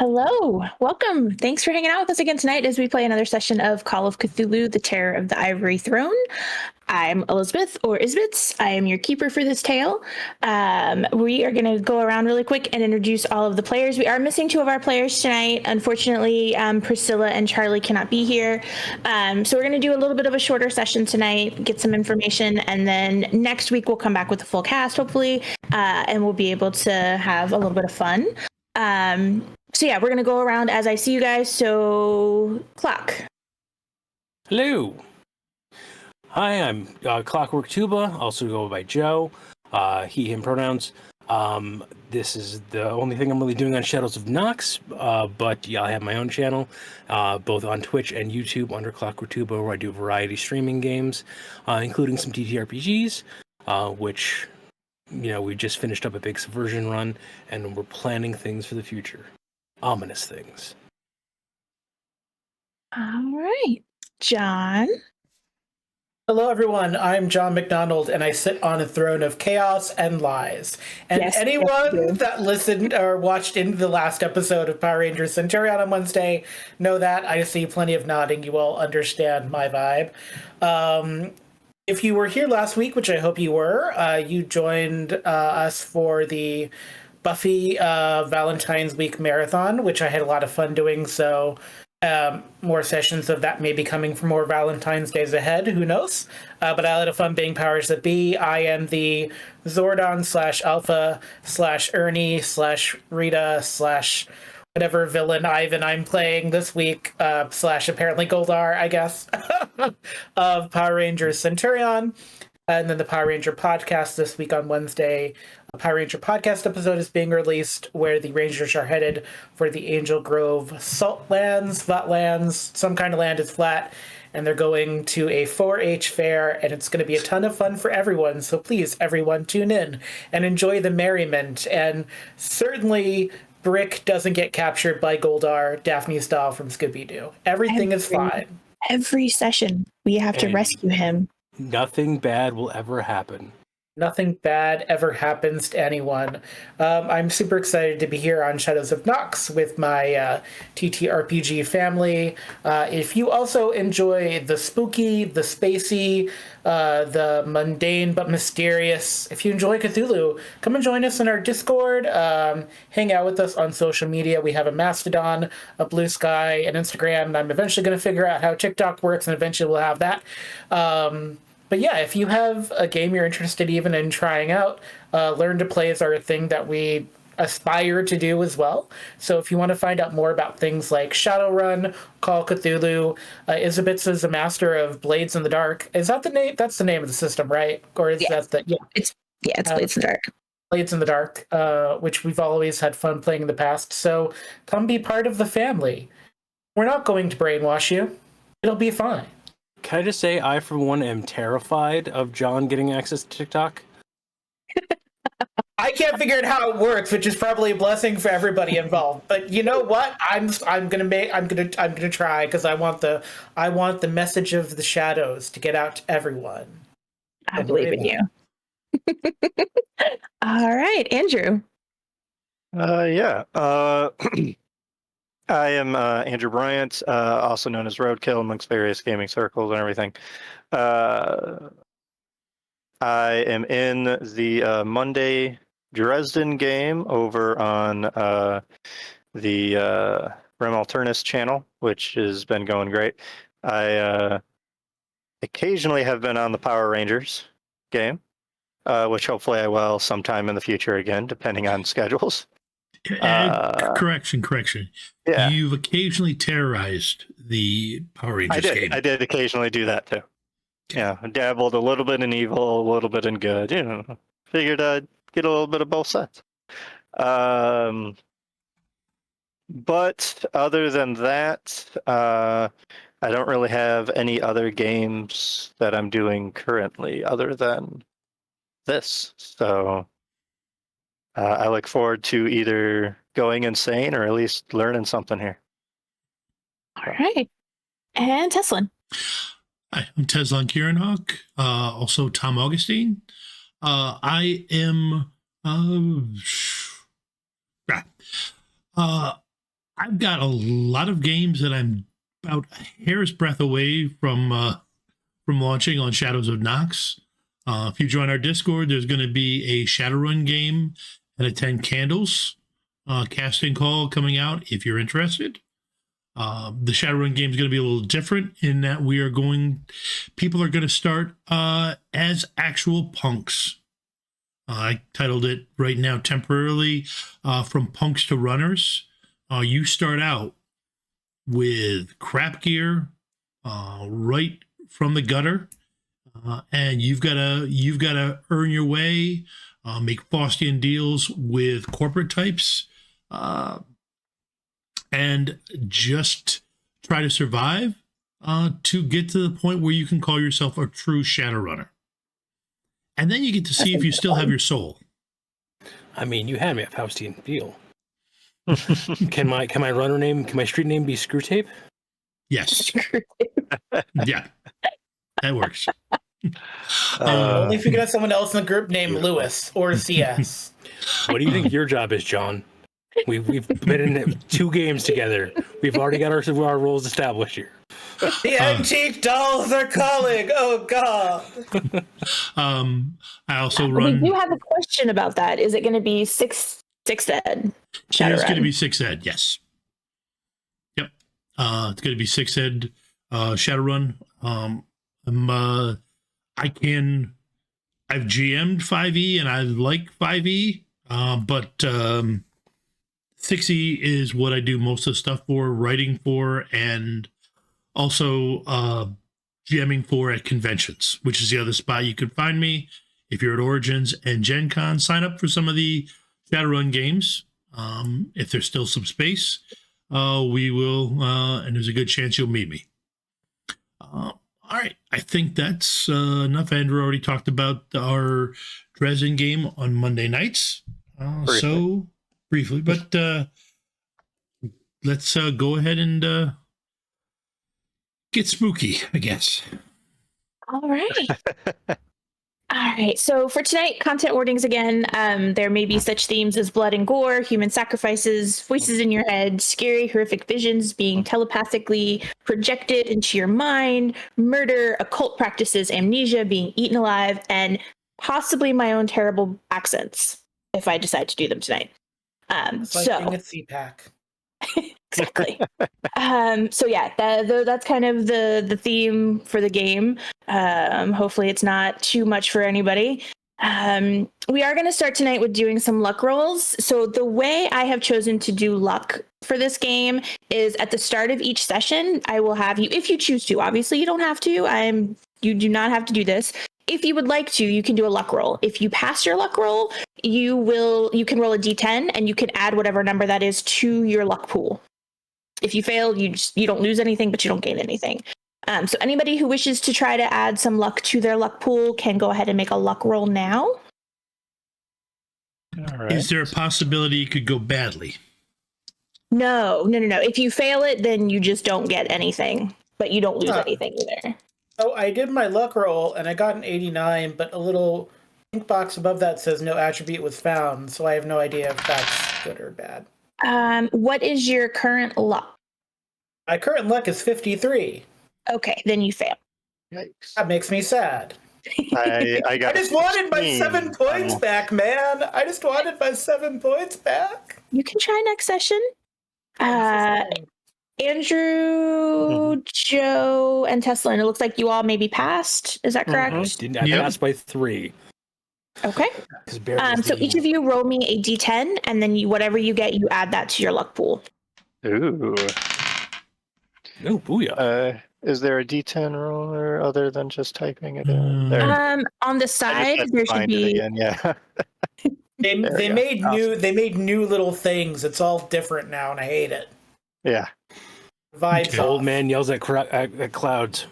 Hello, welcome. Thanks for hanging out with us again tonight as we play another session of Call of Cthulhu, The Terror of the Ivory Throne. I'm Elizabeth, or Isbits. I am your keeper for this tale. We are going to go around really quick and introduce all of the players. We are missing two of our players tonight. Unfortunately, Priscilla and Charlie cannot be here. So we're going to do a little bit of a shorter session tonight, get some information, and then next week we'll come back with the full cast, hopefully, and we'll be able to have a little bit of fun. So yeah, we're going to go around as I see you guys. So, Clock. Hello. Hi, I'm Clockwork Tuba, also go by Joe, he, him pronouns. This is the only thing I'm really doing on Shadows of Nox, but yeah, I have my own channel, both on Twitch and YouTube under Clockwork Tuba, where I do variety streaming games, including some TTRPGs, which, you know, we just finished up a big Subversion run, and we're planning things for the future. Ominous things. All right. John. Hello, everyone. I'm John McDonald, and I sit on a throne of chaos and lies. And Yes, anyone that listened or watched into the last episode of Power Rangers Centurion on Wednesday know that. I see plenty of nodding. You all understand my vibe. If you were here last week, which I hope you were, you joined us for the Buffy Valentine's Week Marathon, which I had a lot of fun doing, so more sessions of that may be coming for more Valentine's Days ahead, who knows? But I had a fun being powers that be. I am the Zordon / Alpha / Ernie / Rita / whatever villain Ivan I'm playing this week, / apparently Goldar, I guess, of Power Rangers Centurion. And then the Power Ranger podcast this week on Wednesday. A Power Ranger podcast episode is being released where the Rangers are headed for the Angel Grove Salt Lands, Flat Lands, some kind of land is flat, and they're going to a 4-H fair, and it's going to be a ton of fun for everyone. So please, everyone, tune in and enjoy the merriment. And certainly, Brick doesn't get captured by Goldar, Daphne style from Scooby-Doo. Everything is fine. Every session, we have to rescue him. Nothing bad will ever happen. Nothing bad ever happens to anyone. I'm super excited to be here on Shadows of Nox with my TTRPG family. If you also enjoy the spooky, the spacey, the mundane but mysterious, if you enjoy Cthulhu, come and join us in our Discord. Hang out with us on social media. We have a Mastodon, a Blue Sky, an Instagram, and I'm eventually going to figure out how TikTok works, and eventually we'll have that. But yeah, if you have a game you're interested even in trying out, Learn to Play is our thing that we aspire to do as well. So if you want to find out more about things like Shadowrun, Call Cthulhu, Isabitz is a master of Blades in the Dark. Is that the name? That's the name of the system, right? Or is that the... Yeah, it's Blades in the Dark. Blades in the Dark, which we've always had fun playing in the past. So come be part of the family. We're not going to brainwash you. It'll be fine. Can I just say, I, for one, am terrified of John getting access to TikTok? I can't figure out how it works, which is probably a blessing for everybody involved. But you know what? I'm gonna try, because I want the message of the shadows to get out to everyone. I believe in you. All right, Andrew. Yeah. I am Andrew Bryant, also known as Roadkill amongst various gaming circles and everything. I am in the Monday Dresden game over on the Rem Alternus channel, which has been going great. I occasionally have been on the Power Rangers game, which hopefully I will sometime in the future again, depending on schedules. Correction. Yeah. You've occasionally terrorized the Power Rangers game. I did occasionally do that too. Yeah, I dabbled a little bit in evil, a little bit in good. You know, figured I'd get a little bit of both sides. But other than that, I don't really have any other games that I'm doing currently other than this. So I look forward to either going insane or at least learning something here. All right. And Teslan. Hi, I'm Teslan Kierinhawk, also Tom Augustine. I am I've got a lot of games that I'm about a hair's breadth away from launching on Shadows of Nox. If you join our Discord, there's going to be a Shadowrun game and a 10 Candles casting call coming out if you're interested. The Shadowrun game is going to be a little different in that people are going to start as actual punks. I titled it right now temporarily From Punks to Runners. You start out with crap gear right from the gutter, and you've got to earn your way, make Faustian deals with corporate types, and just try to survive to get to the point where you can call yourself a true Shadowrunner. And then you get to see if you still have your soul. I mean, you had me at Faustian deal. Can my street name be Screwtape? Yes. Yeah, that works. Only if you can have someone else in the group named Lewis or CS. What do you think your job is, John? We've been in 2 games together. We've already got our roles established here. The antique dolls are calling. Oh God. I also We run. do have a question about that. Is it going to be six ed? It's going to be 6 ed. Yes. Yep. It's going to be 6 ed Shadowrun. I've GM'd 5e and I like 5e, but 6e is what I do most of the stuff for, writing for, and also GMing for at conventions, which is the other spot you can find me. If you're at Origins and Gen Con, sign up for some of the Shadowrun games. If there's still some space, we will, and there's a good chance you'll meet me. All right, I think that's enough. Andrew already talked about our Dresden game on Monday nights. So briefly, but let's go ahead and get spooky, I guess. All right. All right. So for tonight, content warnings again. There may be such themes as blood and gore, human sacrifices, voices in your head, scary, horrific visions being telepathically projected into your mind, murder, occult practices, amnesia, being eaten alive, and possibly my own terrible accents if I decide to do them tonight. It's like being a CPAC. Exactly. So yeah, that's kind of the theme for the game. Hopefully it's not too much for anybody. We are going to start tonight with doing some luck rolls. So the way I have chosen to do luck for this game is at the start of each session, I will have you, if you choose to, obviously you don't have to, you do not have to do this. If you would like to, you can do a luck roll. If you pass your luck roll, you can roll a d10 and you can add whatever number that is to your luck pool. If you fail, you don't lose anything, but you don't gain anything. So anybody who wishes to try to add some luck to their luck pool can go ahead and make a luck roll now. All right. Is there a possibility it could go badly? No. If you fail it, then you just don't get anything, but you don't lose anything either. Oh, I did my luck roll and I got an 89, but a little pink box above that says no attribute was found, so I have no idea if that's good or bad. What is your current luck? My current luck is 53. Okay, then you fail. Yikes. That makes me sad. I got I just wanted my 16. 7 points back, man. I just wanted my 7 points back. You can try next session. Andrew, Joe, and Teslan, it looks like you all maybe passed. Is that correct? I passed by 3. Okay. So each of you roll me a d10, and then whatever you get, you add that to your luck pool. Ooh. Oh, booyah. Is there a D10 roller other than just typing it in? There. On the side, there should be. Again, yeah. They made new little things. It's all different now, and I hate it. Yeah. Vibes. Okay. The old man yells at clouds.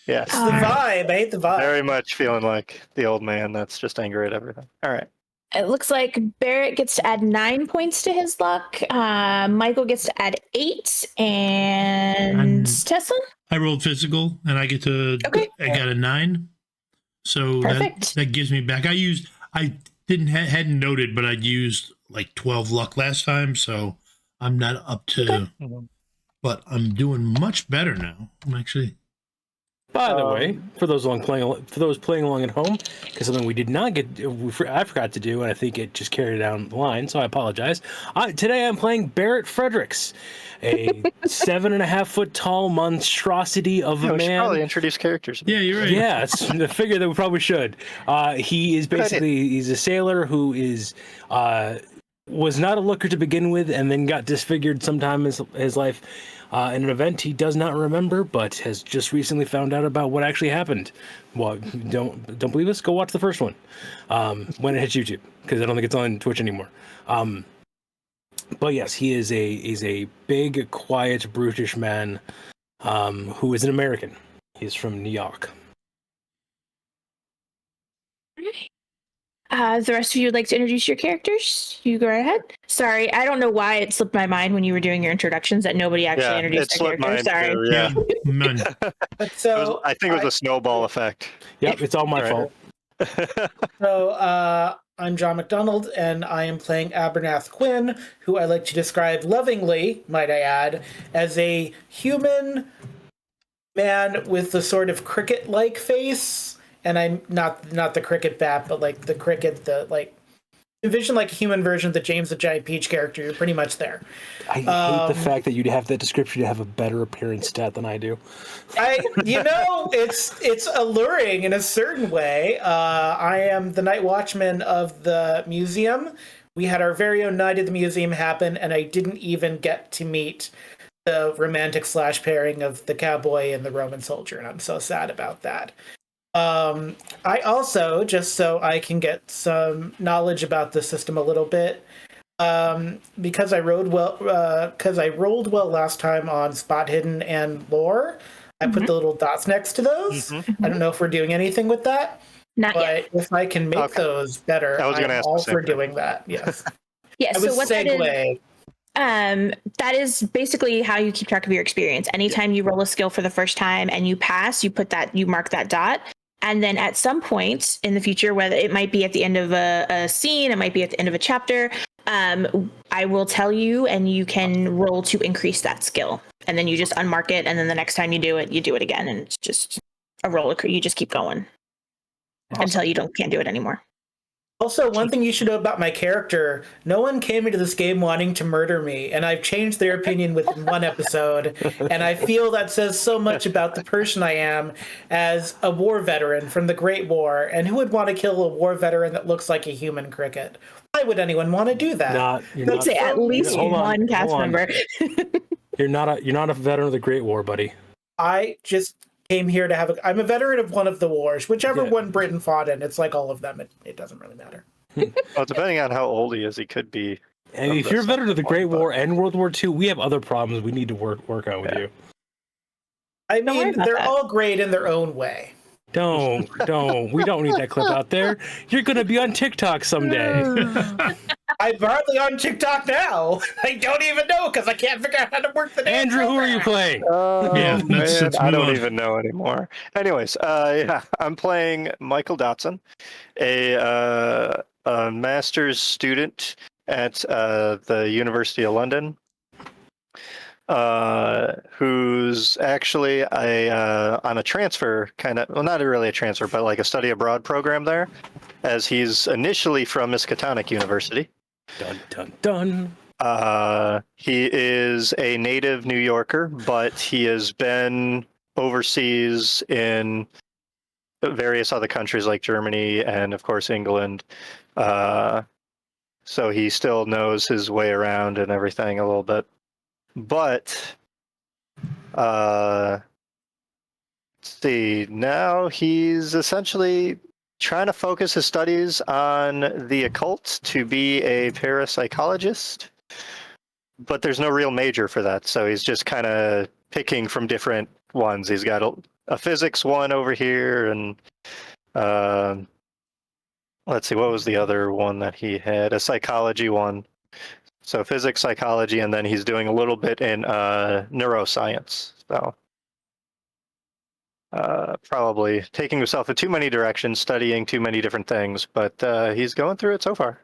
Yes. The vibe. I hate the vibe. Very much feeling like the old man that's just angry at everything. All right. It looks like Barrett gets to add 9 points to his luck. Michael gets to add 8, and Teslan. I rolled physical, and I get to. Okay. I got a 9, so that gives me back. I hadn't noted, but I'd used like 12 luck last time, so I'm not up to, but I'm doing much better now. I'm actually. By the way, for those playing along at home, because something we did not get, I forgot to do, and I think it just carried down the line, so I apologize. Today I'm playing Barrett Fredericks, a 7.5 foot tall monstrosity of a We should man. probably introduce characters. Yeah, you're right. Yeah, it's the figure that we probably should. He is basically he's a sailor who is was not a looker to begin with, and then got disfigured sometime in his life in an event he does not remember, but has just recently found out about what actually happened. Well, don't believe us? Go watch the first one when it hits YouTube, because I don't think it's on Twitch anymore. But yes, he is a big, quiet, brutish man who is an American. He's from New York. The rest of you would like to introduce your characters? You go right ahead. Sorry, I don't know why it slipped my mind when you were doing your introductions that nobody actually introduced their characters. Sorry. Too, yeah. None. So I think it was a snowball effect. Yep, it's all my fault. So I'm John McDonald, and I am playing Abernath Quinn, who I like to describe lovingly, might I add, as a human man with a sort of cricket-like face. And I'm not the cricket bat, but like the cricket, envision like a human version of the James the Giant Peach character. You're pretty much there. I hate the fact that you'd have that description to have a better appearance stat than I do. It's alluring in a certain way. I am the night watchman of the museum. We had our very own night at the museum happen, and I didn't even get to meet the romantic / pairing of the cowboy and the Roman soldier, and I'm so sad about that. I also, just so I can get some knowledge about the system a little bit, because I rolled well last time on Spot Hidden and Lore, I put the little dots next to those. I don't know if we're doing anything with that. Not yet. If I can make those better, I'm all for doing that. Yes. Yeah. I So would what segue. that is basically how you keep track of your experience. Anytime you roll a skill for the first time and you pass, you mark that dot. And then at some point in the future, whether it might be at the end of a scene, it might be at the end of a chapter, I will tell you, and you can roll to increase that skill. And then you just unmark it, and then the next time you do it again, and it's just a roller. You just keep going until you can't do it anymore. Also, one thing you should know about my character, no one came into this game wanting to murder me, and I've changed their opinion within one episode, and I feel that says so much about the person I am as a war veteran from the Great War, and who would want to kill a war veteran that looks like a human cricket? Why would anyone want to do that? Let's say at least one cast member. You're not a veteran of the Great War, buddy. I just came here to I'm a veteran of one of the wars, whichever one Britain fought in. It's like all of them. It doesn't really matter. Well, depending on how old he is, he could be. And if you're a veteran of the Great War and World War II, we have other problems we need to work on with you. I mean, they're all great in their own way. Don't. We don't need that clip out there. You're going to be on TikTok someday. I'm hardly on TikTok now. I don't even know because I can't figure out how to work the Andrew, who are you playing? I don't even know anymore. Anyways, I'm playing Michael Dotson, a master's student at the University of London, who's actually on a transfer not really a transfer, but like a study abroad program there, as he's initially from Miskatonic University. Dun, dun, dun. He is a native New Yorker, but he has been overseas in various other countries like Germany and, of course, England. So he still knows his way around and everything a little bit. But let's see, now he's essentially trying to focus his studies on the occult to be a parapsychologist, but there's no real major for that, so he's just kind of picking from different ones. He's got a physics one over here, and let's see, what was the other one that he had? A psychology one. So physics, psychology, and then he's doing a little bit in neuroscience. So probably taking himself in too many directions, studying too many different things, but he's going through it so far.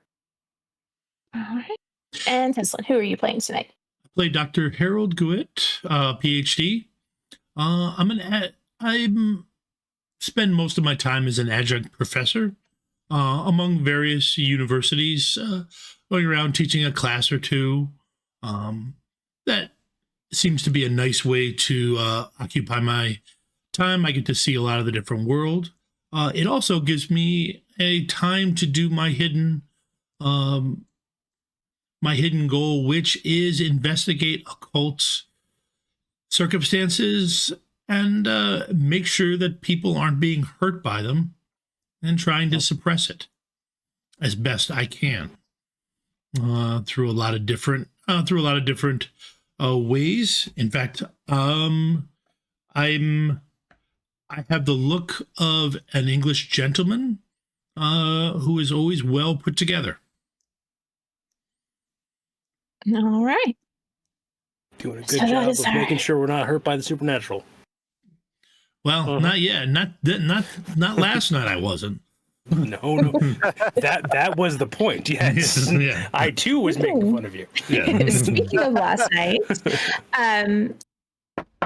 All right. And Teslan, who are you playing tonight? play Dr. Harold Gewitt, PhD. I'm spend most of my time as an adjunct professor among various universities, going around teaching a class or two. That seems to be a nice way to occupy my time. I get to see a lot of the different world. It also gives me a time to do my hidden goal, which is investigate occult circumstances and make sure that people aren't being hurt by them and trying to suppress it as best I can through a lot of different ways. In fact, I have the look of an English gentleman who is always well put together. All right. Doing a good job of making sure we're not hurt by the supernatural. Well, not yet. Not last night. I wasn't. No. That was the point. Yes. Yeah. I too was making fun of you. Yeah. Speaking of last night,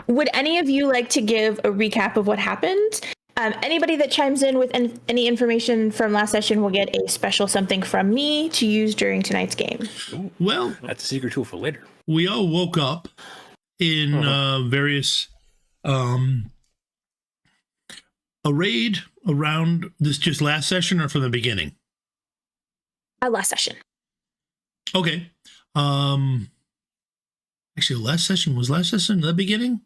would any of you like to give a recap of what happened? Anybody that chimes in with any information from last session will get a special something from me to use during tonight's game. Well, that's a secret tool for later. We all woke up in various arrayed around this just last session or from the beginning? Last session. Okay. Actually, last session the beginning?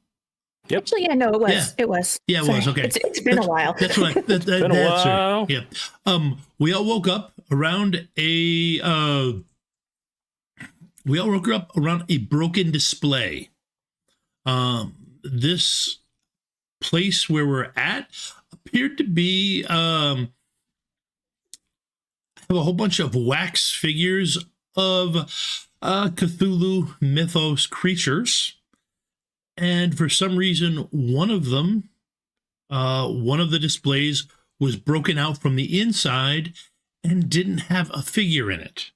Yep. Actually, yeah, no, it was. Yeah. It was. Yeah, it Sorry. was. Okay. It's been a while. That's what I. That's been a while. Right. Yeah. We all woke up around a. We all woke up around a broken display. This place where we're at appeared to be have a whole bunch of wax figures of Cthulhu mythos creatures. And for some reason, one of them, one of the displays was broken out from the inside and didn't have a figure in it.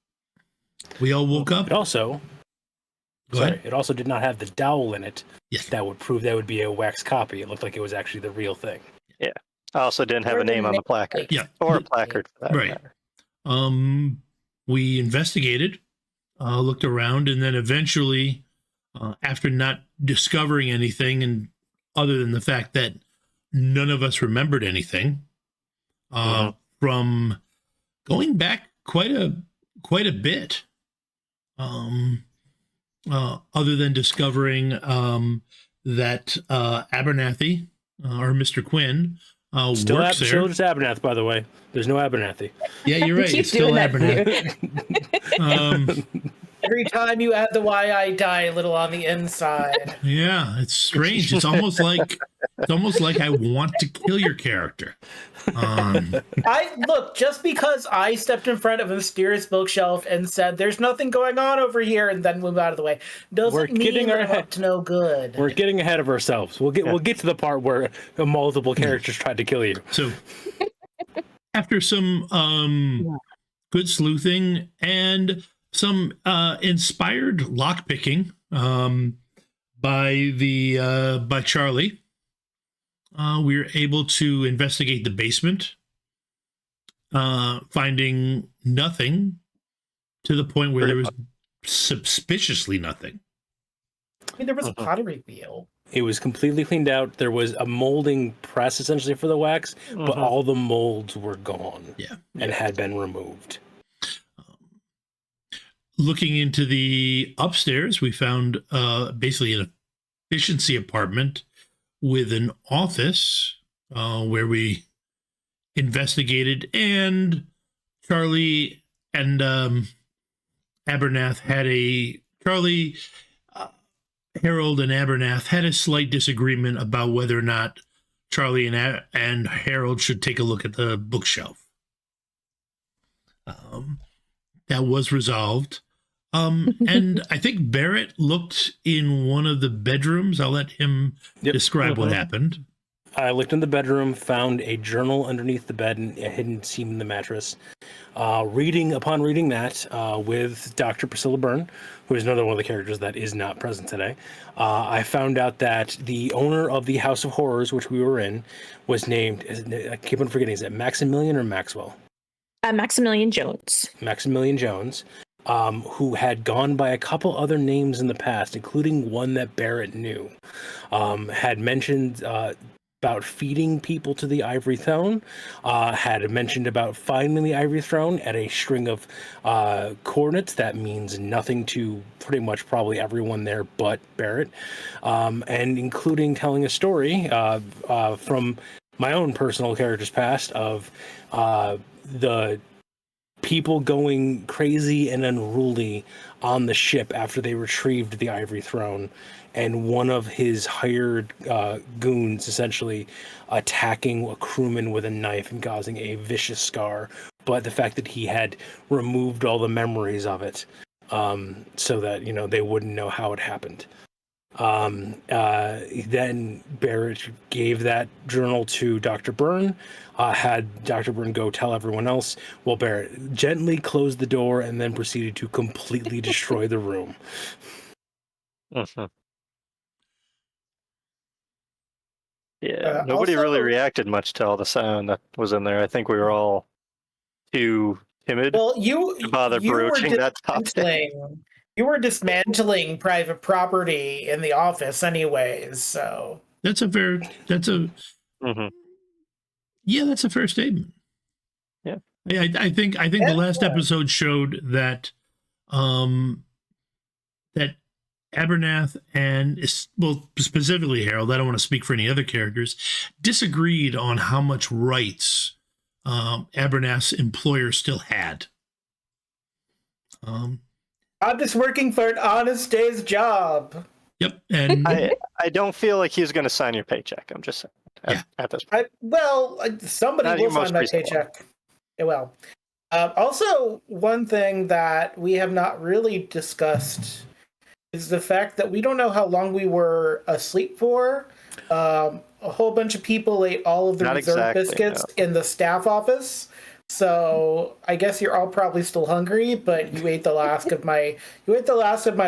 We all woke up. It also did not have the dowel in it. Yes. That would prove that would be a wax copy. It looked like it was actually the real thing. Yeah. I also didn't have a name on the placard. Yeah. Or a placard for that right. matter. We investigated, looked around, and then eventually, after not discovering anything, and other than the fact that none of us remembered anything, from going back quite a bit, other than discovering that Abernathy or Mr. Quinn works there. Still just Abernath, by the way. There's no Abernathy. Yeah, you're right. It's still Abernath. Every time you add the Y, I die a little on the inside. Yeah, it's strange. It's almost like I want to kill your character. Just because I stepped in front of a mysterious bookshelf and said, "There's nothing going on over here," and then moved out of the way, doesn't mean I'm up to no good. We're getting ahead of ourselves. We'll get to the part where multiple characters tried to kill you. So, after some good sleuthing and some inspired lockpicking by Charlie, we were able to investigate the basement, finding nothing to the point where there was suspiciously nothing. I mean, there was a pottery wheel. It was completely cleaned out. There was a molding press essentially for the wax, but all the molds were gone and had been removed. Looking into the upstairs, we found basically an efficiency apartment with an office where we investigated, and Charlie and Abernath had Harold and Abernath had a slight disagreement about whether or not Charlie and Harold should take a look at the bookshelf. That was resolved. And I think Barrett looked in one of the bedrooms. I'll let him describe what happened. I looked in the bedroom, found a journal underneath the bed and a hidden seam in the mattress. Upon reading that with Dr. Priscilla Byrne, who is another one of the characters that is not present today, I found out that the owner of the House of Horrors, which we were in, was named, I keep on forgetting, is it Maximilian or Maxwell? Maximilian Jones. Maximilian Jones, who had gone by a couple other names in the past, including one that Barrett knew, had mentioned about feeding people to the Ivory Throne, had mentioned about finding the Ivory Throne at a string of coordinates that means nothing to pretty much probably everyone there but Barrett, and including telling a story from my own personal character's past of the people going crazy and unruly on the ship after they retrieved the Ivory Throne, and one of his hired goons essentially attacking a crewman with a knife and causing a vicious scar. But the fact that he had removed all the memories of it, so that they wouldn't know how it happened. Then Barrett gave that journal to Dr. Byrne, had Dr. Byrne go tell everyone else. Well, Barrett gently closed the door and then proceeded to completely destroy the room. Mhm. Yeah, nobody also- really reacted much to all the sound that was in there. I think we were all too timid Well, to bother broaching that topic. You were dismantling private property in the office anyways, so That's a fair Mhm. that's a fair statement. Yeah. I think the last episode showed that that Abernath and, well, specifically Harold, I don't want to speak for any other characters, disagreed on how much rights Abernath's employer still had. I'm just working for an honest day's job. Yep, and I don't feel like he's going to sign your paycheck. I'm just saying at this point. Somebody Not will your sign most my recent paycheck. It will. Also, one thing that we have not really discussed is the fact that we don't know how long we were asleep for. A whole bunch of people ate all of the Not reserve exactly, biscuits no. in the staff office. So I guess you're all probably still hungry, but you ate the last of my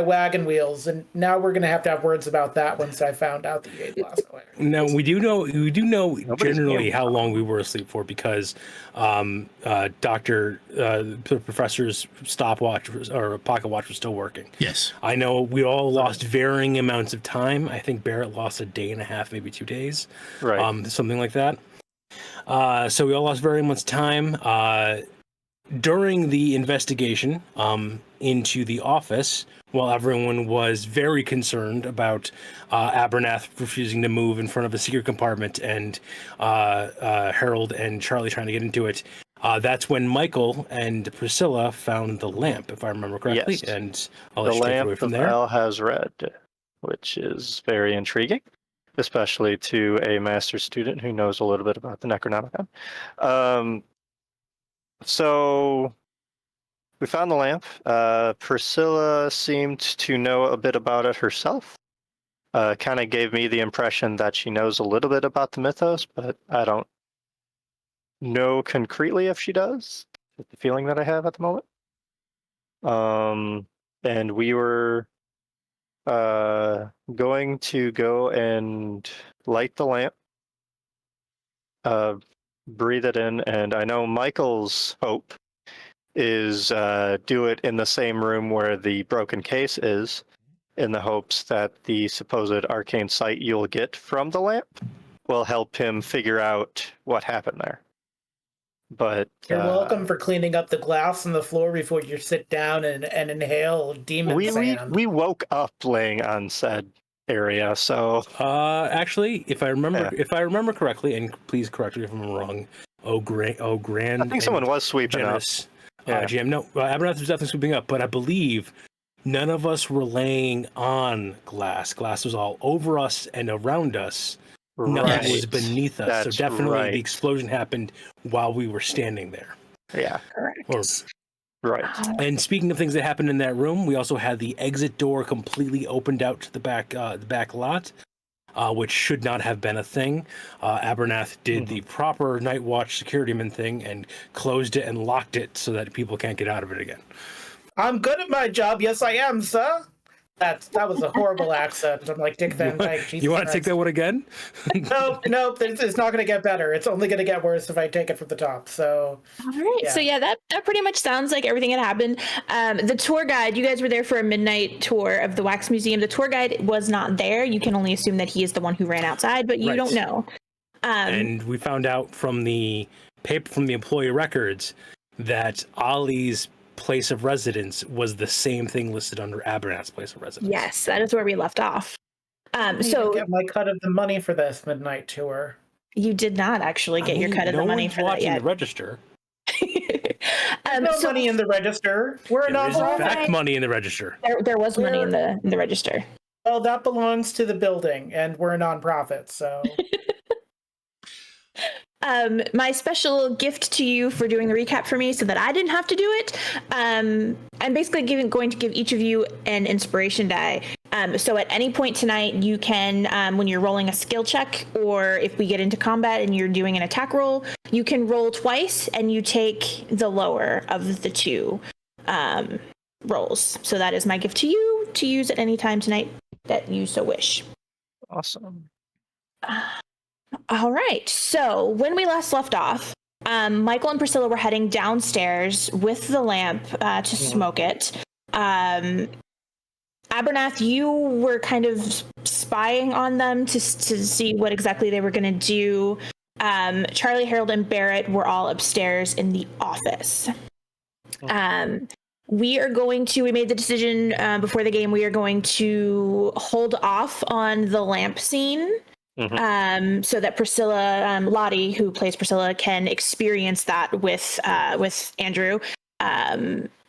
wagon wheels, and now we're gonna have to have words about that once I found out that you ate the last of my wagon wheels. No, we do know Nobody's generally gaming. how long we were asleep for because the professor's stopwatch or pocket watch was still working. yes, I know we all lost varying amounts of time. I think Barrett lost a day and a half, maybe 2 days, Right. something like that. So we all lost very much time. During the investigation into the office, while everyone was very concerned about Abernath refusing to move in front of a secret compartment and Harold and Charlie trying to get into it, that's when Michael and Priscilla found the lamp, if I remember correctly. Yes. And I'll The let you take it away lamp from of there. Al has read, which is very intriguing, especially to a master's student who knows a little bit about the Necronomicon. So we found the lamp. Priscilla seemed to know a bit about it herself. Kind of gave me the impression that she knows a little bit about the mythos, but I don't know concretely if she does. That's the feeling that I have at the moment. And we were going to go and light the lamp, breathe it in, and I know Michael's hope is do it in the same room where the broken case is, in the hopes that the supposed arcane sight you'll get from the lamp will help him figure out what happened there. But You're welcome for cleaning up the glass on the floor before you sit down and inhale demon sand. we woke up laying on said area, so Actually, if I remember correctly, and please correct me if I'm wrong. Grand. I think someone was sweeping up. generous Yeah. GM. No, Abernath was definitely sweeping up, but I believe none of us were laying on glass. Glass was all over us and around us. Nothing was beneath us. That's so definitely right. the explosion happened while we were standing there. Yeah, Correct. Or- right. And speaking of things that happened in that room, we also had the exit door completely opened out to the back lot. which should not have been a thing. Abernath did the proper Night Watch securityman thing and closed it and locked it so that people can't get out of it again. I'm good at my job. Yes, I am, sir. That was a horrible accent. I'm like Dick Van Dyke. You want to take that one again? Nope. It's not going to get better. It's only going to get worse if I take it from the top. So, all right. Yeah. So yeah, that pretty much sounds like everything had happened. The tour guide, you guys were there for a midnight tour of the Wax Museum. The tour guide was not there. You can only assume that he is the one who ran outside, but you don't know. And we found out from the paper, from the employee records, that Olly's place of residence was the same thing listed under Abernath's place of residence. Yes, that is where we left off. So get my cut of the money for this midnight tour. You did not actually get your cut of the money for that yet. The register. No money in the register. We're a There is in nonprofit. fact money in the register. There was money in the register. Well, that belongs to the building, and we're a nonprofit, so. My special gift to you for doing the recap for me so that I didn't have to do it. I'm basically going to give each of you an inspiration die. So at any point tonight, you can, when you're rolling a skill check, or if we get into combat and you're doing an attack roll, you can roll twice and you take the lower of the two rolls. So that is my gift to you to use at any time tonight that you so wish. Awesome. All right. So when we last left off, Michael and Priscilla were heading downstairs with the lamp to smoke it. Abernath, you were kind of spying on them to see what exactly they were going to do. Charlie, Harold, and Barrett were all upstairs in the office. We made the decision before the game, we are going to hold off on the lamp scene. So that Priscilla, Lottie, who plays Priscilla, can experience that with Andrew.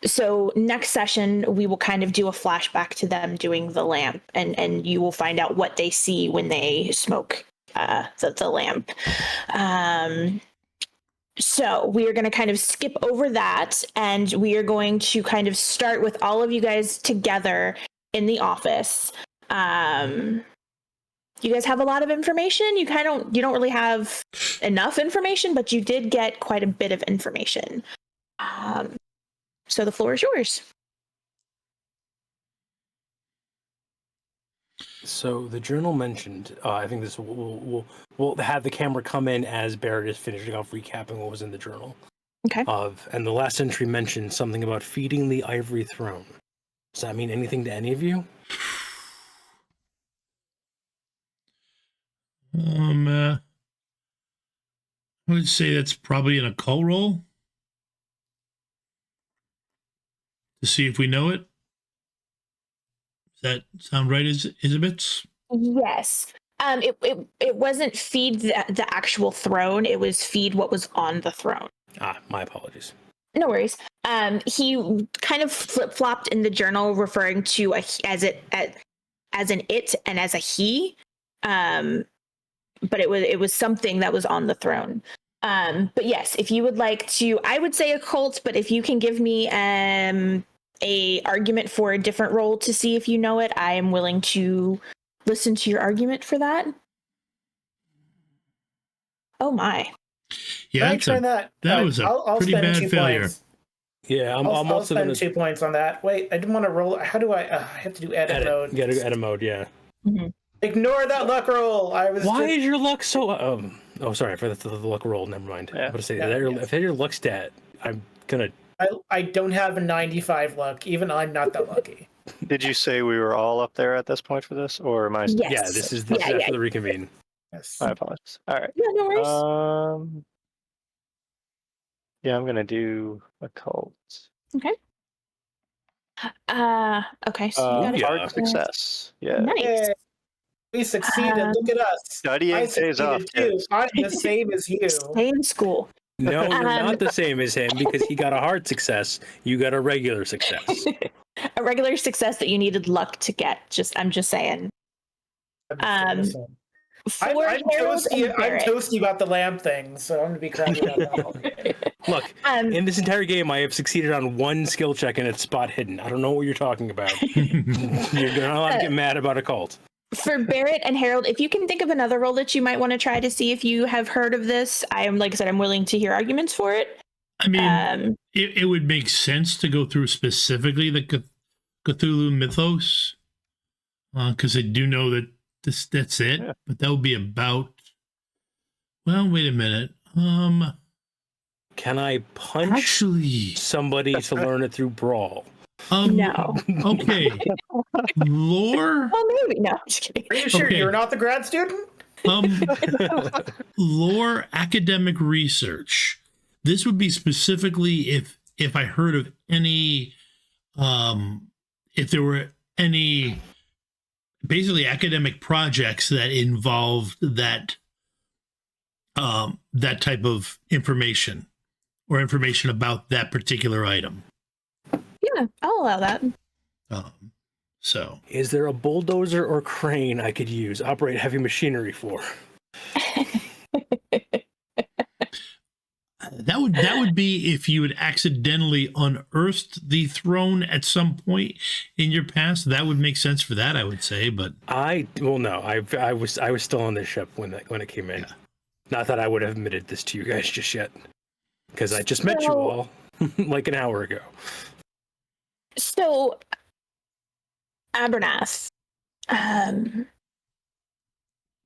So next session, we will kind of do a flashback to them doing the lamp, and you will find out what they see when they smoke the lamp. So we are going to kind of skip over that, and we are going to kind of start with all of you guys together in the office. You guys have a lot of information. You don't really have enough information, but you did get quite a bit of information. So the floor is yours. So the journal mentioned, I think this we'll have the camera come in as Barrett is finishing off recapping what was in the journal. Okay. And the last entry mentioned something about feeding the ivory throne. Does that mean anything to any of you? I would say that's probably an occult roll to see if we know it. Does that sound right, Isabeth? Yes. It wasn't feed the actual throne. It was feed what was on the throne. My apologies. No worries. He kind of flip-flopped in the journal, referring to as an it and as a he. But it was something that was on the throne. But yes, if you would like to, I would say occult, but if you can give me a argument for a different role to see if you know it, I am willing to listen to your argument for that. Oh my. Yeah, that was a pretty bad failure. Points. Yeah, I'll spend 2 points on that. Wait, I didn't want to roll. How do I have to do edit mode? Get edit mode, yeah. Mm-hmm. Ignore that luck roll. Why is your luck so? Oh, sorry for the luck roll. Never mind. Yeah. I'm gonna say if your luck stat, I'm gonna. I don't have a 95 luck. Even I'm not that lucky. Did you say we were all up there at this point for this, or am I? Yes. Yeah, this is after the reconvene. Yes. I apologize. All right. Yeah, no worries. Yeah, I'm gonna do occult. Okay. Okay. So you got hard success. Yeah. Nice. Yay. We succeeded. Look at us. Studying pays off. Too. I'm the same as you. Stay in school. No, you're not the same as him because he got a hard success. You got a regular success. A regular success that you needed luck to get. I'm just saying. I'm toasty about the lamp thing, so I'm gonna be crappy about that. Look, in this entire game, I have succeeded on one skill check and it's spot hidden. I don't know what you're talking about. You're not allowed to get mad about occult. For Barrett and Harold, if you can think of another role that you might want to try to see if you have heard of this, like I said, I'm willing to hear arguments for it. I mean, it would make sense to go through specifically the Cthulhu mythos, because I do know that that's it. Yeah. But that would be about. Well, wait a minute. Can I punch somebody to learn it through Brawl? No. Okay. Lore? Oh, maybe. No, I'm just kidding. Are you sure you're not the grad student? Lore academic research. This would be specifically if I heard of any, if there were any basically academic projects that involved that that type of information or information about that particular item. Yeah, I'll allow that. So, is there a bulldozer or crane I could use, operate heavy machinery for? That would be if you had accidentally unearthed the throne at some point in your past. That would make sense for that, I would say. But I was still on this ship when it came in. Yeah. Not that I would have admitted this to you guys just yet, because I just met you all like an hour ago. So, Abernath,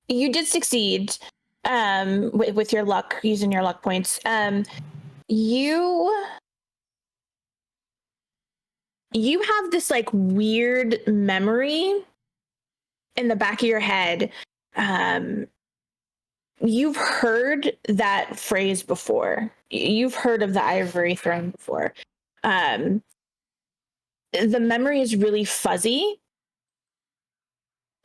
you did succeed with your luck, using your luck points. You have this like weird memory in the back of your head. You've heard that phrase before. You've heard of the ivory throne before. The memory is really fuzzy,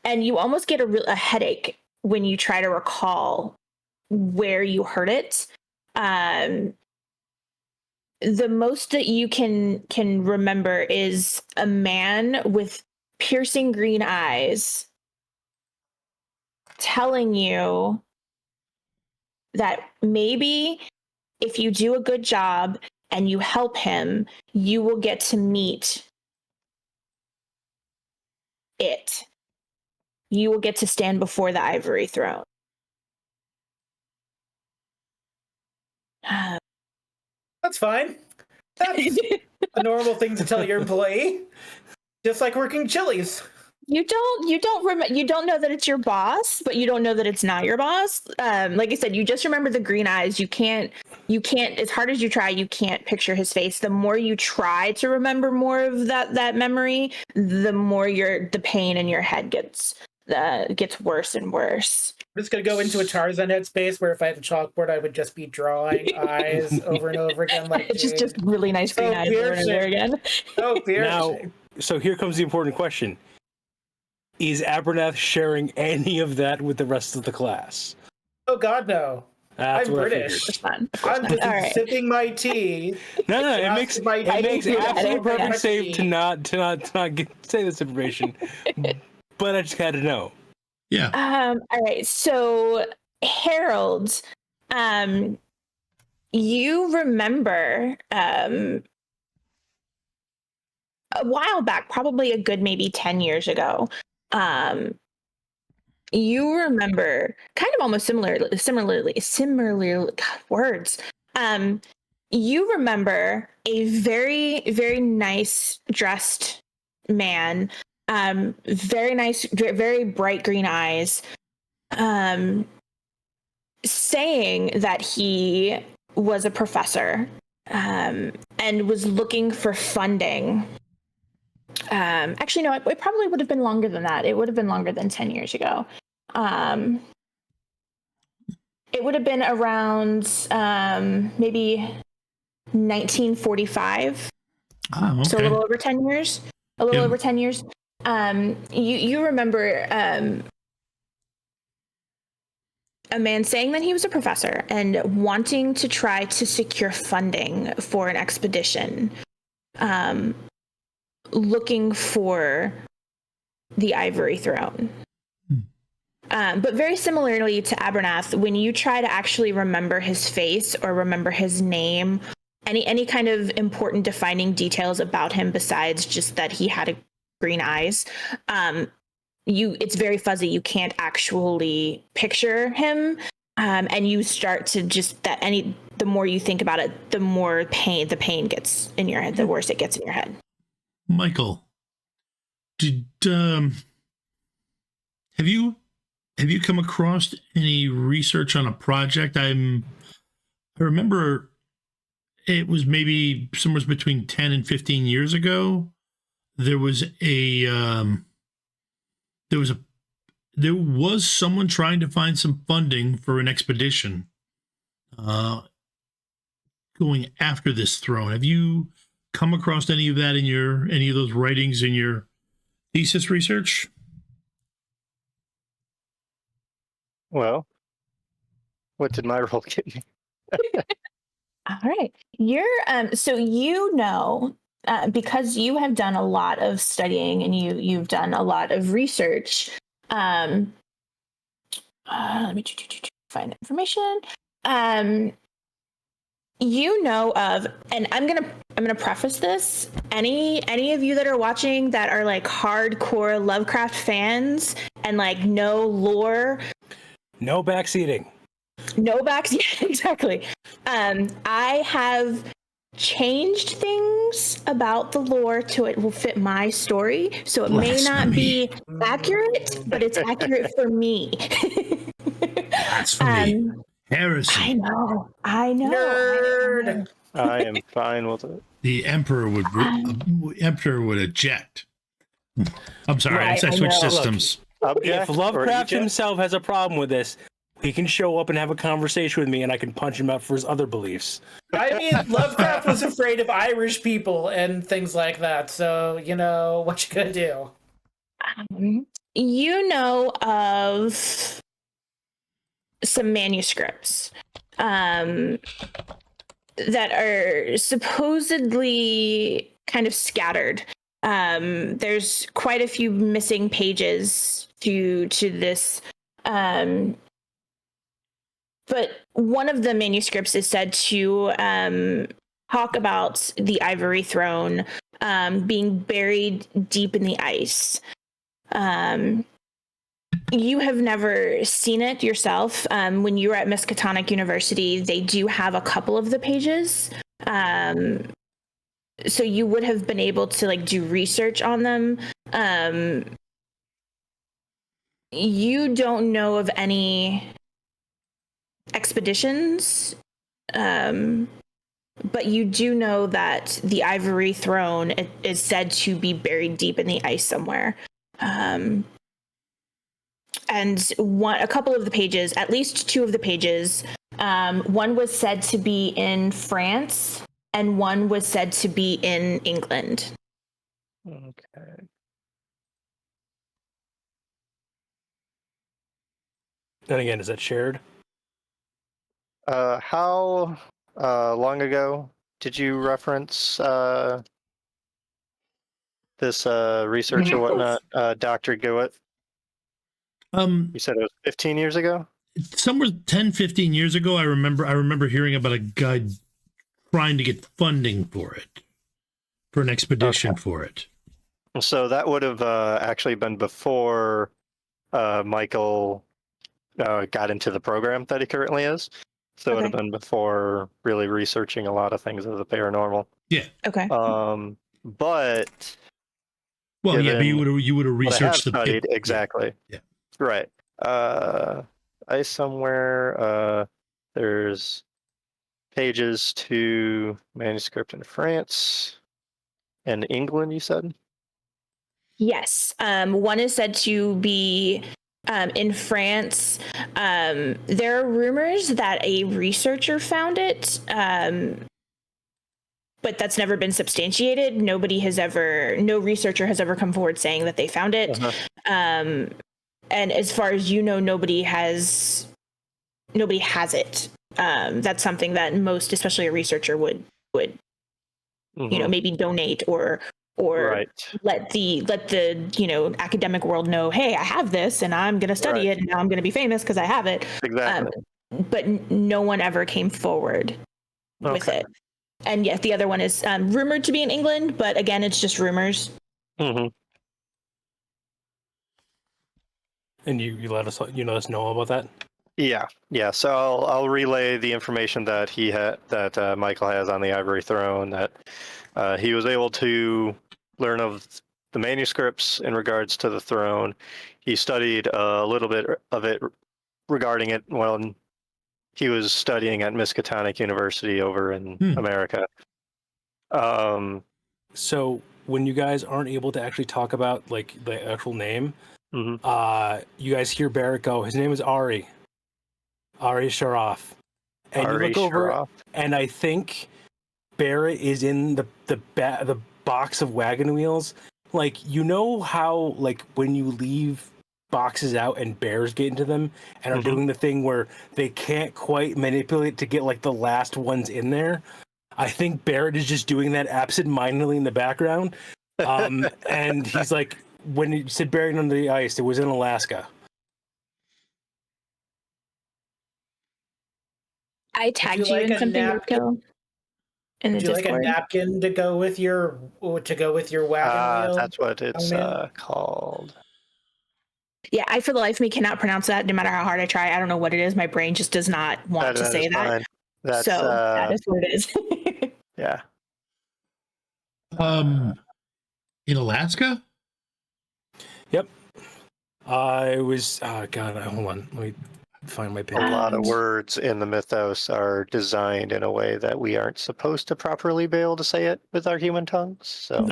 and you almost get a headache when you try to recall where you heard it. The most that you can remember is a man with piercing green eyes telling you that maybe if you do a good job and you help him, you will get to meet it. You will get to stand before the ivory throne. That's fine. That's a normal thing to tell your employee. Just like working Chili's. You don't know that it's your boss, but you don't know that it's not your boss. Like I said, you just remember the green eyes. You can't, as hard as you try, you can't picture his face. The more you try to remember more of that memory, the more the pain in your head gets worse and worse. I'm just going to go into a Tarzan headspace where if I had a chalkboard, I would just be drawing eyes over and over again. Like it's just really nice green eyes over and over again. Oh, now, so here comes the important question. Is Abernath sharing any of that with the rest of the class? Oh, God, no. That's I'm British. I'm just sipping my tea. No, it makes absolutely perfect sense to not say this information. But I just had to know. Yeah. All right. So, Harold, you remember a while back, probably a good maybe 10 years ago, you remember kind of almost similarly words. You remember a very, very nice dressed man, very nice, very bright green eyes, saying that he was a professor, and was looking for funding. Actually, no, it probably would have been longer than that. It would have been longer than 10 years ago. It would have been around maybe 1945. Oh, okay. So a little over 10 years. Over 10 years. You remember a man saying that he was a professor and wanting to try to secure funding for an expedition. Looking for the ivory throne. But very similarly to Abernath, when you try to actually remember his face or remember his name, any kind of important defining details about him besides just that he had green eyes, it's very fuzzy. You can't actually picture him. And you start to the more you think about it, the more the pain gets in your head, the worse it gets in your head. Michael, have you come across any research on a project? I remember it was maybe somewhere between 10 and 15 years ago. There was someone trying to find some funding for an expedition going after this throne. Have you come across any of that in any of those writings in your thesis research? Well, what did my role get me? All right. You're because you have done a lot of studying and you've done a lot of research. Let me find the information. You know of, and I'm gonna preface this. Any of you that are watching that are like hardcore Lovecraft fans and like know lore, No backseating. no backs. Yeah, exactly. I have changed things about the lore to it will fit my story, so it may not be accurate, but it's accurate for me. Blasphemy. Heresy. I know. Nerd. I am fine with it. The emperor would eject. I'm sorry, Right, I I switched know. systems. If Object or Lovecraft eject? himself has a problem with this, he can show up and have a conversation with me, and I can punch him out for his other beliefs. I mean, Lovecraft was afraid of Irish people and things like that. So, what you gonna do? You know of some manuscripts that are supposedly kind of scattered. There's quite a few missing pages to this. But one of the manuscripts is said to talk about the Ivory Throne being buried deep in the ice. You have never seen it yourself. When you were at Miskatonic University, they do have a couple of the pages. So you would have been able to like do research on them. You don't know of any expeditions, but you do know that the Ivory Throne is said to be buried deep in the ice somewhere. And a couple of the pages, at least two of the pages, one was said to be in France and one was said to be in England. Okay. Then again, is that shared? How long ago did you reference this research or whatnot, Dr. Gewitt? You said it was 15 years ago? Somewhere 10, 15 years ago, I remember hearing about a guy trying to get funding for an expedition for it. So that would have actually been before Michael got into the program that he currently is. So it would have been before really researching a lot of things of the paranormal. Yeah. Okay. But Well, yeah, but you would have what I have researched studied exactly. Yeah. Right. I somewhere there's pages to manuscript in France and England, you said? Yes. One is said to be in France. There are rumors that a researcher found it, but that's never been substantiated. No researcher has ever come forward saying that they found it. And as far as you know, nobody has it. That's something that most, especially a researcher, would maybe donate or Right. let the academic world know, hey, I have this and I'm going to study it and now I'm going to be famous because I have it. Exactly. But no one ever came forward with it. And yet the other one is rumored to be in England, but again, it's just rumors. And you let us know about that. Yeah. So I'll relay the information that Michael has on the Ivory Throne, that he was able to learn of the manuscripts in regards to the throne. He studied a little bit of it regarding it when he was studying at Miskatonic University over in America. So when you guys aren't able to actually talk about like the actual name, you guys hear Barrett go, his name is Ari Sharaf. And you look over, and I think Barrett is in the box of wagon wheels. Like, you know how, like, when you leave boxes out and bears get into them and are doing the thing where they can't quite manipulate to get, like, the last ones in there? I think Barrett is just doing that absent-mindedly in the background. And he's like, when he said buried under the ice, it was in Alaska. I tagged you in something, Rico. In the Discord. Would you like a napkin to go with your wagon wheel? That's what it's called. Yeah, I for the life of me cannot pronounce that. No matter how hard I try, I don't know what it is. My brain just does not want to say that. So that is what it is. Yeah. In Alaska? Yep. I was. God, hold on. Let me find my page. A lot of words in the mythos are designed in a way that we aren't supposed to properly be able to say it with our human tongues. So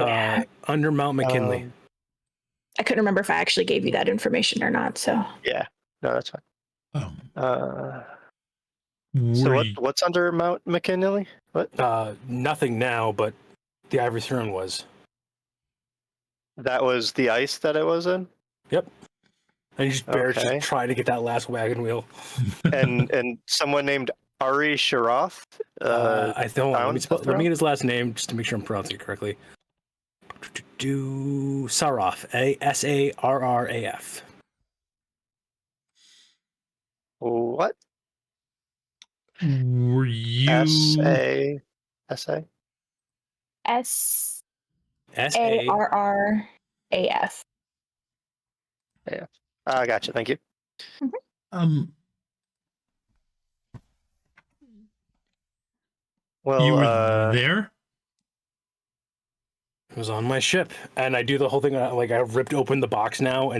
under Mount McKinley. I couldn't remember if I actually gave you that information or not. So yeah, no, that's fine. So what's under Mount McKinley? What? Nothing now, but the Ivory Throne was. That was the ice that it was in? Yep. And just Barrett just trying to get that last wagon wheel. and someone named Ari Sharaf. I don't. Let me get his last name just to make sure I'm pronouncing it correctly. Saraf. Sarraf. What? Were you S-A? SARRAF. Yeah. I gotcha. Thank you. Well, you were there? It was on my ship, and I do the whole thing. Like, I've ripped open the box now,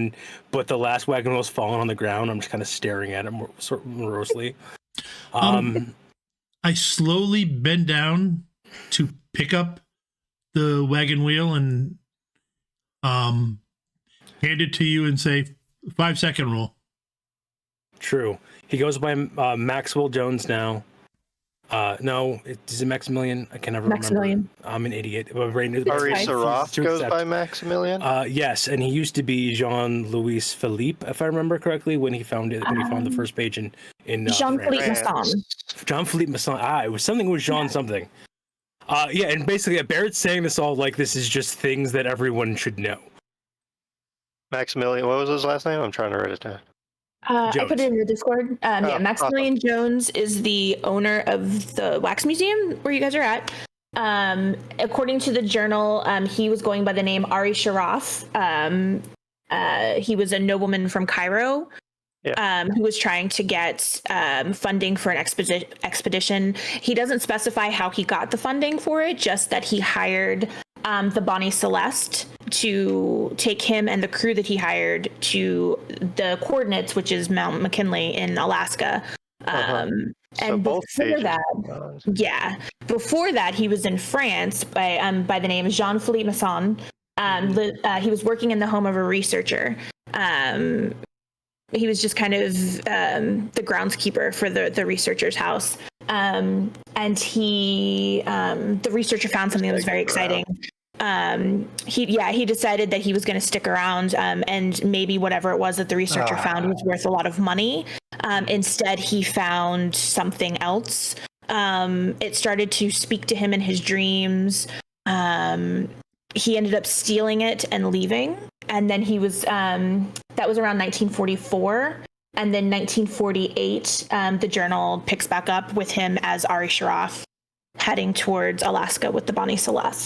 but the last wagon wheel's fallen on the ground. I'm just kind of staring at it sort of morosely. I slowly bend down to pick up the wagon wheel and hand it to you and say, 5-second rule. True. He goes by Maxwell Jones now. No, is it Maximilian? I can never remember. I'm an idiot. Ari Sharaf goes by Maximilian? Yes, and he used to be Jean-Louis Philippe, if I remember correctly, when he found the first page in Jean-Philippe Masson. Jean-Philippe Masson. It was something with Jean something. Yeah, and basically Barrett's saying this all like this is just things that everyone should know. Maximilian, what was his last name? I'm trying to write it down. I put it in the Discord. Maximilian Jones is the owner of the wax museum where you guys are at. According to the journal, he was going by the name Ari Sharaf. He was a nobleman from Cairo who was trying to get funding for an expedition. He doesn't specify how he got the funding for it, just that he hired the Bonnie Celeste to take him and the crew that he hired to the coordinates, which is Mount McKinley in Alaska. And before that, he was in France by the name Jean-Philippe Masson. He was working in the home of a researcher. He was just kind of the groundskeeper for the researcher's house. And the researcher found something that was very exciting. He decided that he was going to stick around, and maybe whatever it was that the researcher found was worth a lot of money. Instead, he found something else. It started to speak to him in his dreams. He ended up stealing it and leaving. And then he was, that was around 1944. And then 1948, the journal picks back up with him as Ari Sharaf heading towards Alaska with the Bonnie Celeste.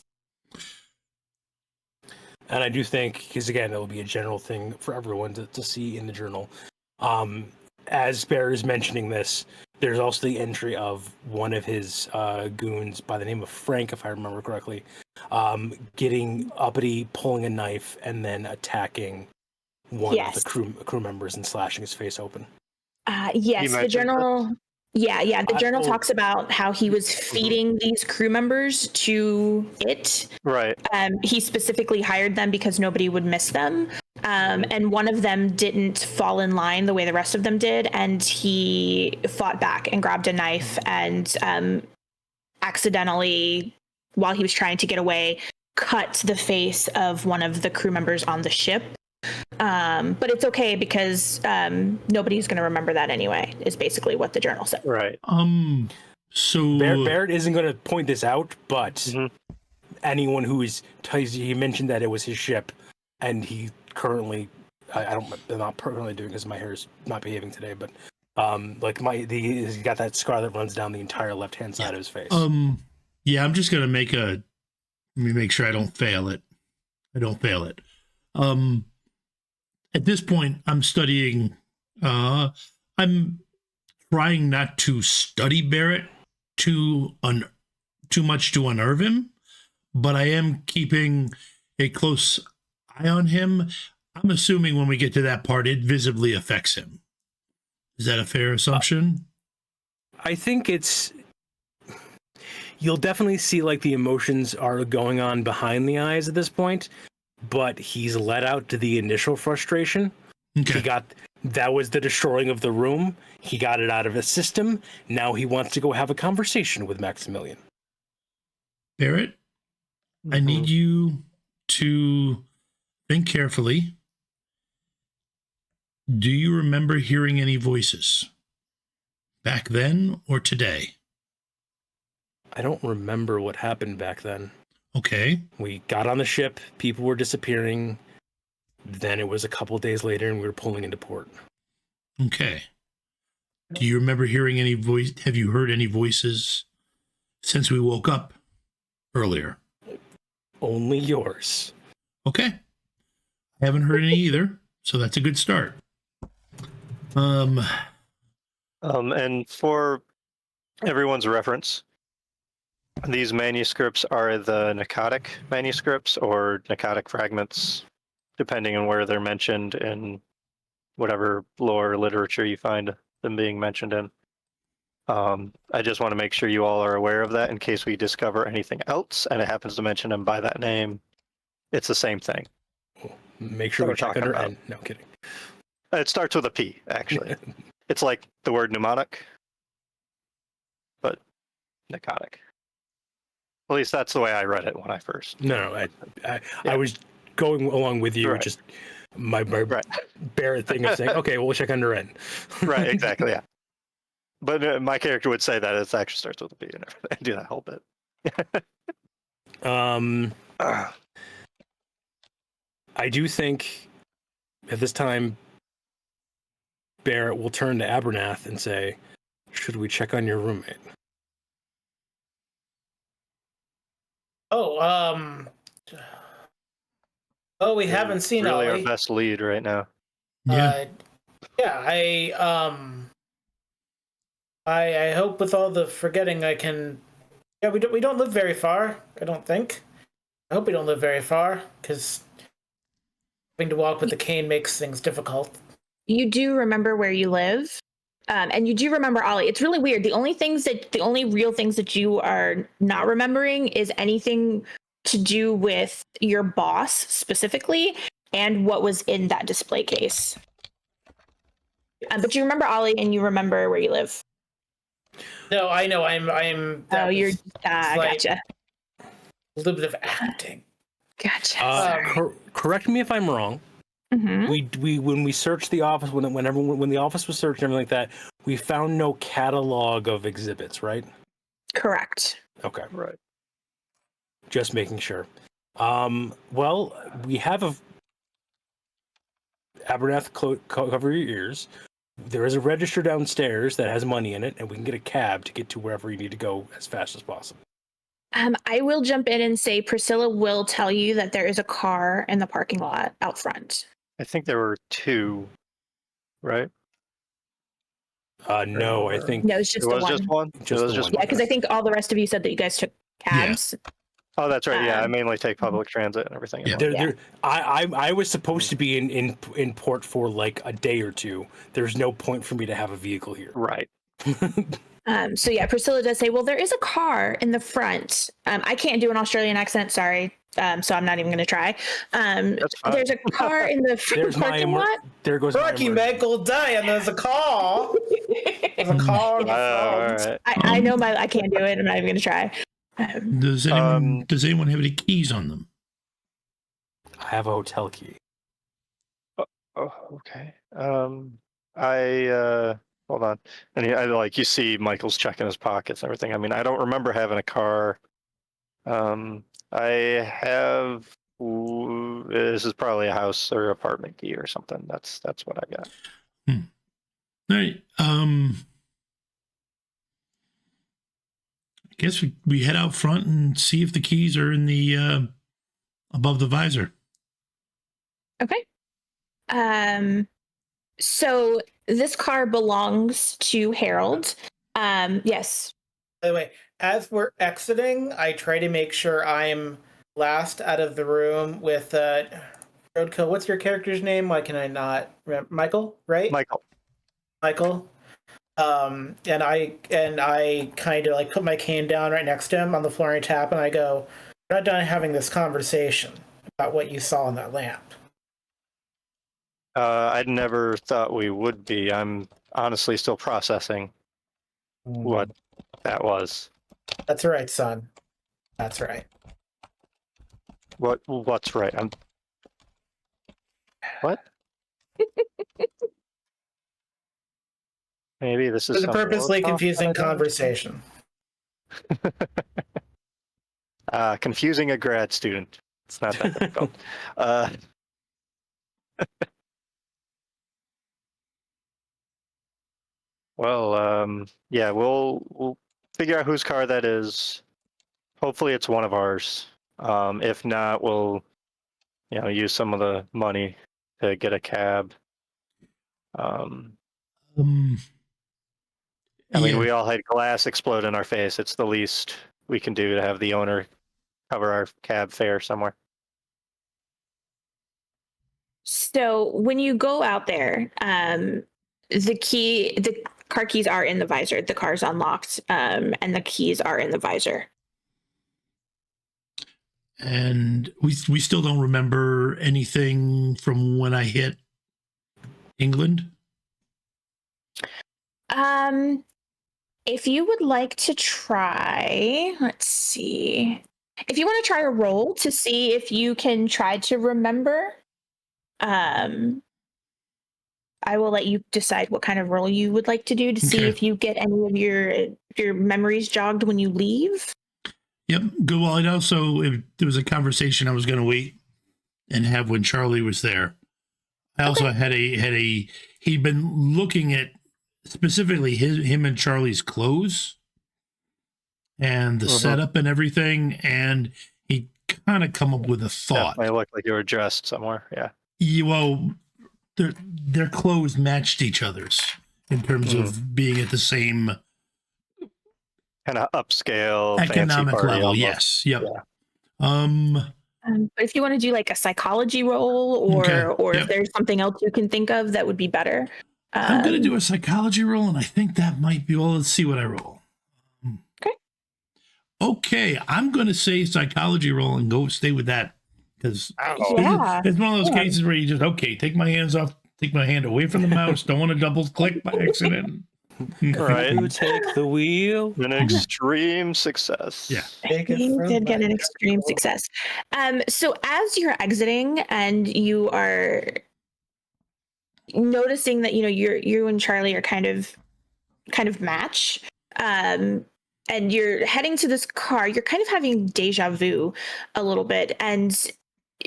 And I do think, because again, it will be a general thing for everyone to see in the journal. As Barrett is mentioning this, there's also the entry of one of his goons by the name of Frank, if I remember correctly, getting uppity, pulling a knife, and then attacking one of the crew members and slashing his face open. Yes, the journal. Yeah. The journal talks about how he was feeding these crew members to it. Right. He specifically hired them because nobody would miss them. And one of them didn't fall in line the way the rest of them did. And he fought back and grabbed a knife and accidentally, while he was trying to get away, cut the face of one of the crew members on the ship. But it's okay because nobody's going to remember that anyway, is basically what the journal said. Right. So Barrett isn't going to point this out, but anyone who is, he mentioned that it was his ship, and he currently, I'm not currently doing because my hair is not behaving today, but he's got that scar that runs down the entire left-hand side of his face. Yeah, I'm just going to let me make sure I don't fail it. At this point, I'm studying, I'm trying not to study Barrett too much to unnerve him, but I am keeping a close eye on him. I'm assuming when we get to that part, it visibly affects him. Is that a fair assumption? I think you'll definitely see like the emotions are going on behind the eyes at this point. But he's let out to the initial frustration. Okay. That was the destroying of the room. He got it out of his system. Now he wants to go have a conversation with Maximilian. Barrett, I need you to think carefully. Do you remember hearing any voices back then or today? I don't remember what happened back then. Okay. We got on the ship, people were disappearing, then it was a couple days later and we were pulling into port. Okay. Do you remember hearing any voice? Have you heard any voices since we woke up earlier? Only yours. Okay. I haven't heard any either, so that's a good start. And for everyone's reference, these manuscripts are the Nakadic manuscripts or Nakadic fragments, depending on where they're mentioned in whatever lore or literature you find them being mentioned in. I just want to make sure you all are aware of that in case we discover anything else and it happens to mention them by that name. It's the same thing. Make sure we check under N. No, I'm kidding. It starts with a P, actually. It's like the word mnemonic, but Nakadic. At least that's the way I read it when I first. No, I was going along with you. Right. Just my Barrett thing of saying, okay, we'll check under N. Right, exactly, yeah. But my character would say that it actually starts with a P and everything. Do that whole bit. I do think at this time, Barrett will turn to Abernath and say, should we check on your roommate? We haven't seen really Olly. Our best lead right now. Yeah. I hope with all the forgetting I can. Yeah, we don't live very far. I don't think. I hope we don't live very far because having to walk with the cane makes things difficult. You do remember where you live, and you do remember Olly. It's really weird. The only real things that you are not remembering is anything to do with your boss specifically and what was in that display case. But you remember Olly and you remember where you live. No, I know. I'm. You're. Gotcha. A little bit of acting. Gotcha. Correct me if I'm wrong. Mm-hmm. We when we searched the office when the office was searched and everything like that, we found no catalog of exhibits, right? Correct. Okay. Right. Just making sure. Well, we have a Abernath, cover your ears. There is a register downstairs that has money in it, and we can get a cab to get to wherever you need to go as fast as possible. I will jump in and say Priscilla will tell you that there is a car in the parking lot out front. I think there were 2, right? No, I think No, it's just It the was one. just one? Just It was the just one. Yeah, because I think all the rest of you said that you guys took cabs. Oh, that's right. Yeah, I Um, mainly take public transit and everything. Yeah. I was supposed to be in port for like a day or two. There's no point for me to have a vehicle here. Right. So yeah, Priscilla does say, well, there is a car in the front. I can't do an Australian accent, sorry. So I'm not even going to try. That's fine. There's a car in the front There's my parking lot. there goes my Rocky emergency. Michael die, and there's a car. There's a car in the all front. right. I know I can't do it. I'm not even going to try. Does anyone have any keys on them? I have a hotel key. Oh, okay. I hold on. And you see Michael's checking his pockets and everything. I mean, I don't remember having a car. I have. This is probably a house or apartment key or something. That's what I got. All right. I guess we head out front and see if the keys are in the above the visor. Okay. So this car belongs to Harold. Yes. By the way, as we're exiting, I try to make sure I'm last out of the room with Roadkill. What's your character's name? Why can I not remember? Michael, right? Michael. And I kind of like put my cane down right next to him on the floor and tap, and I go, "We're not done having this conversation about what you saw in that lamp." I never thought we would be. I'm honestly still processing what that was. That's right, son. That's right. What's right? What? Maybe this is It was a some purposely war talk confusing that I don't conversation. confusing a grad student. It's not that difficult. Well, yeah, we'll figure out whose car that is. Hopefully, it's one of ours. If not, we'll use some of the money to get a cab. I mean, we all had glass explode in our face. It's the least we can do to have the owner cover our cab fare somewhere. So when you go out there, the car keys are in the visor. The car's unlocked, and the keys are in the visor. And we still don't remember anything from when I hit England. If you would like to try, let's see. If you want to try a roll to see if you can try to remember, I will let you decide what kind of roll you would like to do to see if you get any of your memories jogged when you leave. Yep. Good. Well, there was a conversation I was going to wait and have when Charlie was there. I also had he'd been looking at specifically him and Charlie's clothes and the setup and everything, and he kind of come up with a thought. Definitely looked like you were dressed somewhere. Yeah. Well, their clothes matched each other's in terms of being at the same kind of upscale economic fancy level. almost. Yes. Yep. Yeah. But if you want to do like a psychology roll, or if there's something else you can think of that would be better. I'm going to do a psychology roll, and I think that might be, well, let's see what I roll. Okay, I'm going to say psychology roll and go stay with that, because it's one of those cases where you just, take my hands off, take my hand away from the mouse, don't want to double click by accident. Right. You take the wheel. An extreme success. Yeah. You did get an extreme success. So as you're exiting and you are noticing that you and Charlie are kind of match, and you're heading to this car, you're kind of having deja vu a little bit, and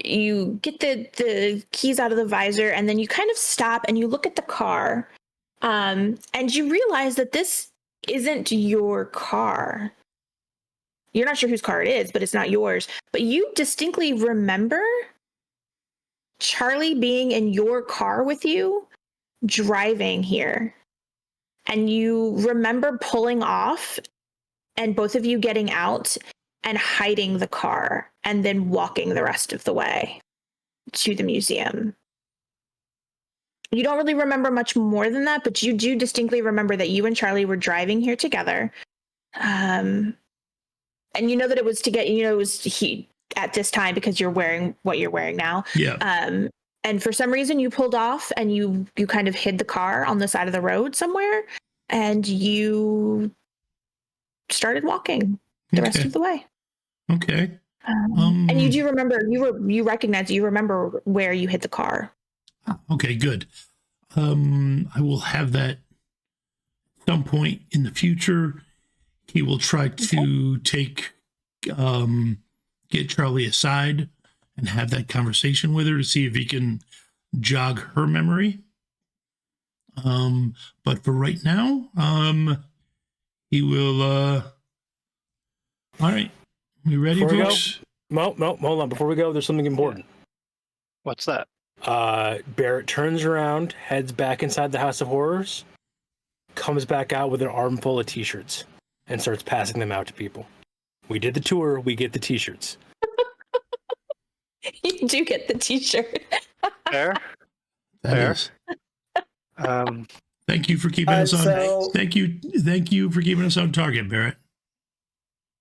you get the keys out of the visor, and then you kind of stop and you look at the car, and you realize that this isn't your car. You're not sure whose car it is, but it's not yours. But you distinctly remember Charlie being in your car with you, driving here. And you remember pulling off and both of you getting out and hiding the car and then walking the rest of the way to the museum. You don't really remember much more than that, but you do distinctly remember that you and Charlie were driving here together. And you know that it was to get, it was heat at this time because you're wearing what you're wearing now. Yeah. And for some reason you pulled off and you kind of hid the car on the side of the road somewhere and you started walking the rest of the way. Okay. And you do remember, you remember where you hid the car. Okay, good. I will have that at some point in the future. He will try to get Charlie aside and have that conversation with her to see if he can jog her memory. But for right now, he will. All right, we ready, folks? No, hold on. Before we go, there's something important. What's that? Barrett turns around, heads back inside the House of Horrors, comes back out with an armful of t-shirts, and starts passing them out to people. We did the tour, we get the t-shirts. You do get the t-shirt. Fair. Fair. Thank you for keeping us on. Thank you for keeping us on target, Barrett.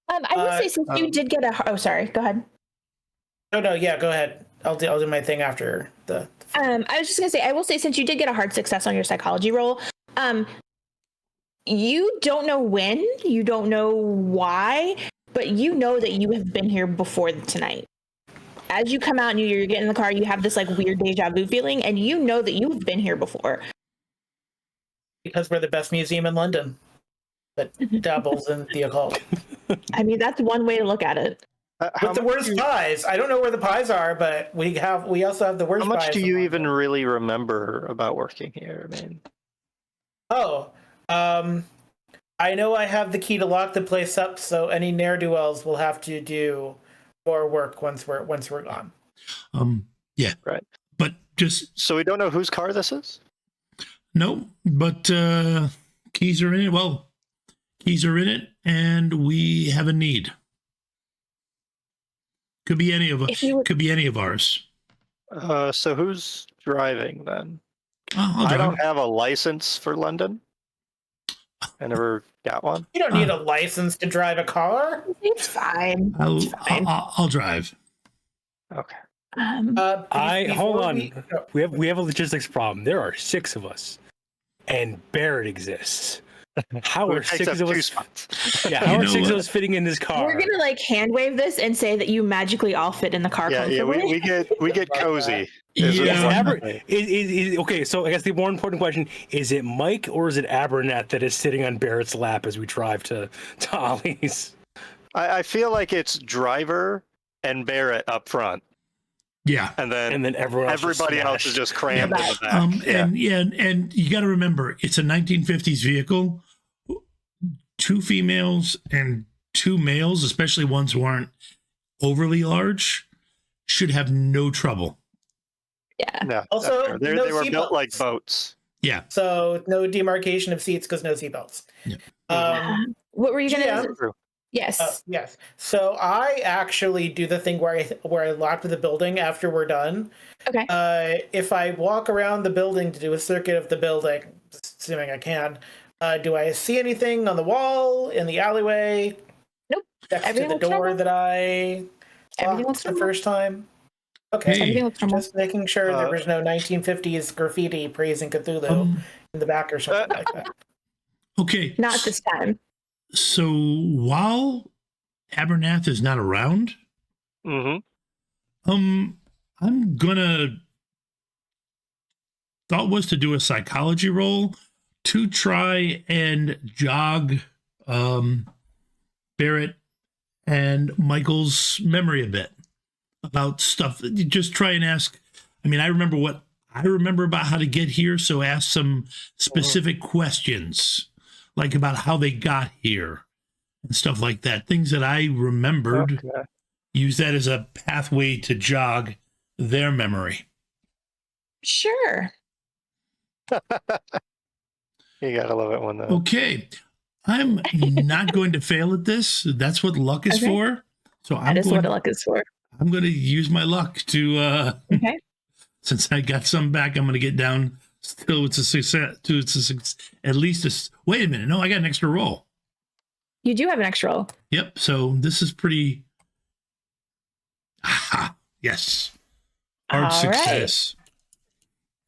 I would say since you did get a. Oh, sorry. Go ahead. No. Yeah, go ahead. I'll do my thing after the. I was just gonna say. I will say since you did get a hard success on your psychology roll. You don't know when. You don't know why, but you know that you have been here before tonight. As you come out and you get in the car, you have this like weird deja vu feeling, and you know that you've been here before. Because we're the best museum in London that dabbles in the occult. I mean, that's one way to look at it. With the worst pies. I don't know where the pies are, but we also have the worst pies. How much do you even really remember about working here? I mean, I know I have the key to lock the place up, so any ne'er-do-wells will have to do more work once we're gone. Yeah. Right. But just so we don't know whose car this is? No, but keys are in it. Well, keys are in it, and we have a need. Could be any of us. Could be any of ours. So who's driving then? I don't have a license for London. I never got one. You don't need a license to drive a car. It's fine. I'll drive. Okay. Hold on. We have a logistics problem. There are 6 of us, and Barrett exists. How are 6 of us? Yeah, how are 6 of us fitting in this car? We're gonna like hand wave this and say that you magically all fit in the car. Yeah. We get cozy. Okay, so I guess the more important question is: it Mike or is it Abernath that is sitting on Barrett's lap as we drive to Olly's? I feel like it's driver and Barrett up front. Yeah, and then everybody else is just crammed in the back. And you got to remember, it's a 1950s vehicle. 2 females and 2 males, especially ones who aren't overly large, should have no trouble. Yeah. No, also, they were built like boats. Yeah. So no demarcation of seats because no seatbelts. Yeah. What were you gonna? Yes. Yes. So I actually do the thing where I lock the building after we're done. Okay. If I walk around the building to do a circuit of the building, assuming I can, do I see anything on the wall, in the alleyway? Nope. Next to the door that I locked the first time? Okay. Just making sure there was no 1950s graffiti praising Cthulhu in the back or something like that. Okay. Not this time. So while Abernath is not around, I'm gonna thought was to do a psychology roll to try and jog Barrett and Michael's memory a bit about stuff. Just try and ask. I mean, I remember about how to get here, so ask some specific questions. Like about how they got here, and stuff like that. Things that I remembered, Okay. use that as a pathway to jog their memory. Sure. You gotta love it when the Okay. I'm not going to fail at this. That's what luck is Okay. for. So That is what luck is for. I'm going to use my luck to, Okay. since I got some back, I'm going to get down still. It's a success at least wait a minute. No, I got an extra roll. You do have an extra roll. Yep. So this is pretty. Aha. Yes. Hard All right. success.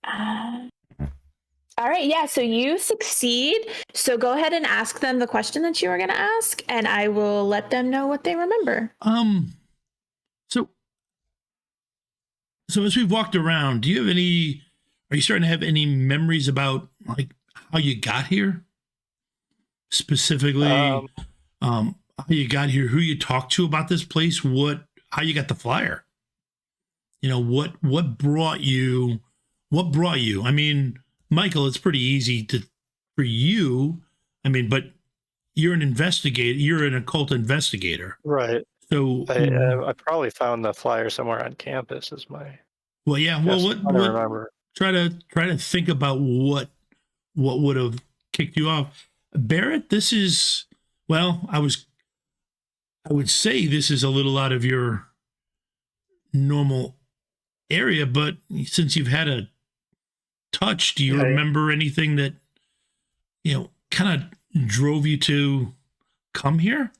All right. Yeah. So you succeed. So go ahead and ask them the question that you were going to ask, and I will let them know what they remember. So as we've walked around, are you starting to have any memories about like how you got here? Specifically, how you got here, who you talked to about this place, how you got the flyer? What brought you? I mean, Michael, it's pretty easy for you. I mean, but you're an investigator. You're an occult investigator, right. so I probably found the flyer somewhere on campus. Is my well, yeah. Well, guess. I don't remember. Try to think about what would have kicked you off, Barrett. This is I would say this is a little out of your normal area, but since you've had a touch, do you remember anything that kind of drove you to come here?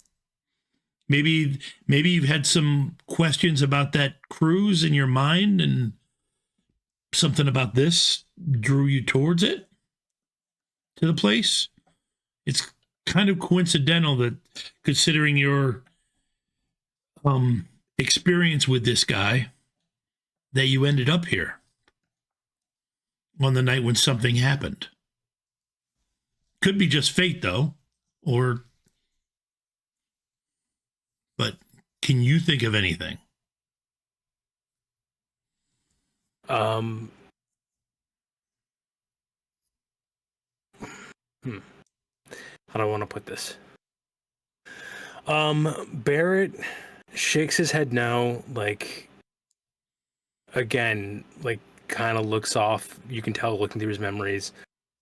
Maybe you've had some questions about that cruise in your mind, and something about this drew you towards it, to the place. It's kind of coincidental that, considering your experience with this guy, that you ended up here on the night when something happened. Could be just fate, though, but can you think of anything? How do I want to put this? Barrett shakes his head now, like, again, like, kind of looks off. You can tell looking through his memories.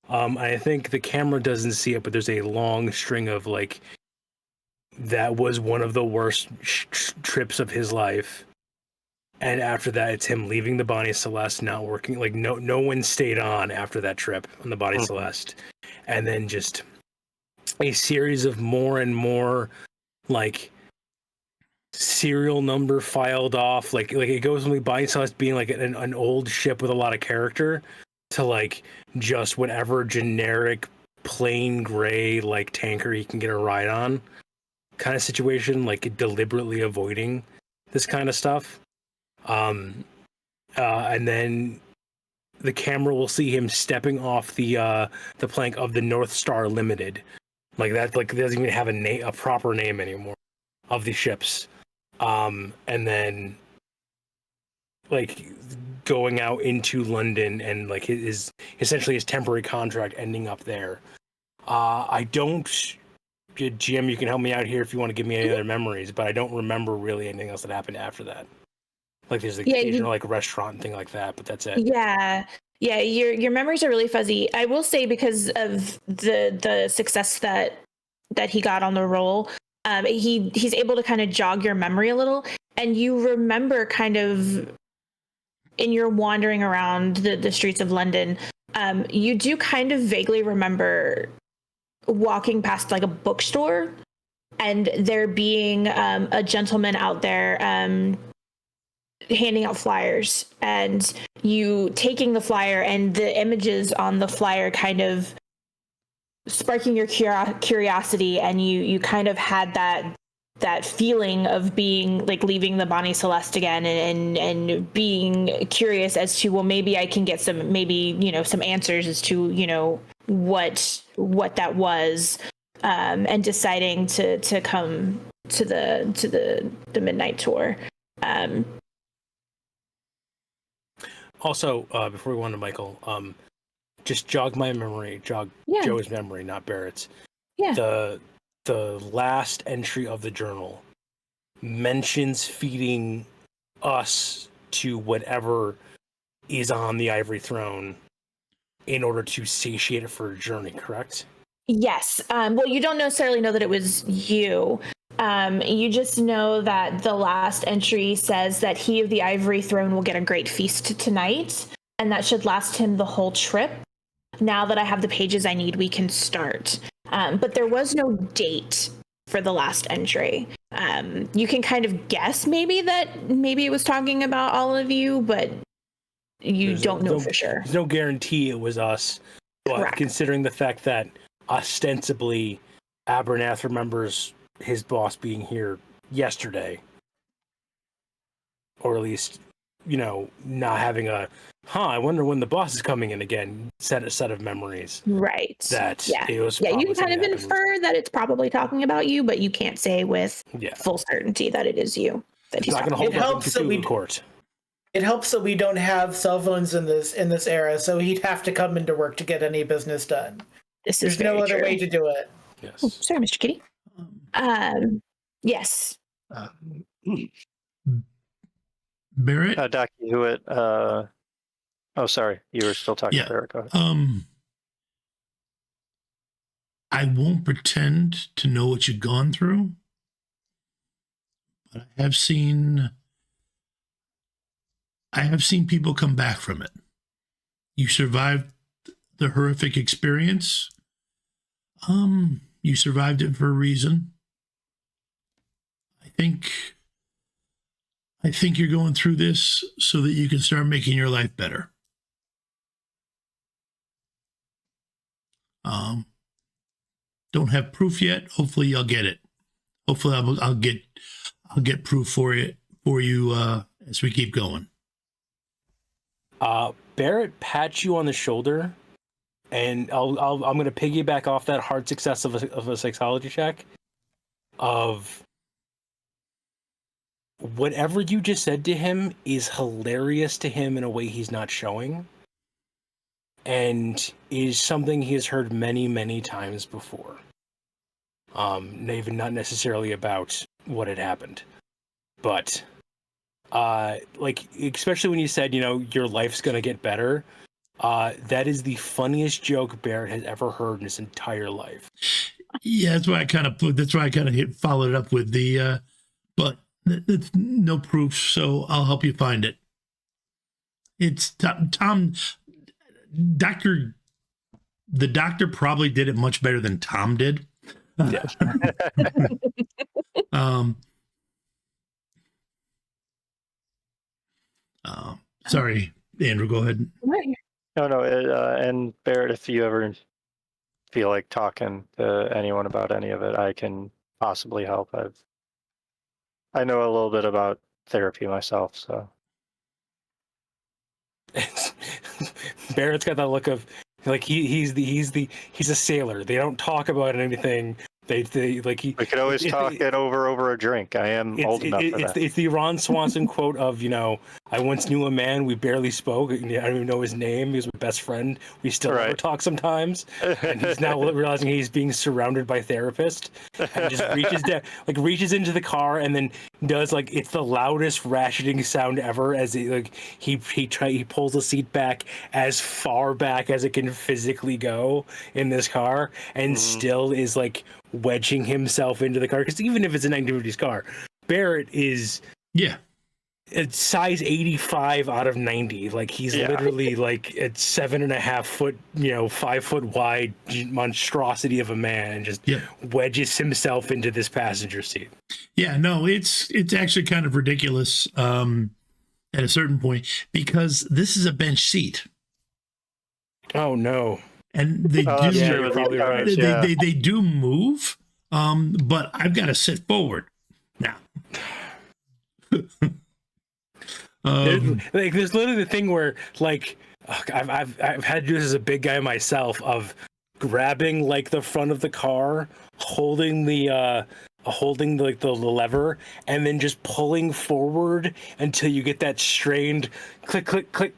I think the camera doesn't see it, but there's a long string of, like, that was one of the worst trips of his life. And after that, it's him leaving the Bonnie Celeste, not working. Like, no one stayed on after that trip on the Bonnie Celeste. And then just a series of more and more, like, serial number filed off. Like it goes from the Bonnie Celeste being like an old ship with a lot of character to, like, just whatever generic plain gray, like, tanker he can get a ride on kind of situation, like deliberately avoiding this kind of stuff. And then the camera will see him stepping off the plank of the North Star Limited, like that. Like, it doesn't even have a proper name anymore of the ships. And then, like, going out into London and, like, essentially his temporary contract ending up there. I don't. Jim, you can help me out here if you want to give me any other memories, but I don't remember really anything else that happened after that. Like, there's the occasional like restaurant and thing like that, but that's it. Yeah. Your memories are really fuzzy. I will say, because of the success that he got on the roll, he's able to kind of jog your memory a little, and you remember kind of in your wandering around the streets of London, you do kind of vaguely remember walking past, like, a bookstore, and there being a gentleman out there handing out flyers, and you taking the flyer and the images on the flyer kind of sparking your curiosity, and you kind of had that feeling of being, like, leaving the Bonnie Celeste again, and being curious as to, well, maybe I can get some answers as to, what that was, and deciding to come to the midnight tour. Also, before we go on to Michael, just jog my memory, Joe's memory, not Barrett's. Yeah. The the last entry of the journal mentions feeding us to whatever is on the ivory throne in order to satiate it for a journey, correct? Yes. Well, you don't necessarily know that it was you. You just know that the last entry says that he of the ivory throne will get a great feast tonight, and that should last him the whole trip. Now that I have the pages I need, we can start. But there was no date for the last entry. You can kind of guess maybe it was talking about all of you, but you don't know for sure. There's no guarantee it was us. But Correct. considering the fact that ostensibly Abernath remembers his boss being here yesterday, or at least, not having I wonder when the boss is coming in again, set of memories. Right. That yeah. it was you can kind of infer that it's probably talking about you, but you can't say with full certainty that it is you. That he's not going to hold up in Cthulhu court. It helps that we don't have cell phones in this era, so he'd have to come into work to get any business done. There's no other way to do it. Yes. Oh, sorry, Mr. Kitty. Yes. Barrett? Doc Hewitt. Oh, sorry. You were still talking to Barrett. Go ahead. I won't pretend to know what you've gone through, but I have seen people come back from it. You survived the horrific experience. You survived it for a reason. I think you're going through this so that you can start making your life better. Don't have proof yet. Hopefully I'll get it. Hopefully I'll get proof for you as we keep going. Barrett pats you on the shoulder, and I'm going to piggyback off that hard success of a psychology check. Of whatever you just said to him is hilarious to him in a way he's not showing, and is something he has heard many, many times before. Even not necessarily about what had happened, but especially when you said, your life's gonna get better. That is the funniest joke Barrett has ever heard in his entire life. Yeah, that's why I kind of followed it up with the, but it's no proof, so I'll help you find it. It's Tom. The doctor probably did it much better than Tom did. Yeah. Sorry, Andrew, go ahead. No, and Barrett, if you ever feel like talking to anyone about any of it, I can possibly help. I know a little bit about therapy myself, so. Barrett's got that look of like he's a sailor. They don't talk about anything. We could always talk it over a drink. I am old enough for that. It's the Ron Swanson quote of, I once knew a man, we barely spoke. I don't even know his name. He was my best friend. We still never talk sometimes. And he's now realizing he's being surrounded by therapists, and just reaches into the car and then does it's the loudest ratcheting sound ever as he pulls the seat back as far back as it can physically go in this car, and still is wedging himself into the car, because even if it's a 1950s car, Barrett is it's size 85 out of 90. He's literally at 7.5 foot, 5 foot wide monstrosity of a man, and just wedges himself into this passenger seat. Yeah, no, it's actually kind of ridiculous at a certain point, because this is a bench seat. Oh no. And they you're probably right. They do move, but I've got to sit forward now. There's literally the thing where I've had to do this as a big guy myself, of grabbing the front of the car, holding the lever, and then just pulling forward until you get that strained click click click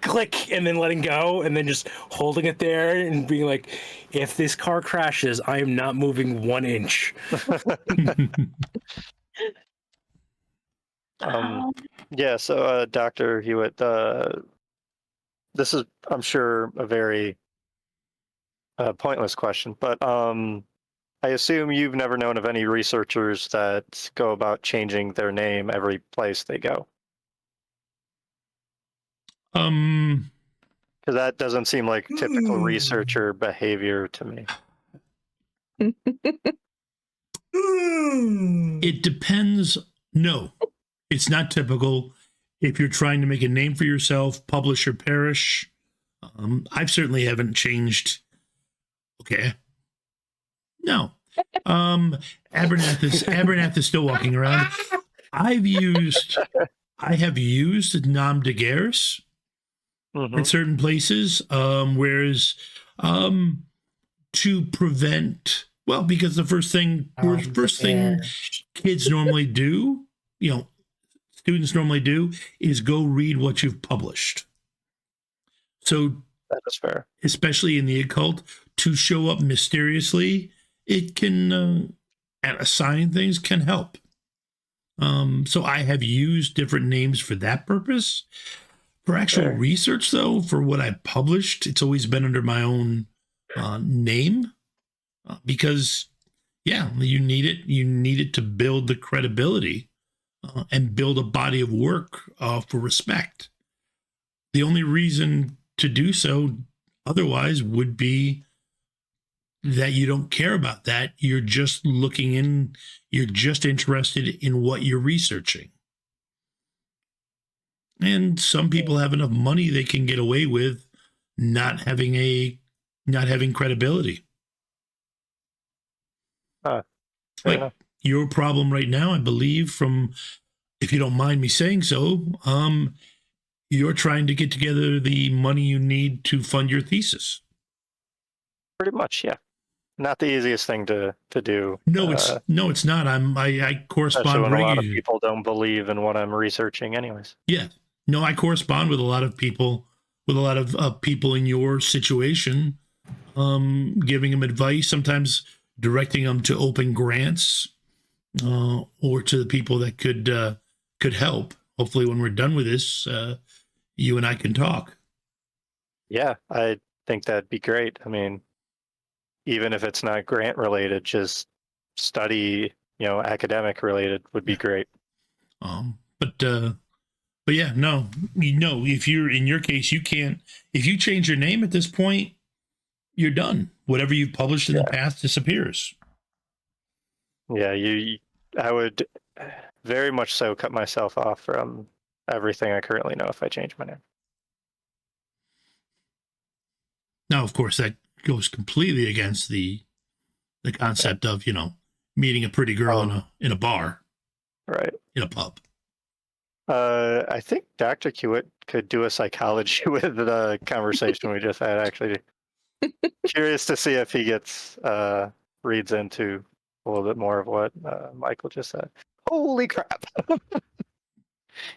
click, and then letting go, and then just holding it there and being like, if this car crashes, I am not moving 1 inch. Yeah, so Dr. Hewitt, this is, I'm sure, a very pointless question, but I assume you've never known of any researchers that go about changing their name every place they go. Because that doesn't seem like typical researcher behavior to me. It depends. No, it's not typical. If you're trying to make a name for yourself, publish or perish, I certainly haven't changed. Okay. No. Abernath is still walking around. I have used nom de guerres in certain places, whereas to prevent, well, because the first thing kids normally do, students normally do, is go read what you've published. So that is fair. Especially in the occult, to show up mysteriously, it can, at assigning things, can help. So I have used different names for that purpose. For actual research, though, for what I published, it's always been under my own name because, you need it. You need it to build the credibility and build a body of work for respect. The only reason to do so otherwise would be that you don't care about that. You're just you're just interested in what you're researching. And some people have enough money they can get away with not having credibility. Like your problem right now, I believe, from, if you don't mind me saying so, you're trying to get together the money you need to fund your thesis. Pretty much, yeah. Not the easiest thing to do. No, it's not. I correspond when regularly. A lot of people don't believe in what I'm researching, anyways. Yeah, no, I correspond with a lot of people, people in your situation, giving them advice, sometimes directing them to open grants, or to the people that could help. Hopefully, when we're done with this, you and I can talk. Yeah, I think that'd be great. I mean, even if it's not grant related, just study, academic related would be great. But yeah, no, if you're in your case, you can't, if you change your name at this point, you're done. Whatever you've published in the past disappears. Yeah, I would very much so cut myself off from everything I currently know if I change my name. Now, of course, that goes completely against the concept of, meeting a pretty girl in a bar. Right. In a pub. I think Dr. Gewitt could do a psychology with the conversation we just had, actually. Curious to see if he reads into a little bit more of what Michael just said. Holy crap.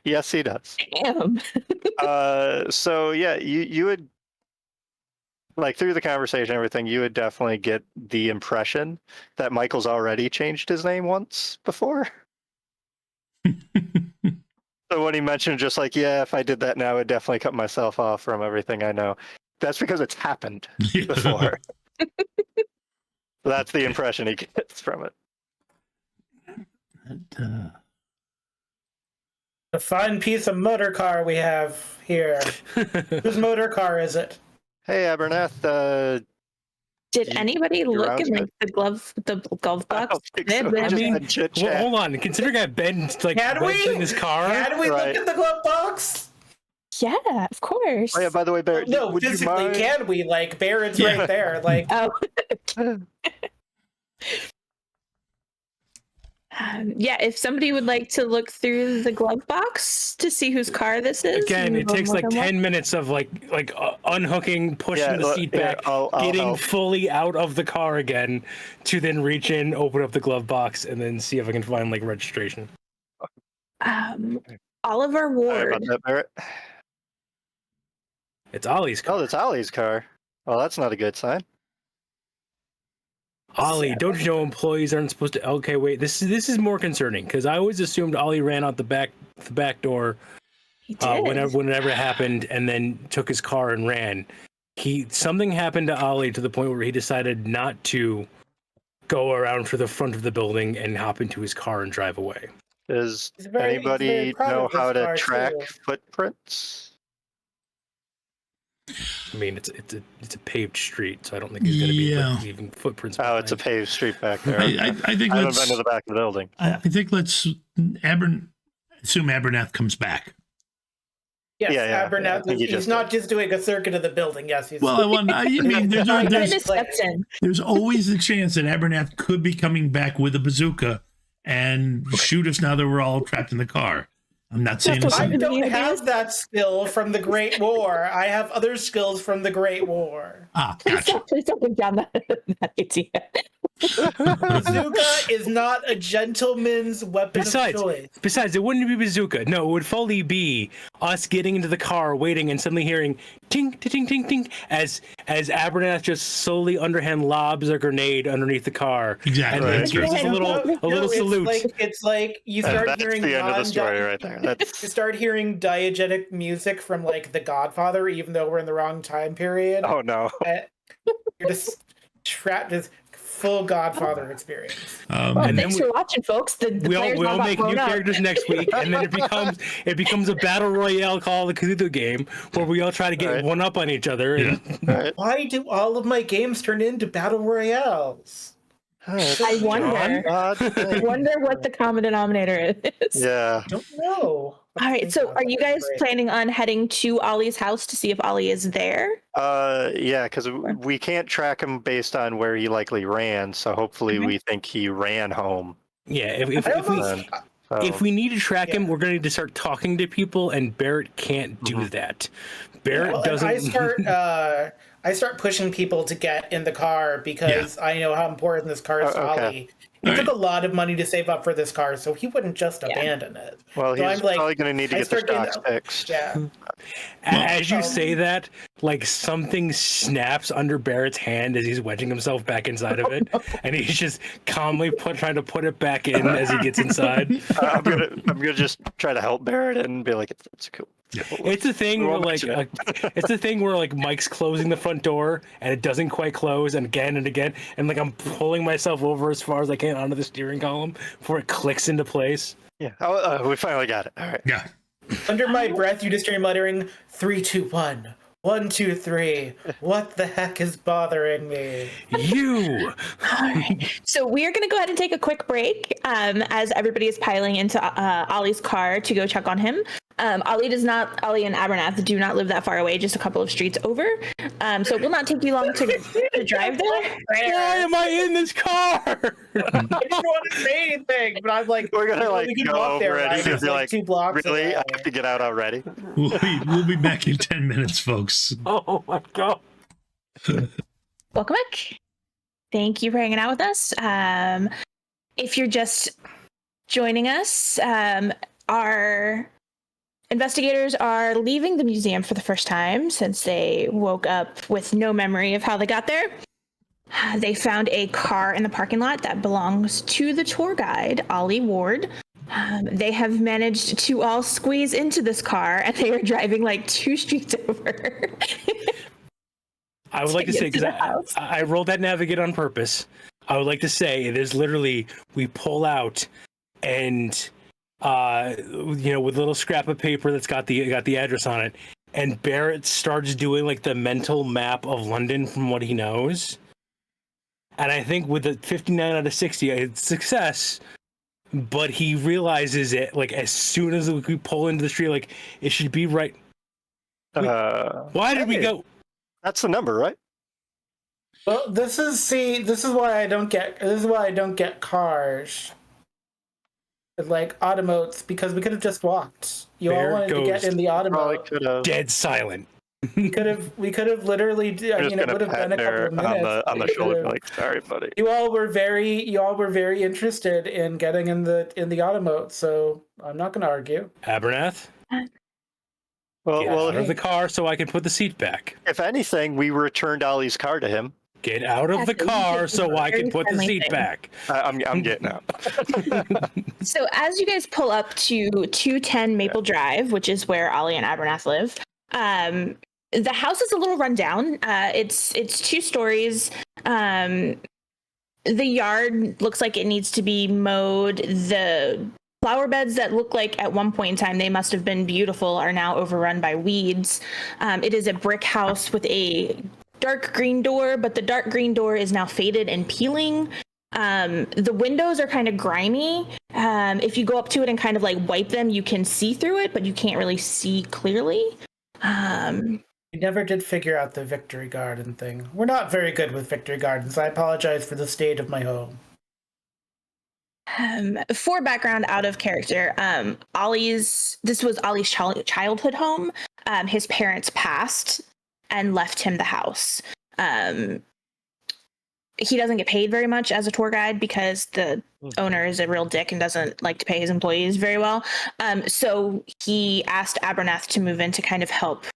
Yes, he does. Damn. So yeah, you would, like, through the conversation and everything, you would definitely get the impression that Michael's already changed his name once before. So when he mentioned just like, if I did that now, I'd definitely cut myself off from everything I know. That's because it's happened before. That's the impression he gets from it. A fine piece of motor car we have here. Whose motor car is it? Hey, Abernath. Did anybody look in the glove box? Well, hold on. Considering I've been in this car, can we look in the glove box? Yeah, of course. Oh yeah. By the way, Barrett. No, physically, can we? Like, Barrett's right there. Like, if somebody would like to look through the glove box to see whose car this is. Again, it takes like 10 minutes of like unhooking, pushing the seat back, getting fully out of the car again, to then reach in, open up the glove box, and then see if I can find like registration. Oliver Ward. Sorry about that, Barrett. It's Ollie's car. Oh, that's Ollie's car. Well, that's not a good sign. Ollie, don't you know employees aren't supposed to? Okay, wait. This is more concerning because I always assumed Ollie ran out the back door He did. whenever it happened, and then took his car and ran. Something happened to Ollie to the point where he decided not to go around to the front of the building and hop into his car and drive away. Does He's very anybody proud know of this how to car, track too. footprints? I mean, it's a paved street, so I don't think he's going to be Yeah. leaving footprints. Oh, it's a behind. paved street back there. I think I haven't let's. been to the back of the building. I think let's assume Abernath comes back. Yes, Yeah, Abernath. I think he He's just not just doing a circuit of the building. Yes, he's. Well, I mean, Dennis steps in. there's always the chance that Abernath could be coming back with a bazooka and shoot us now that we're all trapped in the car. I'm not saying That's this. what I don't have that skill from the Great War. I have other skills from the Great War. Gotcha. Please don't think down that idea. Bazooka is not a gentleman's weapon of choice. Besides, it wouldn't be bazooka. No, it would fully be us getting into the car, waiting, and suddenly hearing ting, ting, ting, ting, as Abernath just slowly underhand lobs a grenade underneath the car. Exactly. And then That's gives us a little salute. It's like you start That's hearing the end of the story right there. You That's start hearing diegetic music from like The Godfather, even though we're in the wrong time period. oh no. You're just trapped with full Godfather experience. Well, And then thanks for watching, folks. The players we'll all got make blown new up. characters next week, and then it becomes a battle royale Call of Cthulhu game where we all try to get Right. one up on each other. And Right. Why do all of my games turn into battle royales? I wonder. I wonder what the common denominator is. Yeah. Don't know. All right, so are you guys planning on heading to Ollie's house to see if Ollie is there? Yeah, because we can't track him based on where he likely ran. So hopefully we think he ran home. yeah, if we need to track him, we're going to need to start talking to people, and Barrett can't do that. Barrett Well, doesn't. I start pushing people to get in the car because I know how important this car is to Okay. Ollie. He took a lot of money to save up for this car, so he wouldn't just abandon it. Well, So he's I'm like- probably going to need to I get the start getting- stocks fixed. Yeah. As you say that, like something snaps under Barrett's hand as he's wedging himself back inside of it, and he's just calmly trying to put it back in as he gets inside. I'm gonna just try to help Barrett and be like, it's cool. It's a thing where like Mike's closing the front door and it doesn't quite close, and again, and like I'm pulling myself over as far as I can onto the steering column before it clicks into place. Yeah. We finally got it. All right. Yeah. Under my breath, you just hear muttering, 3, 2, 1. 1, 2, 3. What the heck is bothering me? You. All right. So we are going to go ahead and take a quick break as everybody is piling into Ollie's car to go check on him. Ollie and Abernath do not live that far away, just a couple of streets over. So it will not take you long to drive there. Why am I in this car? I didn't want to say anything, but I'm like, We're gonna like we can go walk there, over it. right? You'll It's be like like, 2 blocks really? away. I have to get out already. We'll be back in 10 minutes, folks. Oh my god. Welcome back. Thank you for hanging out with us. If you're just joining us, our investigators are leaving the museum for the first time since they woke up with no memory of how they got there. They found a car in the parking lot that belongs to the tour guide, Ollie Ward. They have managed to all squeeze into this car, and they are driving like 2 streets over. I would like to say, get to the because house. I rolled that navigate on purpose. I would like to say it is literally we pull out and with a little scrap of paper that's got the address on it, and Barrett starts doing like the mental map of London from what he knows. And I think with the 59 out of 60, it's success. But he realizes it like as soon as we pull into the street, like it should be right. Why did we hey, go? That's the number, right? Well, this is why I don't get cars. Like automotes, because we could have just walked. You There all wanted to goes- get in the Probably automote. could have. Dead silent. We could have literally. I Just mean, it gonna would have pat been a couple Barrett of minutes. on the We shoulder, could've- like, sorry, buddy. You all were very interested in getting in the automote, so I'm not going to argue. Abernath. Well, Get out of the car so I can put the seat back. if anything, we returned Ollie's car to him. Get out of the car so I can put the seat back. I'm getting out. So as you guys pull up to 210 Maple Drive, which is where Olly and Abernath live, the house is a little run down. It's 2 stories. The yard looks like it needs to be mowed. The flower beds that look like at one point in time they must have been beautiful are now overrun by weeds. It is a brick house with a dark green door, but the dark green door is now faded and peeling. The windows are kind of grimy. If you go up to it and kind of like wipe them, you can see through it, but you can't really see clearly. We never did figure out the Victory Garden thing. We're not very good with Victory Gardens. I apologize for the state of my home. For background out of character, this was Olly's childhood home. His parents passed and left him the house. He doesn't get paid very much as a tour guide because the owner is a real dick and doesn't like to pay his employees very well. So he asked Abernath to move in to kind of help.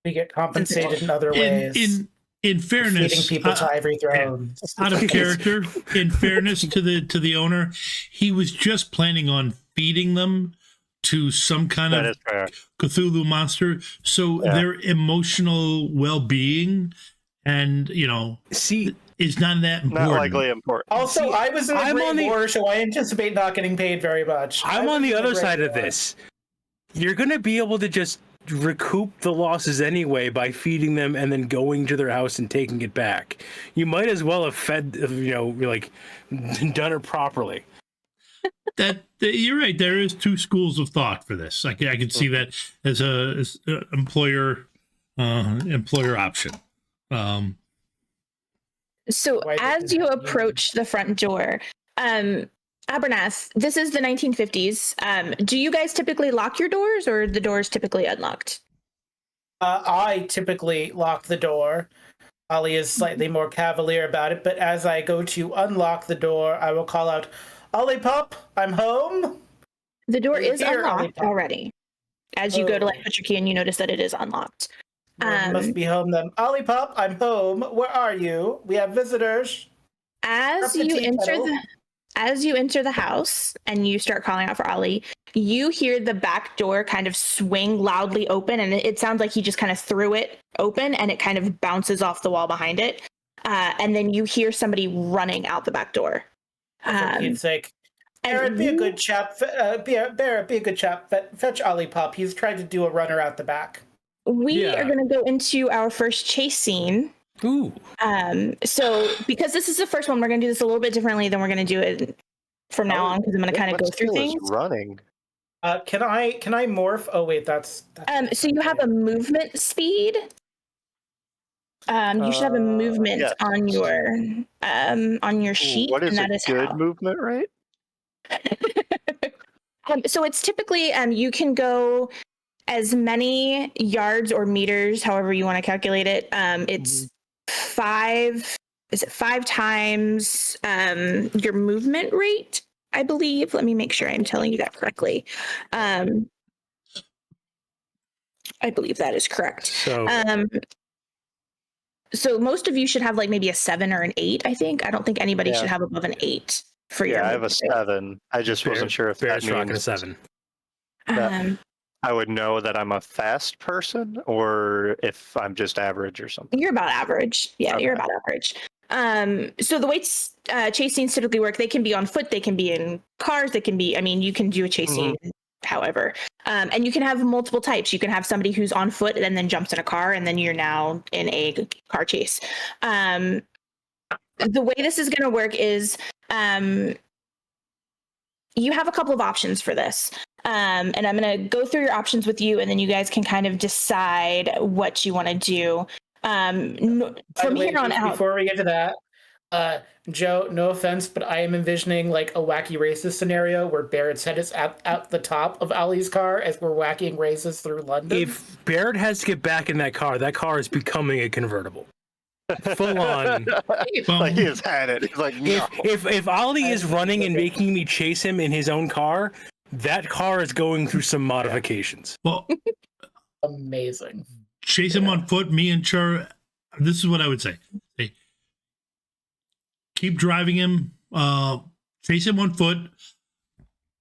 We get compensated in other ways. In fairness, feeding people to ivory thrones. Out of character, in fairness to the owner, he was just planning on feeding them to some kind of Cthulhu monster. So their emotional well-being and, is not that important. Not likely important. Also, I was in a great war, so I anticipate not getting paid very much. I'm on the other side of this. You're going to be able to just recoup the losses anyway by feeding them and then going to their house and taking it back. You might as well have fed, done it properly. You're right. There is 2 schools of thought for this. I can see that as a employer option. So as you approach the front door, Abernath, this is the 1950s. Do you guys typically lock your doors, or are the doors typically unlocked? I typically lock the door. Olly is slightly more cavalier about it, but as I go to unlock the door, I will call out, "Olly Pup, I'm home." The door is unlocked already. As you go to put your key in, you notice that it is unlocked. Must be home then. "Olly Pup, I'm home. Where are you? We have visitors." As you enter the house and you start calling out for Olly, you hear the back door kind of swing loudly open, and it sounds like he just kind of threw it open and it kind of bounces off the wall behind it. And then you hear somebody running out the back door. For Pete's sake. Barrett, be a good chap. Barrett, be a good chap. Fetch Olly Pup. He's trying to do a runner out the back. We are going to go into our first chase scene. Ooh. So because this is the first one, we're going to do this a little bit differently than we're going to do it from now on, because I'm going to kind of go through things. Running. Can I morph? Oh wait, that's so you have a movement speed. You should have a movement on your sheet. What is and that a is good movement rate? So it's typically you can go as many yards or meters, however you want to calculate it. It's 5 times your movement rate, I believe. Let me make sure I'm telling you that correctly. I believe that is correct. So most of you should have like maybe a 7 or an 8, I think. I don't think anybody should have above an 8 for your. Yeah, I have a 7. I just wasn't sure if that means a 7. I would know that I'm a fast person, or if I'm just average or something. You're about average. Yeah, okay. You're about average. So the way chase scenes typically work, they can be on foot, they can be in cars, they can be, you can do a chase scene however. And you can have multiple types. You can have somebody who's on foot and then jumps in a car, and then you're now in a car chase. The way this is going to work is you have a couple of options for this. And I'm going to go through your options with you, and then you guys can kind of decide what you want to do. From here on out. Before we get to that, Joe, no offense, but I am envisioning like a wacky races scenario where Barrett's head is at the top of Ollie's car as we're whacking races through London. If Barrett has to get back in that car is becoming a convertible. Full on. Like he has had it. He's like, no. If Ollie is running and making me chase him in his own car, That car is going through some modifications. Well, Amazing. chase him on foot. Me and Char. This is what I would say. Hey, keep driving him. Chase him on foot.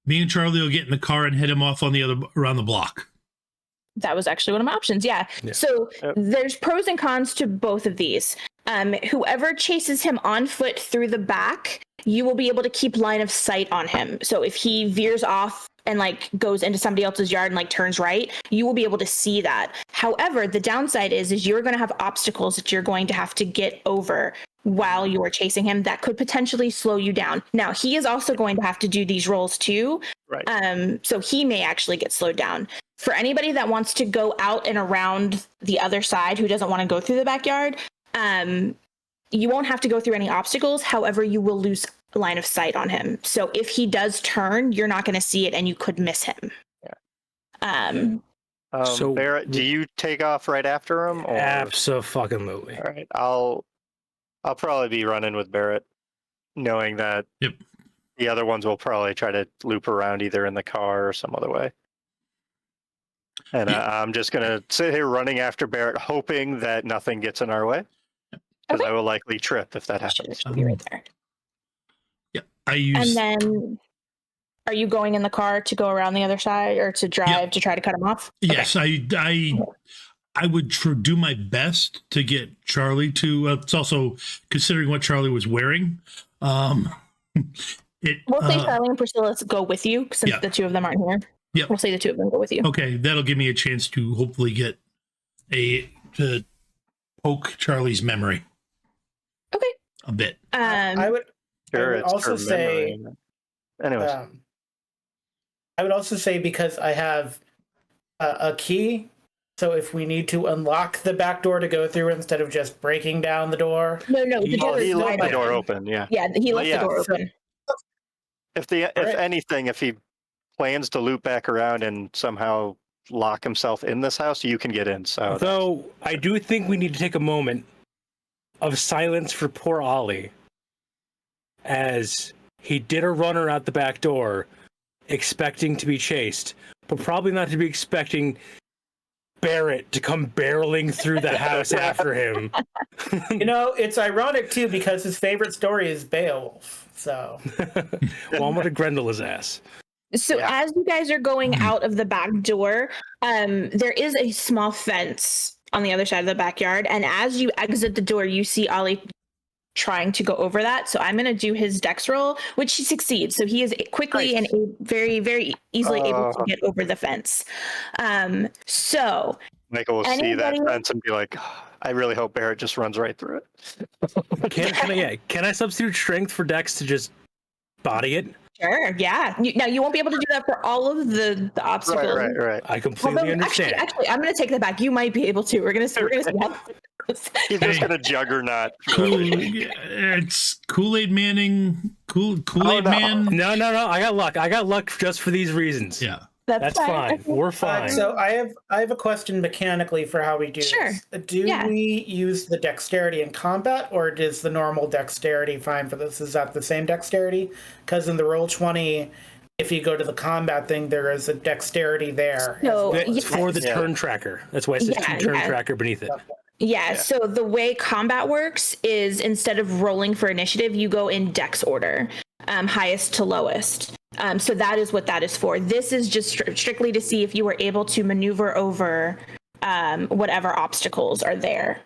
Me and Charlie will get in the car and head him off on the other around the block. That was actually one of my options. Yeah. So there's pros and cons to both of these. Whoever chases him on foot through the back, you will be able to keep line of sight on him. So if he veers off and like goes into somebody else's yard and like turns right, you will be able to see that. However, the downside is you're going to have obstacles that you're going to have to get over while you are chasing him that could potentially slow you down. Now, he is also going to have to do these rolls too. Right. So he may actually get slowed down. For anybody that wants to go out and around the other side, who doesn't want to go through the backyard, you won't have to go through any obstacles. However, you will lose line of sight on him. So if he does turn, you're not going to see it and you could miss him. Yeah. So Barrett, do you take off right after him? Or? Abso-fucking-lutely. All right. I'll probably be running with Barrett, knowing that the other ones will probably try to loop around either in the car or some other way. And I'm just going to sit here running after Barrett, hoping that nothing gets in our way. Because I will likely trip if that happens. Should be right there. Yeah, I use. And then, are you going in the car to go around the other side or to drive to try to cut him off? Yes, okay. I would do my best to get Charlie to. It's also considering what Charlie was wearing. We'll say Charlie and Priscilla go with you since the two of them aren't here. Yeah, we'll say the two of them go with you. Okay, that'll give me a chance to hopefully get to poke Charlie's memory. Okay, a bit. I would also say. Anyways, I would also say because I have a key. So if we need to unlock the back door to go through instead of just breaking down the door. No, the door he left the door open. Yeah. Yeah, he left the door open. If he plans to loop back around and somehow lock himself in this house, you can get in. So though I do think we need to take a moment of silence for poor Olly, as he did a runner out the back door, expecting to be chased, but probably not to be expecting Barrett to come barreling through the house after him. It's ironic too because his favorite story is Beowulf. So, well, I'm gonna Grendel his ass. So as you guys are going out of the back door, there is a small fence on the other side of the backyard, and as you exit the door, you see Olly trying to go over that. So I'm going to do his dex roll, which he succeeds. So he is quickly and very, very easily able to get over the fence. So Michael will see that fence and be like, I really hope Barrett just runs right through it. Can I substitute strength for dex to just body it? Sure, yeah. Now, you won't be able to do that for all of the obstacles. Right. I completely understand. Actually, I'm going to take that back. You might be able to. We're going to see. He's just going to juggernaut. It's Kool-Aid Manning. Kool-Aid Man. No. I got luck. I got luck just for these reasons. Yeah. That's fine. Okay. We're fine. So I have a question mechanically for how we do this. Do we use the dexterity in combat, or is the normal dexterity fine for this? Is that the same dexterity? Because in the Roll20, if you go to the combat thing, there is a dexterity there. So, it's for the turn tracker. That's why it says turn tracker beneath it. Yeah, so the way combat works is instead of rolling for initiative, you go in dex order, highest to lowest. So that is what that is for. This is just strictly to see if you were able to maneuver over whatever obstacles are there.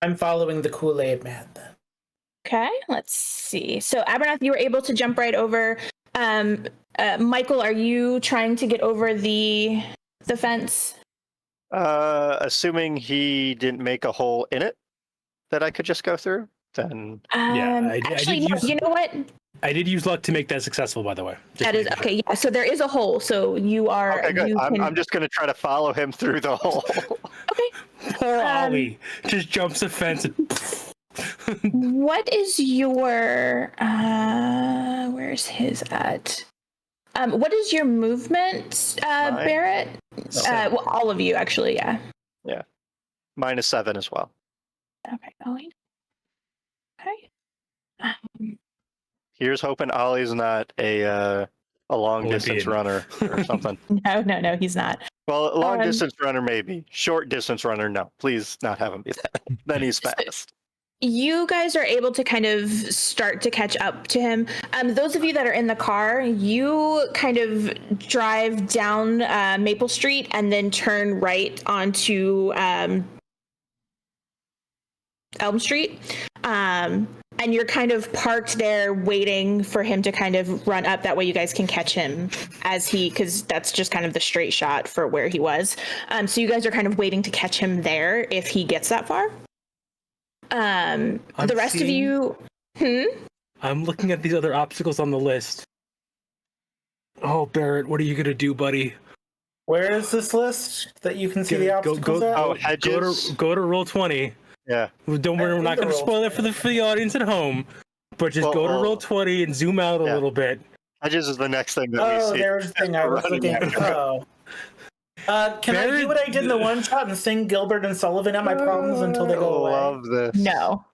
I'm following the Kool-Aid Man then. Okay, let's see. So Abernath, you were able to jump right over. Michael, are you trying to get over the fence? Assuming he didn't make a hole in it that I could just go through, then I did use, you know what? I did use luck to make that successful, by the way. That is okay. Yeah, so there is a hole. So you are. Okay, good. I'm just going to try to follow him through the hole. Okay. Poor Olly just jumps the fence. What is your? Where's his at? What is your movement, Barrett? Well, all of you actually. Yeah. Yeah. -7 as well. Okay. Ollie. Okay. Here's hoping Ollie's not a long distance runner or something. No, he's not. Well, a long distance runner maybe. Short distance runner, no. Please not have him be that. Then he's fast. You guys are able to kind of start to catch up to him. Those of you that are in the car, you kind of drive down Maple Street and then turn right onto Elm Street. And you're kind of parked there waiting for him to kind of run up. That way you guys can catch him because that's just kind of the straight shot for where he was. So you guys are kind of waiting to catch him there if he gets that far. The rest of you... I'm looking at these other obstacles on the list. Oh, Barrett, what are you going to do, buddy? Where is this list that you can see the obstacles at? Oh, hedges. Go to Roll20. Yeah. Don't worry, we're not going to spoil it for the audience at home. But just go to Roll20 and zoom out a little bit. Hedges is the next thing that we see. Oh, there's the thing I was looking at. Can I do what I did in the one shot and sing Gilbert and Sullivan at my problems until they go away? I love this. No.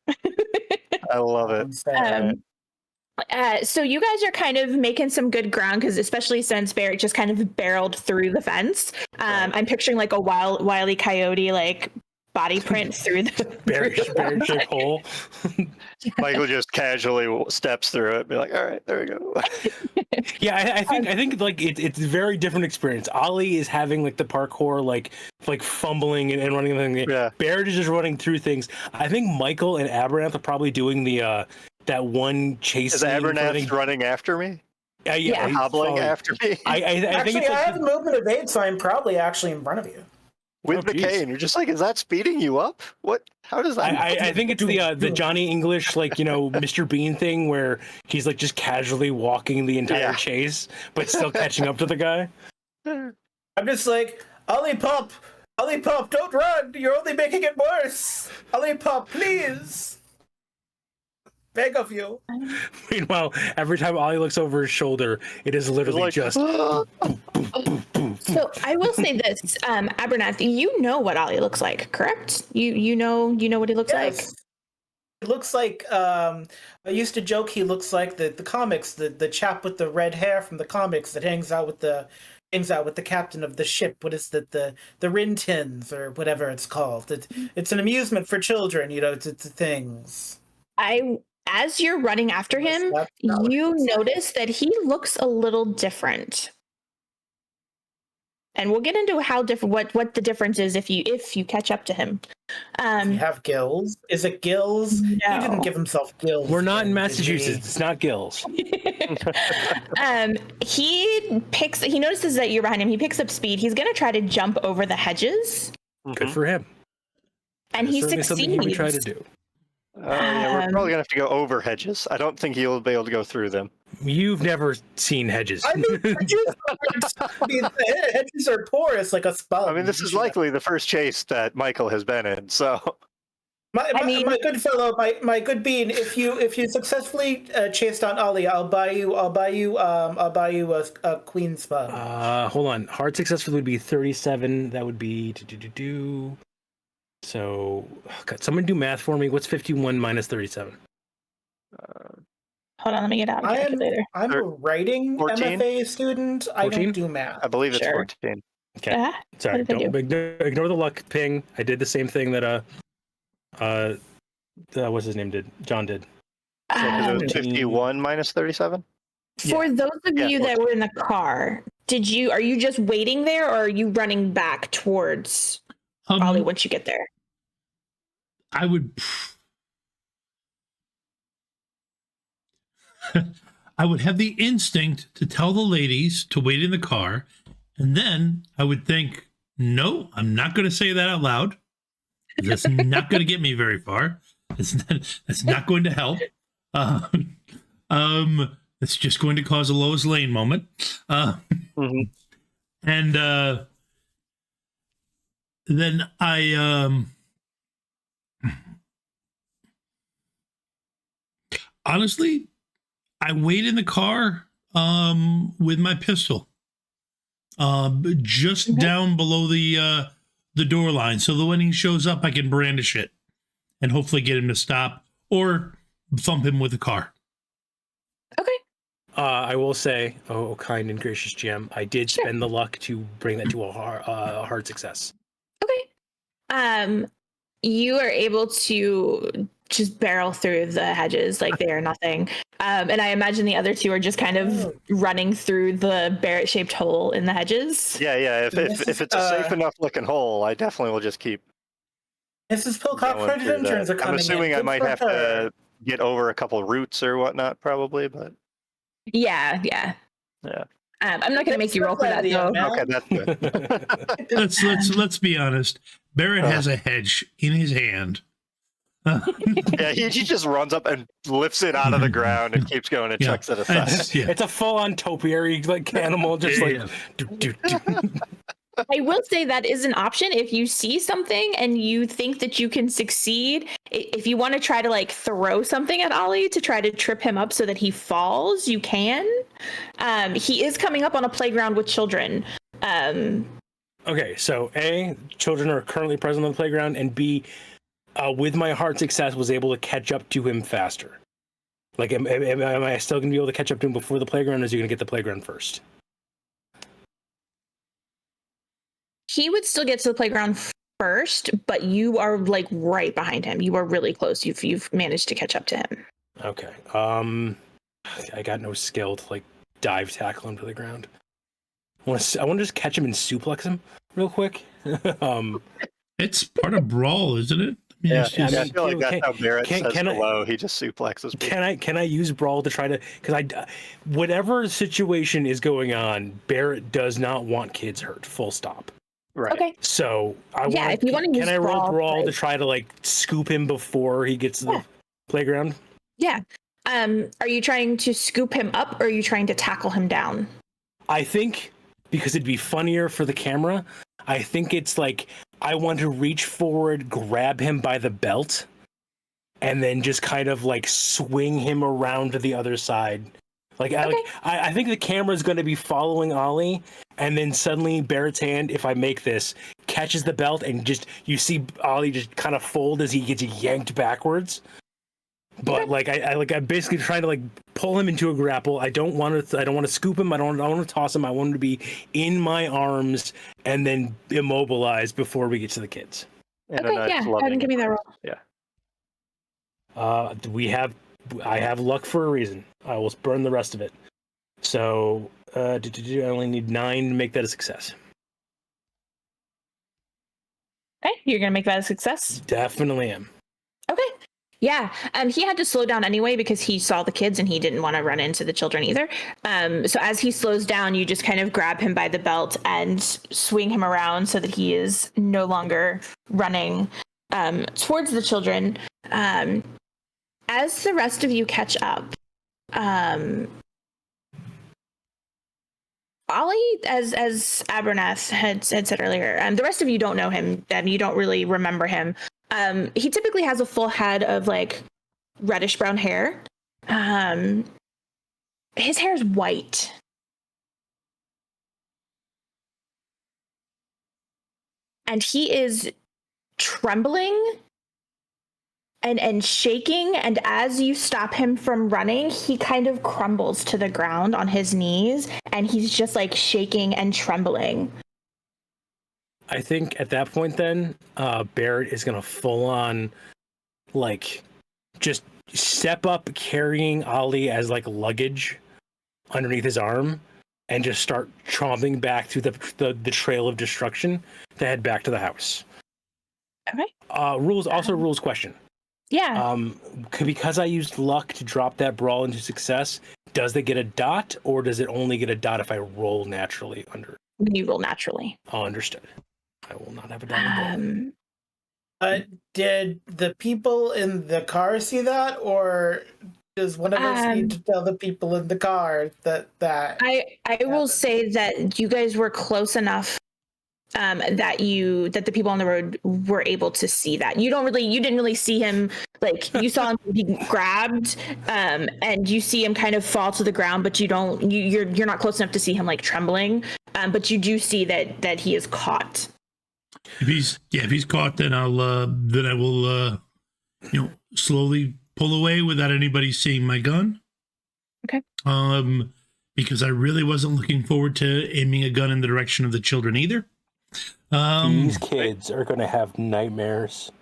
I love it. So you guys are kind of making some good ground because especially since Barrett just kind of barreled through the fence. I'm picturing like a Wile E. Coyote like body print through the Barrett hole. Michael just casually steps through it, be like, "All right, there we go." Yeah, I think like it's a very different experience. Olly is having like the parkour, like fumbling and running things. Yeah. Barrett is just running through things. I think Michael and Abernath are probably doing the that one chase. Is Abernath running after me? Yeah. Hobbling after me. I Actually, think it's I have a movement of 8, so I'm probably actually in front of you. With the cane, you're just like, is that speeding you up? What? How does that? I think it's the Johnny English, Mr. Bean thing where he's like just casually walking the entire chase, but still catching up to the guy. I'm just like, Olly Pop, don't run! You're only making it worse. Olly Pop, please. Beg of you. Meanwhile, every time Olly looks over his shoulder, it is literally just. So I will say this, Abernath, you know what Olly looks like, correct? You know what he looks like. It looks like I used to joke he looks like the comics, the chap with the red hair from the comics that hangs out with the captain of the ship. What is the Rintins or whatever it's called? It's an amusement for children, it's things. As you're running after him, you notice that he looks a little different. And we'll get into how different what the difference is if you catch up to him. You have gills? Is it gills? No. He didn't give himself gills. We're not in Massachusetts. It's not gills. He notices that you're behind him. He picks up speed. He's going to try to jump over the hedges. Good for him. And he succeeds. Something he would try to do. We're probably gonna have to go over hedges. I don't think he'll be able to go through them. You've never seen hedges. I mean, hedges are porous like a sponge. I mean, this is likely the first chase that Michael has been in. So, my good fellow, my good bean, if you successfully chase down Olly, I'll buy you a queen spun. Hold on. Hard successful would be 37. That would be So, God, someone do math for me. What's 51 minus 37? Hold on, let me get out a calculator. I'm a writing 14? MFA student. 14? I don't do math. I believe it's 14. Okay. Sorry, don't ignore the luck ping. I did the same thing that what's his name did? John did. So it was 51 minus 37? For those of you that were in the car, are you just waiting there or are you running back towards Olly once you get there? I would have the instinct to tell the ladies to wait in the car, and then I would think, no, I'm not going to say that out loud. That's not going to get me very far. That's not going to help. It's just going to cause a Lois Lane moment. And then I honestly, I wait in the car with my pistol just down below the door line, so that when he shows up, I can brandish it and hopefully get him to stop or thump him with the car. I will say, oh, kind and gracious GM, I did spend the luck to bring that to a hard success. Okay. You are able to just barrel through the hedges like they are nothing. And I imagine the other two are just kind of running through the Barrett-shaped hole in the hedges. Yeah. If it's a safe enough looking hole, I definitely will just keep. Mrs. Pilcock's going through adventures that. are coming. I'm assuming in. I Good might for have her. to get over a couple roots or whatnot, probably, but Yeah. yeah. I'm not going to make you roll for that, though. Okay, that's good. Let's be honest. Barrett has a hedge in his hand. Yeah, he just runs up and lifts it out of the ground and keeps going and chucks it aside. It's a full-on topiary like animal, just I will say that is an option if you see something and you think that you can succeed. If you want to try to like throw something at Olly to try to trip him up so that he falls, you can. He is coming up on a playground with children. Okay, so A, children are currently present on the playground, and B, with my hard success, was able to catch up to him faster. Like, am I still going to be able to catch up to him before the playground, or is he going to get the playground first? He would still get to the playground first, but you are like right behind him. You are really close. You've managed to catch up to him. Okay. I got no skill to like dive tackle him to the ground. I want to just catch him and suplex him real quick. It's part of Brawl, isn't it? Yeah, I feel like that's how Barrett says hello. He just suplexes people. Can I use Brawl to try to? Because whatever situation is going on, Barrett does not want kids hurt. Full stop. Right. Okay. So if you want to use can I roll Brawl right? to try to like scoop him before he gets to the playground? Yeah. Are you trying to scoop him up or are you trying to tackle him down? I think because it'd be funnier for the camera. I think it's like I want to reach forward, grab him by the belt, and then just kind of like swing him around to the other side. I think the camera is going to be following Olly, and then suddenly Barrett's hand, if I make this, catches the belt, and just you see Olly just kind of fold as he gets yanked backwards. But I'm basically trying to like pull him into a grapple. I don't want to scoop him. I don't want to toss him. I want him to be in my arms and then immobilized before we get to the kids. Okay, yeah. Go ahead and give me that roll. Yeah. I have luck for a reason. I will burn the rest of it. So I only need 9 to make that a success. Okay, you're gonna make that a success? Definitely am. Okay. Yeah, he had to slow down anyway because he saw the kids and he didn't want to run into the children either. So as he slows down, you just kind of grab him by the belt and swing him around so that he is no longer running towards the children. As the rest of you catch up, Olly, as Abernath had said earlier, the rest of you don't know him, and you don't really remember him. He typically has a full head of like reddish brown hair. His hair is white. And he is trembling and shaking, and as you stop him from running, he kind of crumbles to the ground on his knees, and he's just like shaking and trembling. I think at that point then, Barrett is going to full on, like, just step up carrying Olly as, like, luggage underneath his arm and just start tromping back through the trail of destruction to head back to the house. Okay. Rules question. Yeah. Because I used luck to drop that Brawl into success, does it get a dot, or does it only get a dot if I roll naturally under? You roll naturally. Oh, understood. I will not have a dot. Did the people in the car see that, or does one of us need to tell the people in the car that I will say that you guys were close enough that the people on the road were able to see that. You didn't really see him, like you saw him be grabbed, and you see him kind of fall to the ground, but you're not close enough to see him like trembling. But you do see that he is caught. If he's caught, then I will slowly pull away without anybody seeing my gun. Okay. Because I really wasn't looking forward to aiming a gun in the direction of the children either. These kids are going to have nightmares.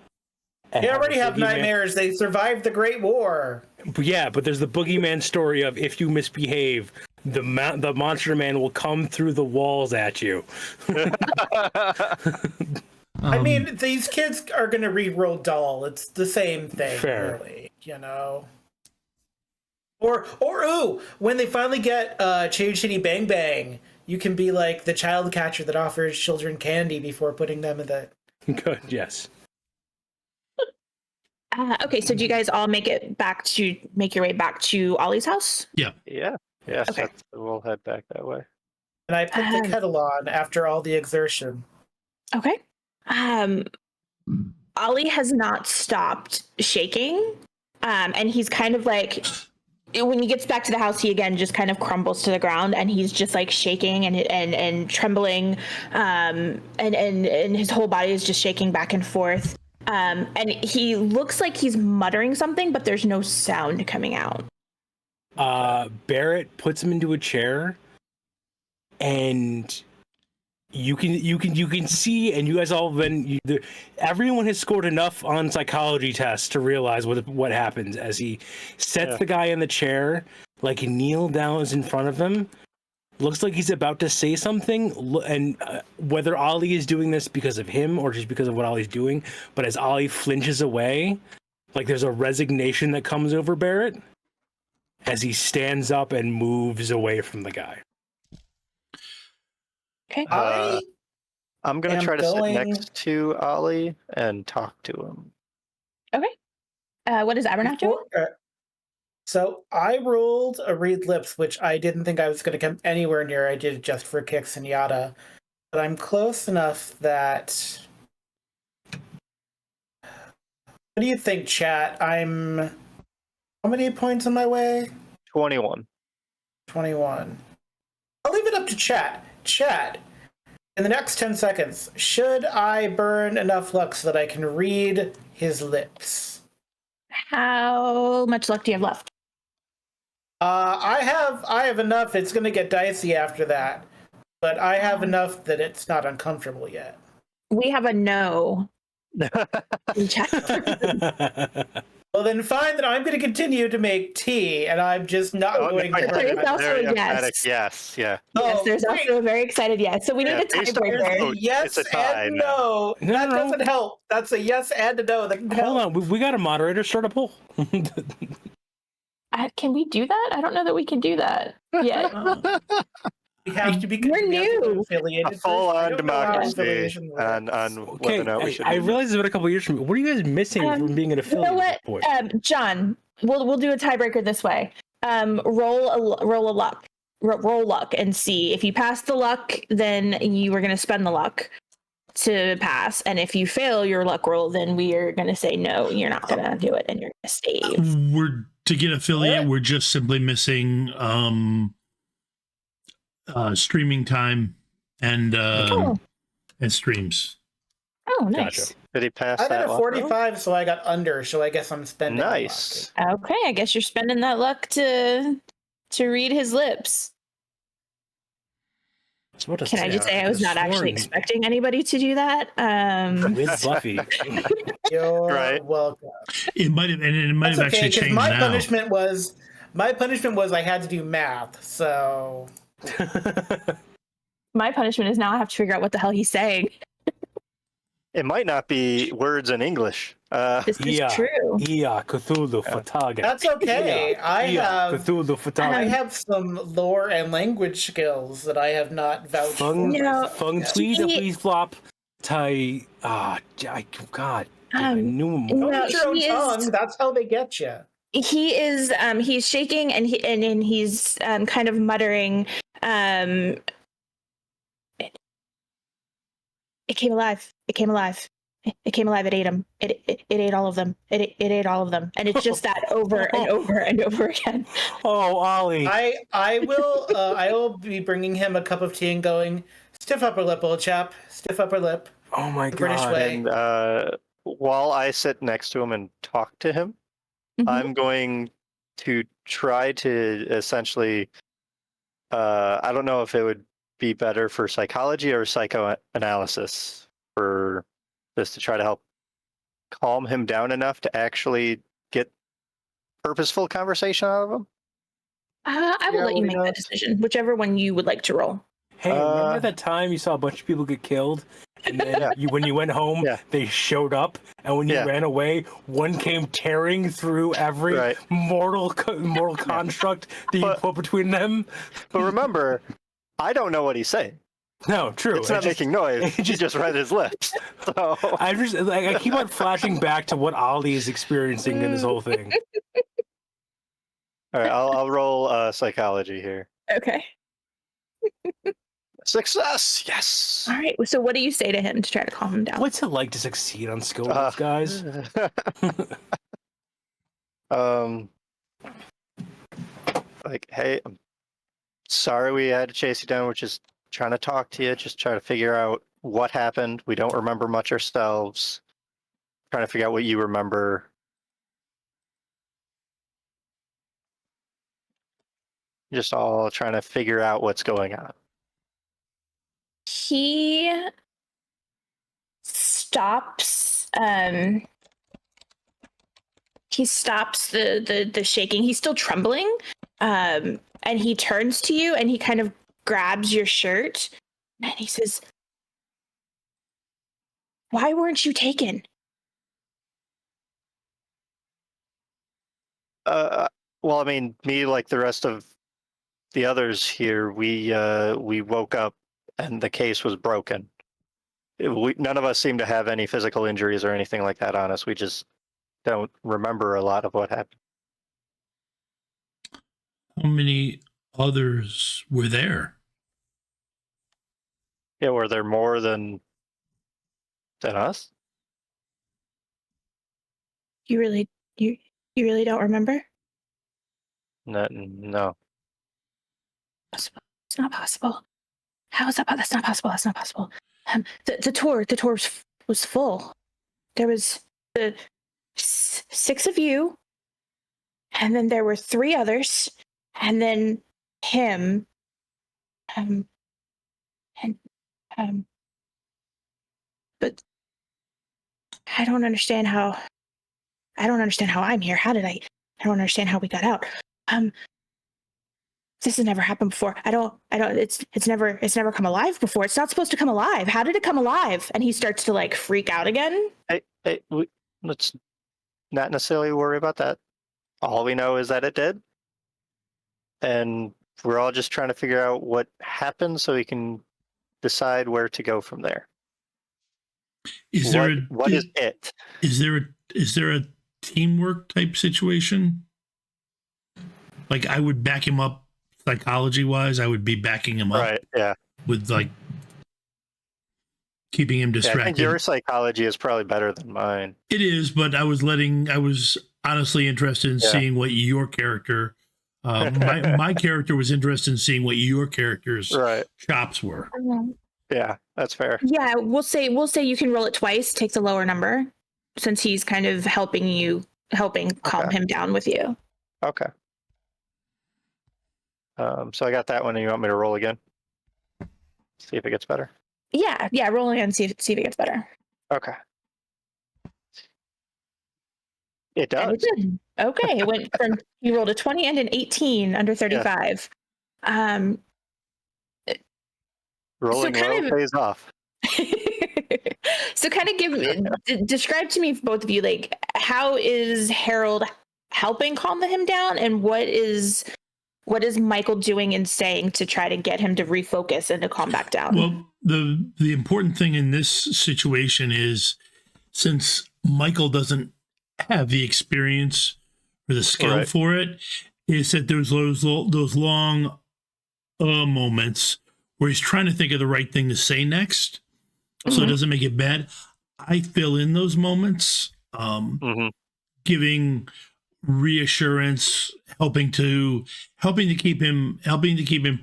They already have nightmares. They survived the Great War. Yeah, but there's the boogeyman story of if you misbehave, the monster man will come through the walls at you. I mean, these kids are going to re-roll doll. It's the same thing, Fair. really, you know? Or ooh, when they finally get Change City Bang Bang, you can be like the child catcher that offers children candy before putting them in the... Good, yes. Okay, so do you guys all make your way back to Ollie's house? Yeah. Yeah. Yes. Okay. We'll head back that way. And I put the kettle on after all the exertion. Okay. Ollie has not stopped shaking. And he's kind of like, when he gets back to the house, he again just kind of crumbles to the ground, and he's just like shaking and trembling. And his whole body is just shaking back and forth. And he looks like he's muttering something, but there's no sound coming out. Barrett puts him into a chair, and you can see, and you guys all everyone has scored enough on psychology tests to realize what happens as he sets the guy in the chair, like he kneels down in front of him. Looks like he's about to say something, and whether Ollie is doing this because of him or just because of what Ollie's doing, but as Ollie flinches away, like there's a resignation that comes over Barrett as he stands up and moves away from the guy. Okay. I'm going to try to sit next to Ollie and talk to him. Okay. What is Abernath doing? So I rolled a read lips, which I didn't think I was going to come anywhere near. I did it just for kicks and yada. But I'm close enough that... What do you think, chat? I'm... How many points on my way? 21. 21. I'll leave it up to chat. Chat, in the next 10 seconds, should I burn enough luck so that I can read his lips? How much luck do you have left? I have enough. It's going to get dicey after that. But I have enough that it's not uncomfortable yet. We have a no. In chat. Well, then fine, then I'm going to continue to make tea, and I'm just not going to... There is also Very a emphatic yes. yes, yeah. Yes, Oh, there's great. also a very excited yes. So we need a based on your tiebreaker. vote, Yes it's a tie and now. no. That doesn't help. That's a yes and a no. That can help. Hold on, we got a moderator. Start a poll. Can we do that? I don't know that we can do that yet. We have to be We're new. affiliated. A full-on democracy democracy on Okay, whether or not we should. I realize it's been a couple years from me. What are you guys missing from being an You affiliate know at what, this point? John? We'll do a tiebreaker this way. Roll a luck. Roll luck and see if you pass the luck. Then you were going to spend the luck to pass, and if you fail your luck roll, then we are going to say no. You're not going to do it, and you're going to save. We're to get affiliate. We're just simply missing streaming time and streams. Oh, nice. Gotcha. Did he pass I that got a luck 45, so I got under. So I guess I'm spending. Nice. Okay, I guess you're spending that luck to read his lips. Can I just say I was not actually expecting anybody to do that? With Buffy. You're Right. welcome. It might have, and it might That's have okay, actually because changed my now. punishment was I had to do math. So My punishment is now I have to figure out what the hell he's saying. It might not be words in English. This is true. Yeah, Cthulhu Fataga. that's okay. I Cthulhu Fataga. have some lore and language skills that I have not vouched for. Fung Tweed, please flop. Tai. God. I knew him. Don't No, eat your own he is- tongue. That's how they get you. He is he's shaking and he's kind of muttering it came alive. It came alive. It came alive. It ate him. It ate all of them. It ate all of them. And it's just that over and over and over again. Oh, Ollie. I will be bringing him a cup of tea and going, stiff upper lip, old chap. Stiff upper lip. Oh my The British God. way. And while I sit next to him and talk to him, Mhm. I'm going to try to essentially, I don't know if it would be better for psychology or psychoanalysis for this to try to help calm him down enough to actually get purposeful conversation out of him. I will let you make that decision, whichever one you would like to roll. Hey, remember that time you saw a bunch of people get killed? And then when you went home, they showed up, and when you ran away, one came tearing through every mortal construct that you put between them. But remember, I don't know what he's saying. No, true. It's not making noise. He just read his lips. So I keep on flashing back to what Olly is experiencing in this whole thing. All right, I'll roll psychology here. Okay. Success! Yes! All right. So what do you say to him to try to calm him down? What's it like to succeed on skill rolls, guys? Like, hey, I'm sorry we had to chase you down. We're just trying to talk to you, just trying to figure out what happened. We don't remember much ourselves. Trying to figure out what you remember. Just all trying to figure out what's going on. He stops the shaking. He's still trembling, and he turns to you and he kind of grabs your shirt and he says, "Why weren't you taken?" Well, I mean, me like the rest of the others here, we woke up and the case was broken. None of us seem to have any physical injuries or anything like that on us. We just don't remember a lot of what happened. How many others were there? Yeah, were there more than us? You really don't remember? No. It's not possible. How is that? That's not possible. That's not possible. The tour was full. There was the 6 of you, and then there were 3 others, and then him, but I don't understand how I'm here. I don't understand how we got out. This has never happened before. It's never come alive before. It's not supposed to come alive. How did it come alive? And he starts to like freak out again. Let's not necessarily worry about that. All we know is that it did. And we're all just trying to figure out what happened so we can decide where to go from there. What is it? Is there a teamwork type situation? Like, I would back him up psychology wise. I would be backing him up. Right, yeah. With like keeping him distracted. I think your psychology is probably better than mine. It is, but I was honestly interested in seeing what your character my character was interested in seeing what your character's chops were. Yeah, that's fair. Yeah, we'll say you can roll it twice, take the lower number, since he's kind of helping calm him down with you. Okay. So I got that one, and you want me to roll again? See if it gets better? Yeah, roll again, see if it gets better. Okay. It does. And it did. Okay, it went from, you rolled a 20 and an 18 under 35. Rolling low pays off. So kind of describe to me, both of you, like, how is Harold helping calm him down, and what is Michael doing and saying to try to get him to refocus and to calm back down? Well, the important thing in this situation is, since Michael doesn't have the experience or the skill for it, is that there's those long moments where he's trying to think of the right thing to say next, so it doesn't make it bad. I fill in those moments, giving reassurance, helping to keep him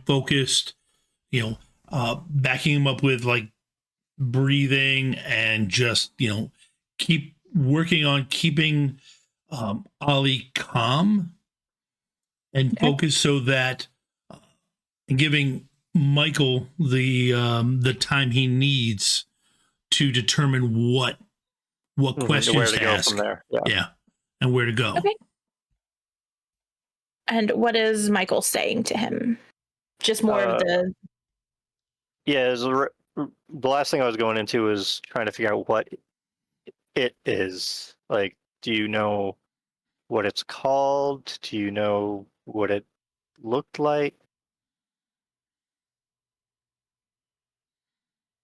focused, backing him up with like breathing, and just keep working on keeping Olly calm, and Okay. focus so that giving Michael the time he needs to determine what questions Where to to go ask. from there? Yeah, and where to go. Okay. And what is Michael saying to him? Just more of the. Yeah, the last thing I was going into was trying to figure out what it is. Like, do you know what it's called? Do you know what it looked like?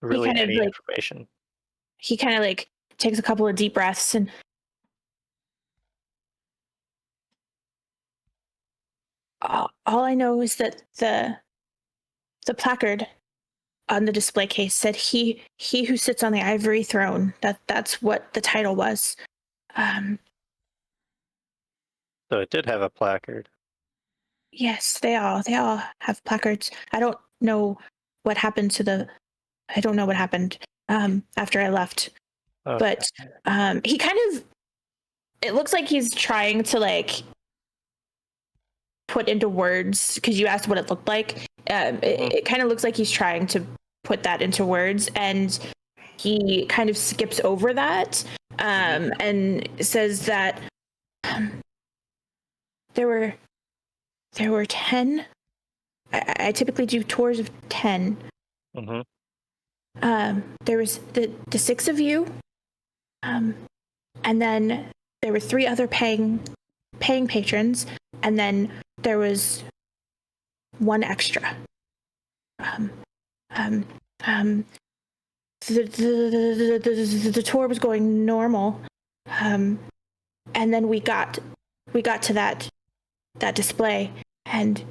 Really, kind of any like- information? He kind of like takes a couple of deep breaths and. All I know is that the placard on the display case said he who sits on the ivory throne. That's what the title was. So it did have a placard. Yes, they all have placards. I don't know what happened after I left. Okay. But he kind of, it looks like he's trying to like put into words, because you asked what it looked like. It kind of looks like he's trying to put that into words, and he kind of skips over that and says that there were 10. I typically do tours of 10. There was the 6 of you, and then there were 3 other paying patrons, and then there was 1 extra. The tour was going normal, and then we got to that display, and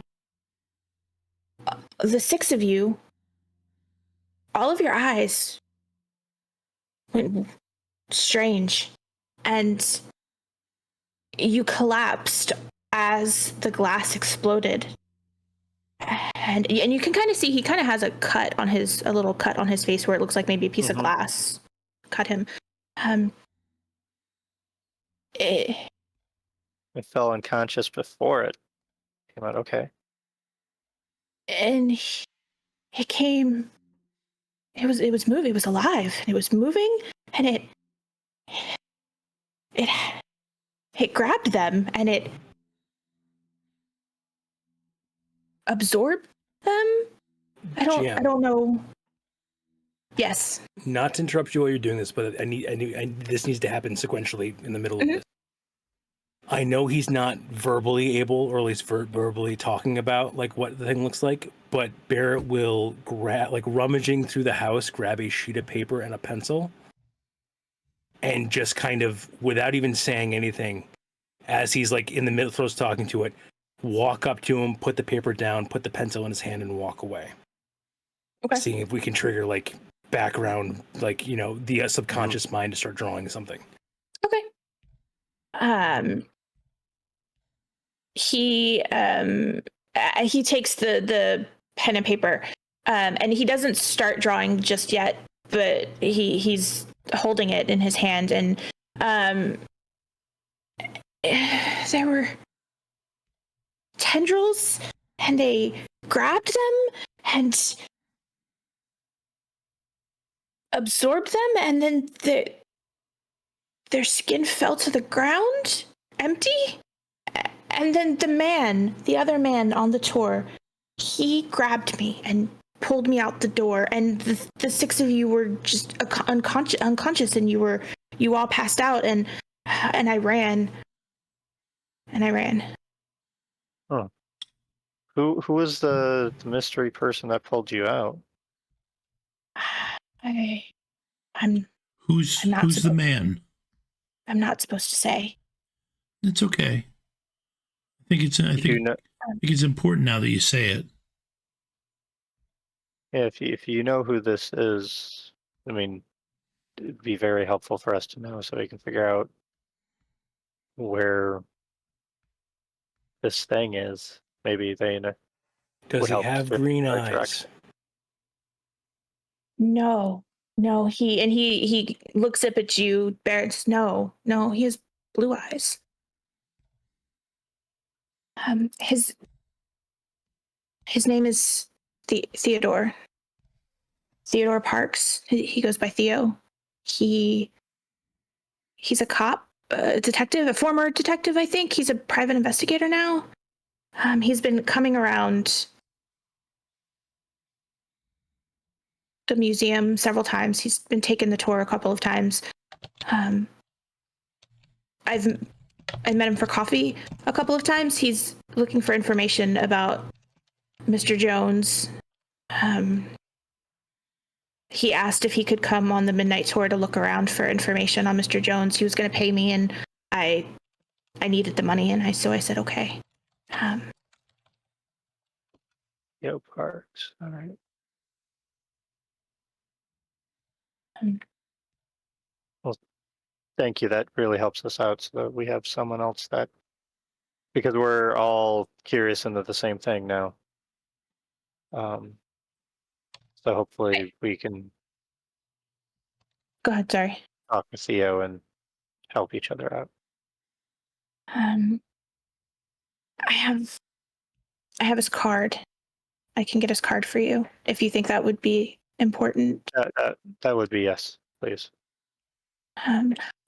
the 6 of you, all of your eyes went strange, and you collapsed as the glass exploded. And you can kind of see he kind of has a little cut on his face where it looks like maybe a piece of glass cut him. It fell unconscious before it came out. Okay. And it came. It was moving. It was alive. It was moving, and it grabbed them, and it absorbed them. I don't know. Yes. Not to interrupt you while you're doing this, but this needs to happen sequentially in the middle of this. I know he's not verbally able, or at least verbally talking about like what the thing looks like, but Barrett will grab, like rummaging through the house, grab a sheet of paper and a pencil, and just kind of, without even saying anything, as he's like in the middle of talking to it, walk up to him, put the paper down, put the pencil in his hand, and walk away. Okay. Seeing if we can trigger like background, like, you know, the subconscious mind to start drawing something. Okay. He takes the pen and paper, and he doesn't start drawing just yet, but he's holding it in his hand, and there were tendrils, and they grabbed them and absorbed them, and then their skin fell to the ground empty. And then the other man on the tour, he grabbed me and pulled me out the door, and the 6 of you were just unconscious, and you all passed out, and I ran. Huh. Who was the mystery person that pulled you out? Who's the man? I'm not supposed to say. It's okay. I think it's important now that you say it. Yeah, if you know who this is, I mean, it'd be very helpful for us to know so we can figure out where this thing is. Maybe they Does he help have with green our eyes? direction. No, he looks up at you, Barrett. No, he has blue eyes. His name is Theodore. Theodore Parks. He goes by Theo. He's a cop, a detective, a former detective, I think. He's a private investigator now. He's been coming around the museum several times. He's been taking the tour a couple of times. I met him for coffee a couple of times. He's looking for information about Mr. Jones. He asked if he could come on the midnight tour to look around for information on Mr. Jones. He was going to pay me, and I needed the money, and so I said okay. Yo, Parks. All right. Well, thank you. That really helps us out, so that we have someone else that, because we're all curious into the same thing now. So hopefully we can Go ahead, sorry. talk to Theo and help each other out. I have his card. I can get his card for you if you think that would be important. That would be yes, please.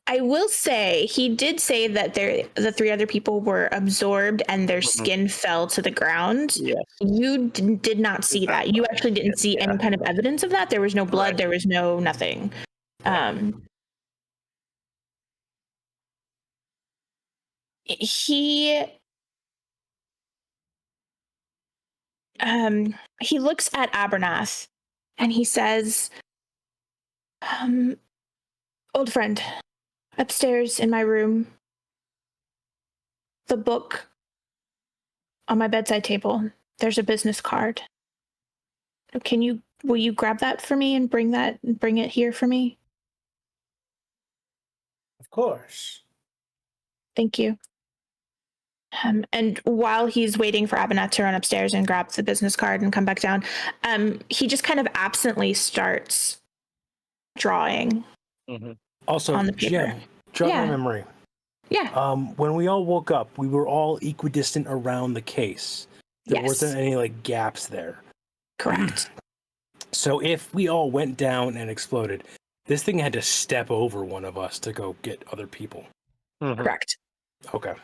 I will say he did say that the three other people were absorbed and their skin fell to the ground. Yes. You did not see that. You actually didn't see any kind of evidence of that. There was no blood. Right. There was no nothing. He looks at Abernath and he says, old friend, upstairs in my room, the book on my bedside table, there's a business card. Will you grab that for me and bring it here for me? Of course. Thank you. And while he's waiting for Abernath to run upstairs and grab the business card and come back down, he just kind of absently starts drawing. Also, on the paper. jog my memory. Yeah. When we all woke up, we were all equidistant around the case. There wasn't any gaps there. Correct. So if we all went down and exploded, this thing had to step over one of us to go get other people. Correct. Okay.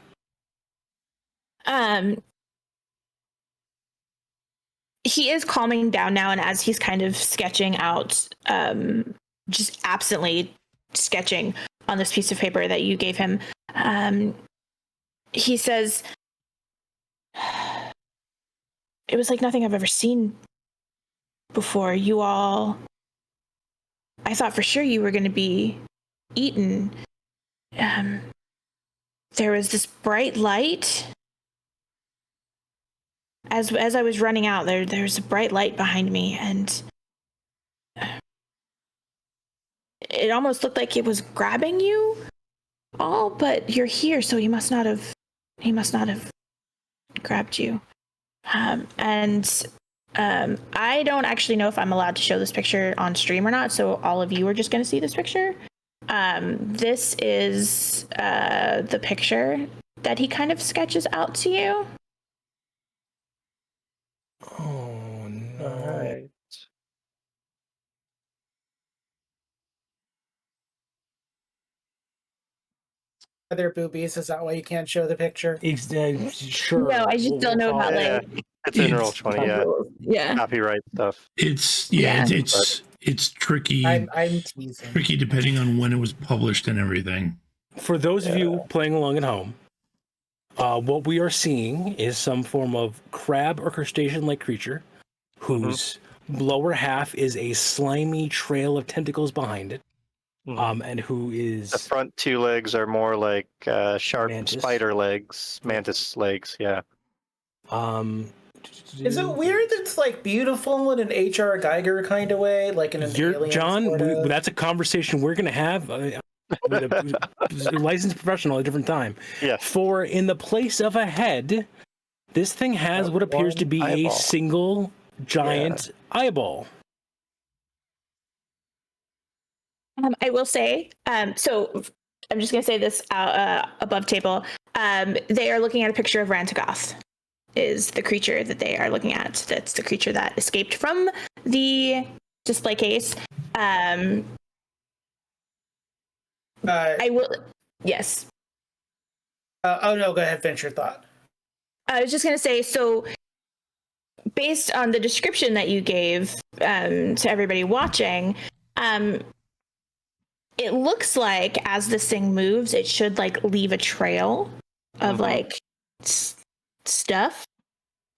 He is calming down now, and as he's kind of sketching out, just absently sketching on this piece of paper that you gave him, he says, it was like nothing I've ever seen before. You all, I thought for sure you were going to be eaten. There was this bright light. As I was running out, there's a bright light behind me, and it almost looked like it was grabbing you all, but you're here, so he must not have grabbed you. I don't actually know if I'm allowed to show this picture on stream or not, so all of you are just going to see this picture. This is the picture that he kind of sketches out to you. Oh, no. All right. Are there boobies? Is that why you can't show the picture? Sure. No, I just don't know about It's in roll 20, yeah. Yeah. Copyright stuff. It's tricky. I'm teasing. Tricky depending on when it was published and everything. For those of you playing along at home, what we are seeing is some form of crab or crustacean-like creature whose lower half is a slimy trail of tentacles behind it, and who is... The front two legs are more like sharp spider legs, mantis legs, yeah. Is it weird that it's beautiful in an H.R. Geiger kind of way, like in an alien John, sort of? that's a conversation we're going to have with a licensed professional at a different time. Yeah. For in the place of a head, this thing has what appears to be a single giant eyeball. I will say, so I'm just going to say this above table. They are looking at a picture of Rantagoth. Is the creature that they are looking at. That's the creature that escaped from the display case. I will. Yes. Oh no, go ahead. Finish your thought. I was just going to say, so based on the description that you gave to everybody watching, it looks like as this thing moves, it should like leave a trail of like stuff.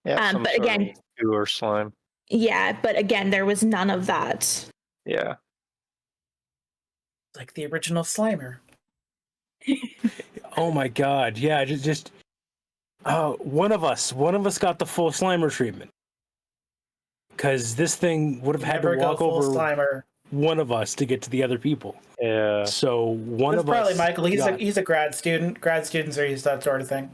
Yeah, but again, goo or slime. Yeah, but again, there was none of that. Yeah. Like the original Slimer. Oh my god, yeah, just one of us got the full Slimer treatment. Because this thing would have had to walk over Slimer. one of us to get to the other people. Yeah. So one of us. Probably Michael. He's a grad student. Grad students are used to that sort of thing.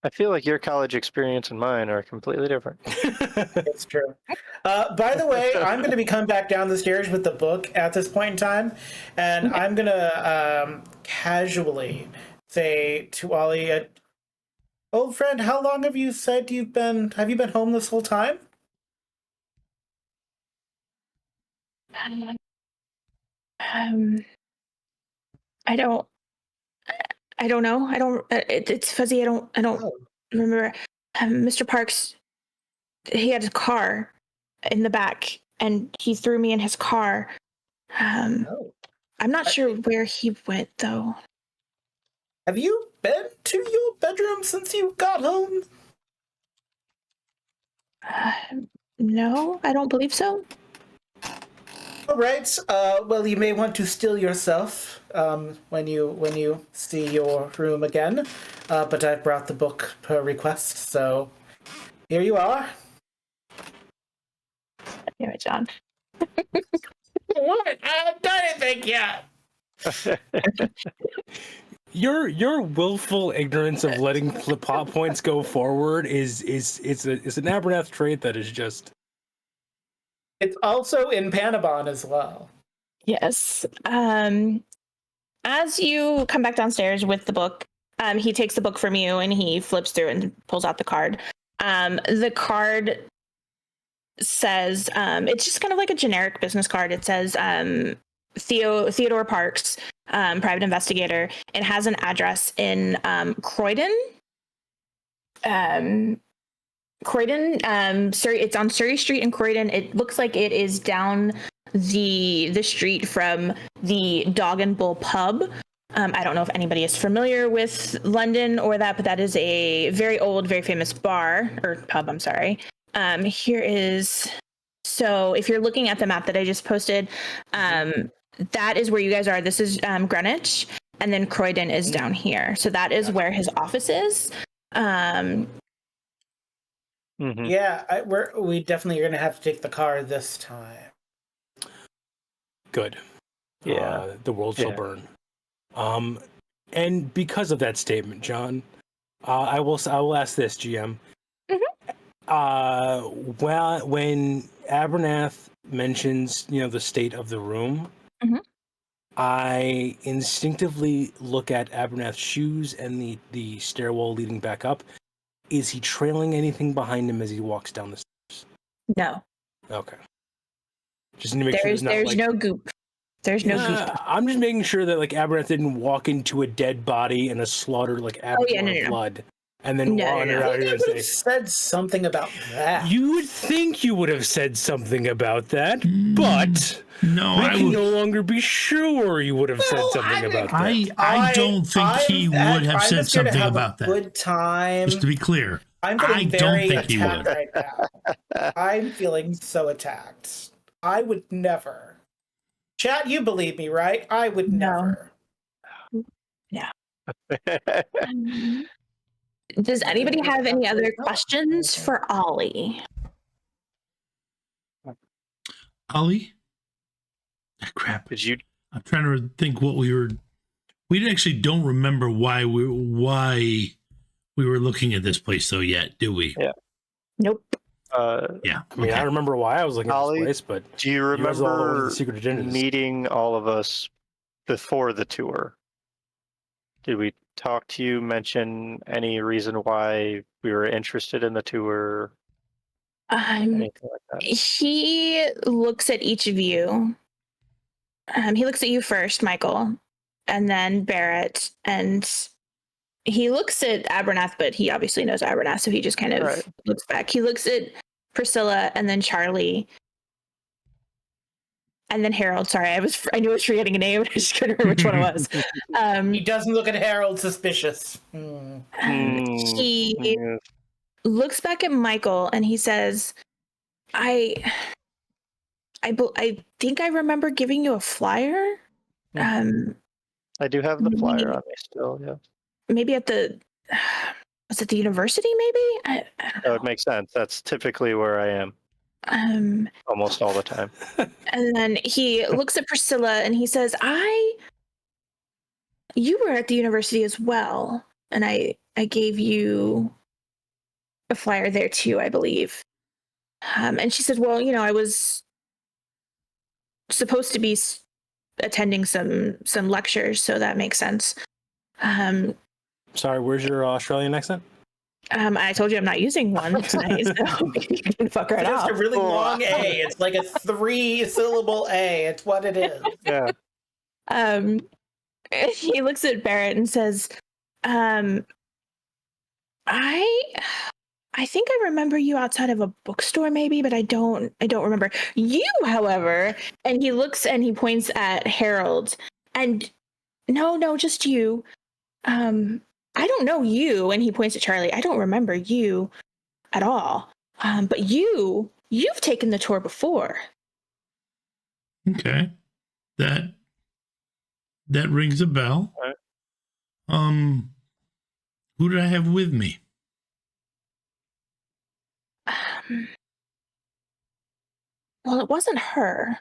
I feel like your college experience and mine are completely different. It's true. By the way, I'm going to be coming back down the stairs with the book at this point in time, and I'm going to casually say to Olly, old friend, how long have you said have you been home this whole time? I don't know. It's fuzzy. I don't remember. Mr. Parks, he had a car in the back, and he threw me in his car. I'm not sure where he went, though. Have you been to your bedroom since you got home? No, I don't believe so. All right. Well, you may want to still yourself when you see your room again. But I brought the book per request, so here you are. Damn it, John. What? I haven't done anything yet. Your willful ignorance of letting the plot points go forward is an Abernath trait that is just. It's also in Panabon as well. Yes. As you come back downstairs with the book, he takes the book from you and he flips through and pulls out the card. The card says, it's just kind of like a generic business card. It says Theodore Parks, private investigator. It has an address in Croydon. Surrey. It's on Surrey Street in Croydon. It looks like it is down the street from the Dog and Bull pub. I don't know if anybody is familiar with London or that, but that is a very old, very famous bar or pub. I'm sorry. Here is. So if you're looking at the map that I just posted, that is where you guys are. This is Greenwich, and then Croydon is down here. So that is where his office is. Yeah, we definitely are going to have to take the car this time. Good. Yeah. The world shall burn. And because of that statement, John, I will ask this, GM. When Abernath mentions, the state of the room, I instinctively look at Abernath's shoes and the stairwell leading back up. Is he trailing anything behind him as he walks down the stairs? No. Okay. Just need to make sure there's no goop. There's no goop. I'm just making sure that Abernath didn't walk into a dead body and a slaughtered blood, and then wander out here and say, said something about that. You would think you would have said something about that, but I can no longer be sure you would have said something about that. I don't think he would have said something about that. Good time. Just to be clear, I don't think he would. Right now. I'm feeling so attacked. I would never. Chat, you believe me, right? I would never. Yeah. Does anybody have any other questions for Olly? Olly? Crap. Did you? I'm trying to think what we actually don't remember why we were looking at this place though yet, do we? Yeah. Nope. Yeah. I mean, I remember why I was looking at this place, but do you remember the secret agendas. meeting all of us before the tour, did we talk to you, mention any reason why we were interested in the tour? Anything like that? He looks at each of you. He looks at you first, Michael, and then Barrett, and he looks at Abernath, but he obviously knows Abernath, so he just kind of looks back. He looks at Priscilla and then Charlie, and then Harold. Sorry, I knew I was forgetting a name. I just couldn't remember which one it was. He doesn't look at Harold suspicious. He looks back at Michael and he says, I think I remember giving you a flyer. I do have the flyer on me still, yeah. Maybe at was it the university, maybe? I don't know. That would make sense. That's typically where I am. Almost all the time. And then he looks at Priscilla and he says, you were at the university as well. And I gave you a flyer there too, I believe. And she said, well, I was supposed to be attending some lectures, so that makes sense. Sorry, where's your Australian accent? I told you I'm not using one tonight, so you can fuck right It's off. a really long A. It's like a 3-syllable A. It's what it is. Yeah. He looks at Barrett and says, I think I remember you outside of a bookstore, maybe, but I don't remember you. However, and he looks and he points at Harold, and no, just you. I don't know you, and he points at Charlie. I don't remember you at all. But you've taken the tour before. Okay, that rings a bell. All right. Who did I have with me? Well, it wasn't her.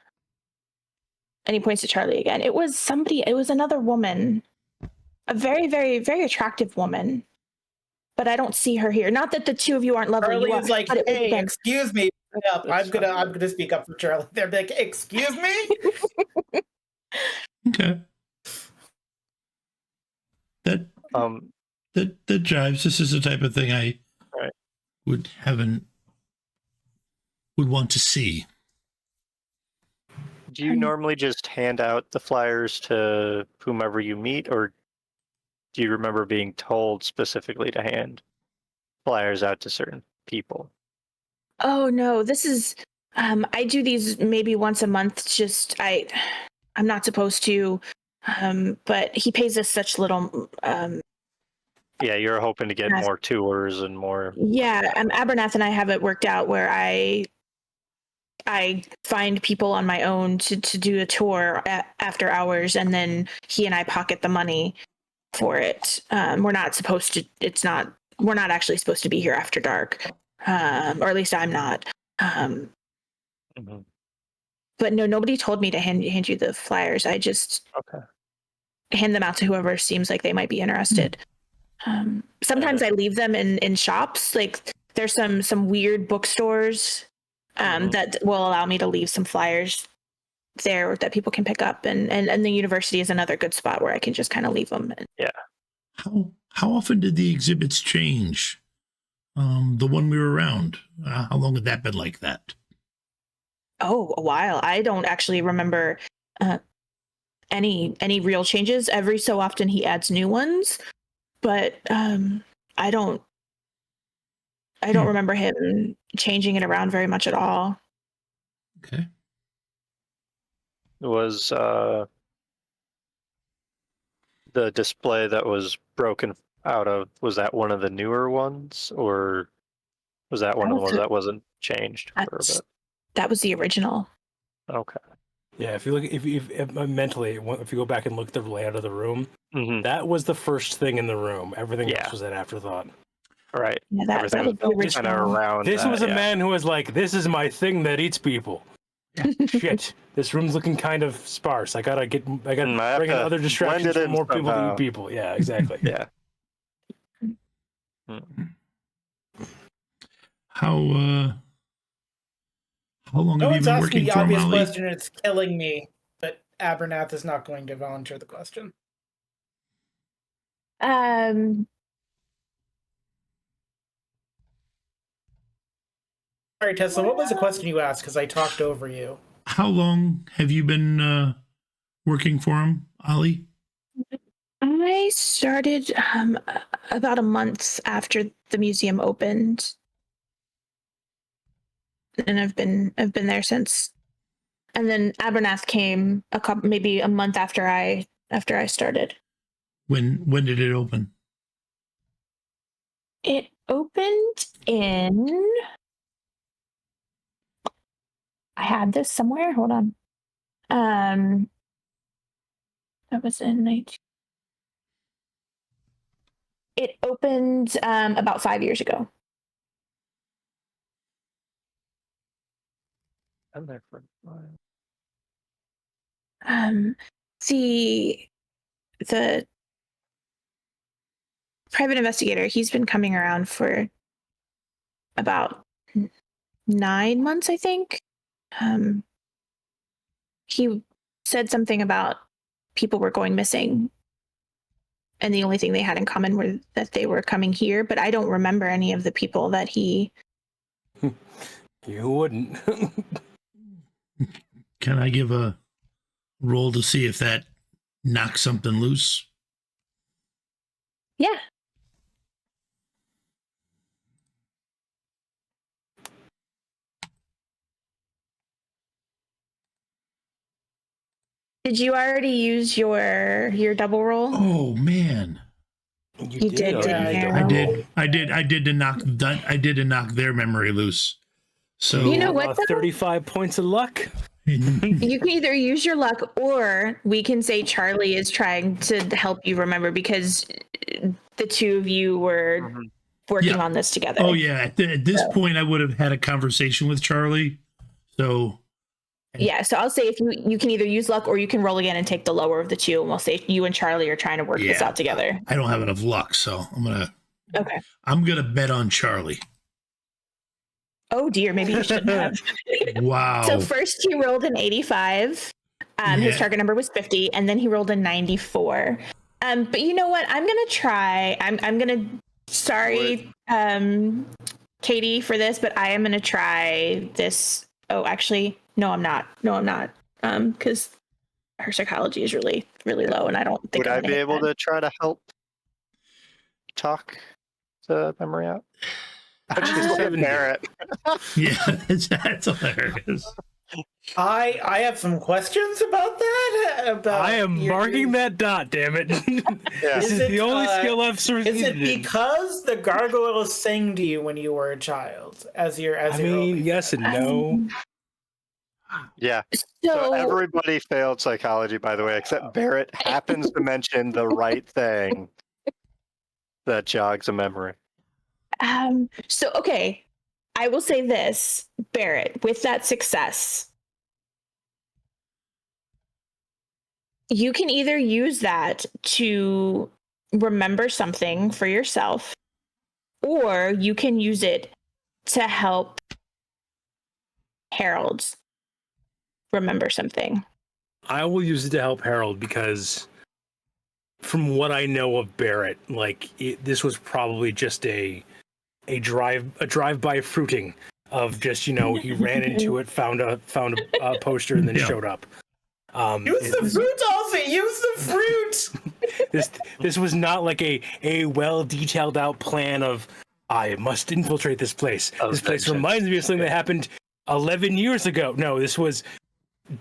And he points to Charlie again. It was somebody. It was another woman, a very, very, very attractive woman. But I don't see her here. Not that the two of you aren't lovely. Charlie You is are, like, but it was hey, again. excuse me. Yep, I'm gonna speak up for Charlie. They're like, excuse me. Okay. That jives. This is the type of thing I would want to see. Do you normally just hand out the flyers to whomever you meet, or do you remember being told specifically to hand flyers out to certain people? Oh no, this is. I do these maybe once a month. Just I'm not supposed to. But he pays us such little. Yeah, you're hoping to get more tours and more. Yeah, Abernath and I have it worked out where I find people on my own to do a tour after hours, and then he and I pocket the money for it. We're not supposed to. We're not actually supposed to be here after dark, or at least I'm not. But no, nobody told me to hand you the flyers. I just hand them out to whoever seems like they might be interested. Sometimes I leave them in shops. Like there's some weird bookstores that will allow me to leave some flyers there that people can pick up, and the university is another good spot where I can just kind of leave them. Yeah. How often did the exhibits change? The one we were around, how long had that been like that? Oh, a while. I don't actually remember any real changes. Every so often he adds new ones, but I don't remember him changing it around very much at all. Okay. Was the display that was broken out of, was that one of the newer ones, or was that one of the ones that wasn't changed for a bit? That was the original. Okay. Yeah, if you look, if mentally, if you go back and look at the layout of the room, that was the first thing in the room. Everything else was an afterthought. Right. Yeah, that was the original. Kind of around. This was a man who was like, "This is my thing that eats people." Shit, this room's looking kind of sparse. I gotta bring in other distractions for more people to eat people. Yeah, exactly. Yeah. How long have you been working asking the for, obvious Olly? question, and it's killing me. But Abernath is not going to volunteer the question. All right, Tesla, what was the question you asked? Because I talked over you. How long have you been working for him, Ollie? I started about a month after the museum opened, and I've been there since. And then Abernath came maybe a month after I started. When did it open? It opened in. I had this somewhere. Hold on. That was in 19. It opened about 5 years ago. I'm there for a while. The private investigator, he's been coming around for about 9 months, I think. He said something about people were going missing, and the only thing they had in common were that they were coming here, but I don't remember any of the people that he... You wouldn't. Can I give a roll to see if that knocks something loose? Yeah. Did you already use your double roll? Oh man. You did, didn't you? I did to knock their memory loose. So You know what, though? 35 points of luck. You can either use your luck, or we can say Charlie is trying to help you remember, because the two of you were working on this together. Oh yeah, at this point I would have had a conversation with Charlie. So yeah, so I'll say if you can either use luck, or you can roll again and take the lower of the two, and we'll say you and Charlie are trying to work this out together. I don't have enough luck, so I'm gonna bet on Charlie. Oh dear, maybe you shouldn't have. Wow. So first he rolled an 85. His target number was 50, and then he rolled a 94. But you know what? I'm gonna try. I'm gonna. Sorry, Katie, for this, but I am gonna try this. Oh, actually, no, I'm not. Because her psychology is really, really low, and I don't think. Would I be able to try to help talk the memory out? I just said Barrett. Yeah, that's hilarious. I have some questions about that. I am marking that dot, damn it. Yeah. This is the only skill I've succeeded Is it because the gargoyles sang to you when you were a child? I mean, yes and no. Yeah. So everybody failed psychology, by the way, except Barrett happens to mention the right thing that jogs a memory. So, okay, I will say this, Barrett, with that success, you can either use that to remember something for yourself, or you can use it to help Harold remember something. I will use it to help Harold, because from what I know of Barrett, this was probably just a drive-by fruiting of just, he ran into it, found a poster, and then showed up. Use the fruit, Ollie! Use the fruit! This was not like a well detailed out plan of, I must infiltrate this place. This place reminds me of something that happened 11 years ago. No, this was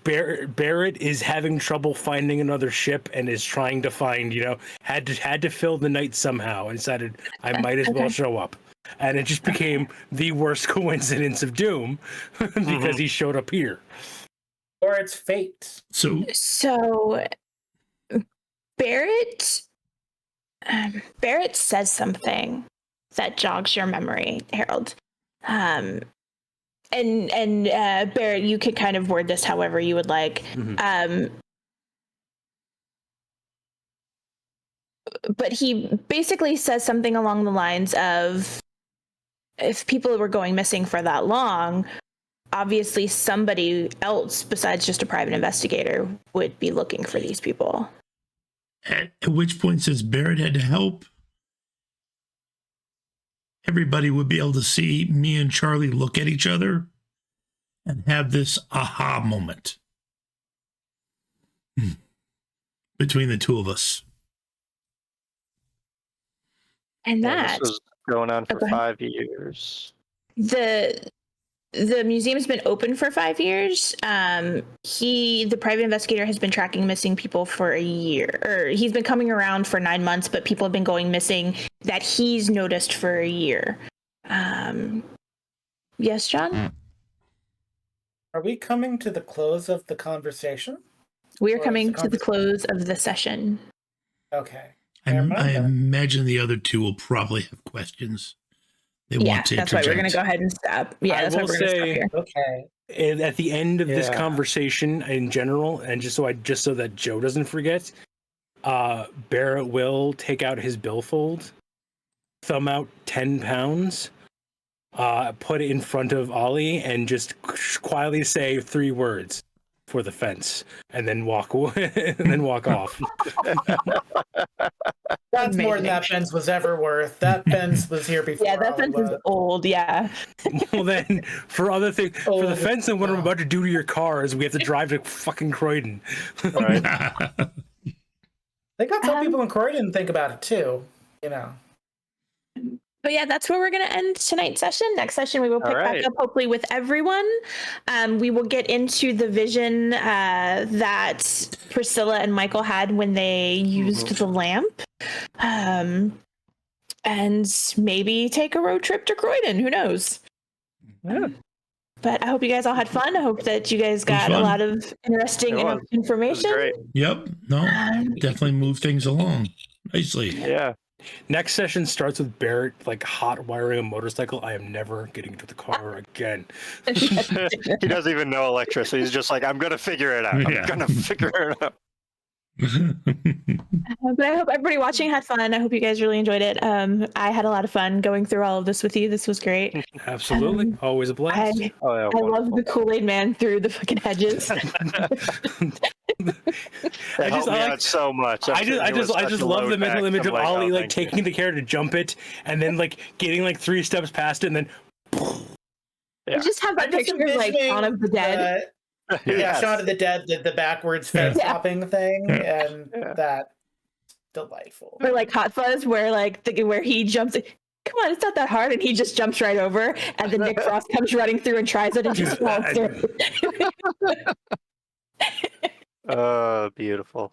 Barrett is having trouble finding another ship and is trying to find, had to fill the night somehow, and decided I might as well show up. And it just became the worst coincidence of doom because he showed up here. Or it's fate. So Barrett says something that jogs your memory, Harold. And Barrett, you could kind of word this however you would like. But he basically says something along the lines of, if people were going missing for that long, obviously somebody else besides just a private investigator would be looking for these people. At which point, since Barrett had to help, everybody would be able to see me and Charlie look at each other and have this aha moment between the two of us. And Yeah, that this was going on for Okay. 5 years. the museum's been open for 5 years. The private investigator has been tracking missing people for a year, or he's been coming around for 9 months, but people have been going missing that he's noticed for a year. Yes, John? Are we coming to the close of the conversation? We are Or is coming the to the close of the session. Okay. I Never mind then. imagine the other two will probably have questions they Yeah, want to that's why interject. we're going to go ahead and stop. Yeah, I that's why will we're going to stop say- here. Okay. And at the end of this Yeah. conversation in general, and just so that Joe doesn't forget, Barrett will take out his billfold, thumb out 10 pounds, put it in front of Olly, and just quietly say 3 words for the fence, and then walk away, and then walk off. That's more than Amazing. that fence was ever worth. That fence was here before. Yeah, that all of fence is us. old. Yeah. Well, then for other things, for Oh, the fence and what I'm wow. about to do to your car is we have to drive to fucking Croydon. All right. I think that's how people in Croydon think about it too. You know. But yeah, that's where we're going to end tonight's session. Next session, we will pick right. back up hopefully with everyone. We will get into the vision that Priscilla and Michael had when they used the lamp. And maybe take a road trip to Croydon. Who knows? Yeah. But I hope you guys all had fun. I hope that you guys was got a fun. lot of interesting It was. It was information. great. Yep. No, definitely move things along nicely. Yeah. Next session starts with Barrett like hot wiring a motorcycle. I am never getting into the car again. He doesn't even know electricity. He's just like, I'm gonna figure it out. Yeah. I'm gonna figure it out. But I hope everybody watching had fun. I hope you guys really enjoyed it. I had a lot of fun going through all of this with you. This was great. Absolutely, always a blast. Oh yeah. I love the Kool-Aid man through the fucking hedges. That helped me out so much. I just love the mental image of Ollie like taking the carrot to jump it, and then like getting like 3 steps past it, and then I just have that I'm just picture of like envisioning, Shaun of the Dead. Yeah, Shaun of the Dead, the backwards fence Yeah. hopping thing, and Yeah. that delightful. Or like Hot Fuzz, where like where he jumps. Come on, it's not that hard, and he just jumps right over, and then Nick Frost comes running through and tries it and just falls through. Beautiful.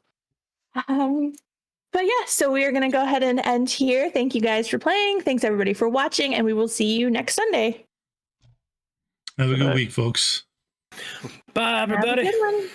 But yeah, so we are going to go ahead and end here. Thank you guys for playing. Thanks everybody for watching, and we will see you next Sunday. Have a good week, folks. bye Have a everybody. good one.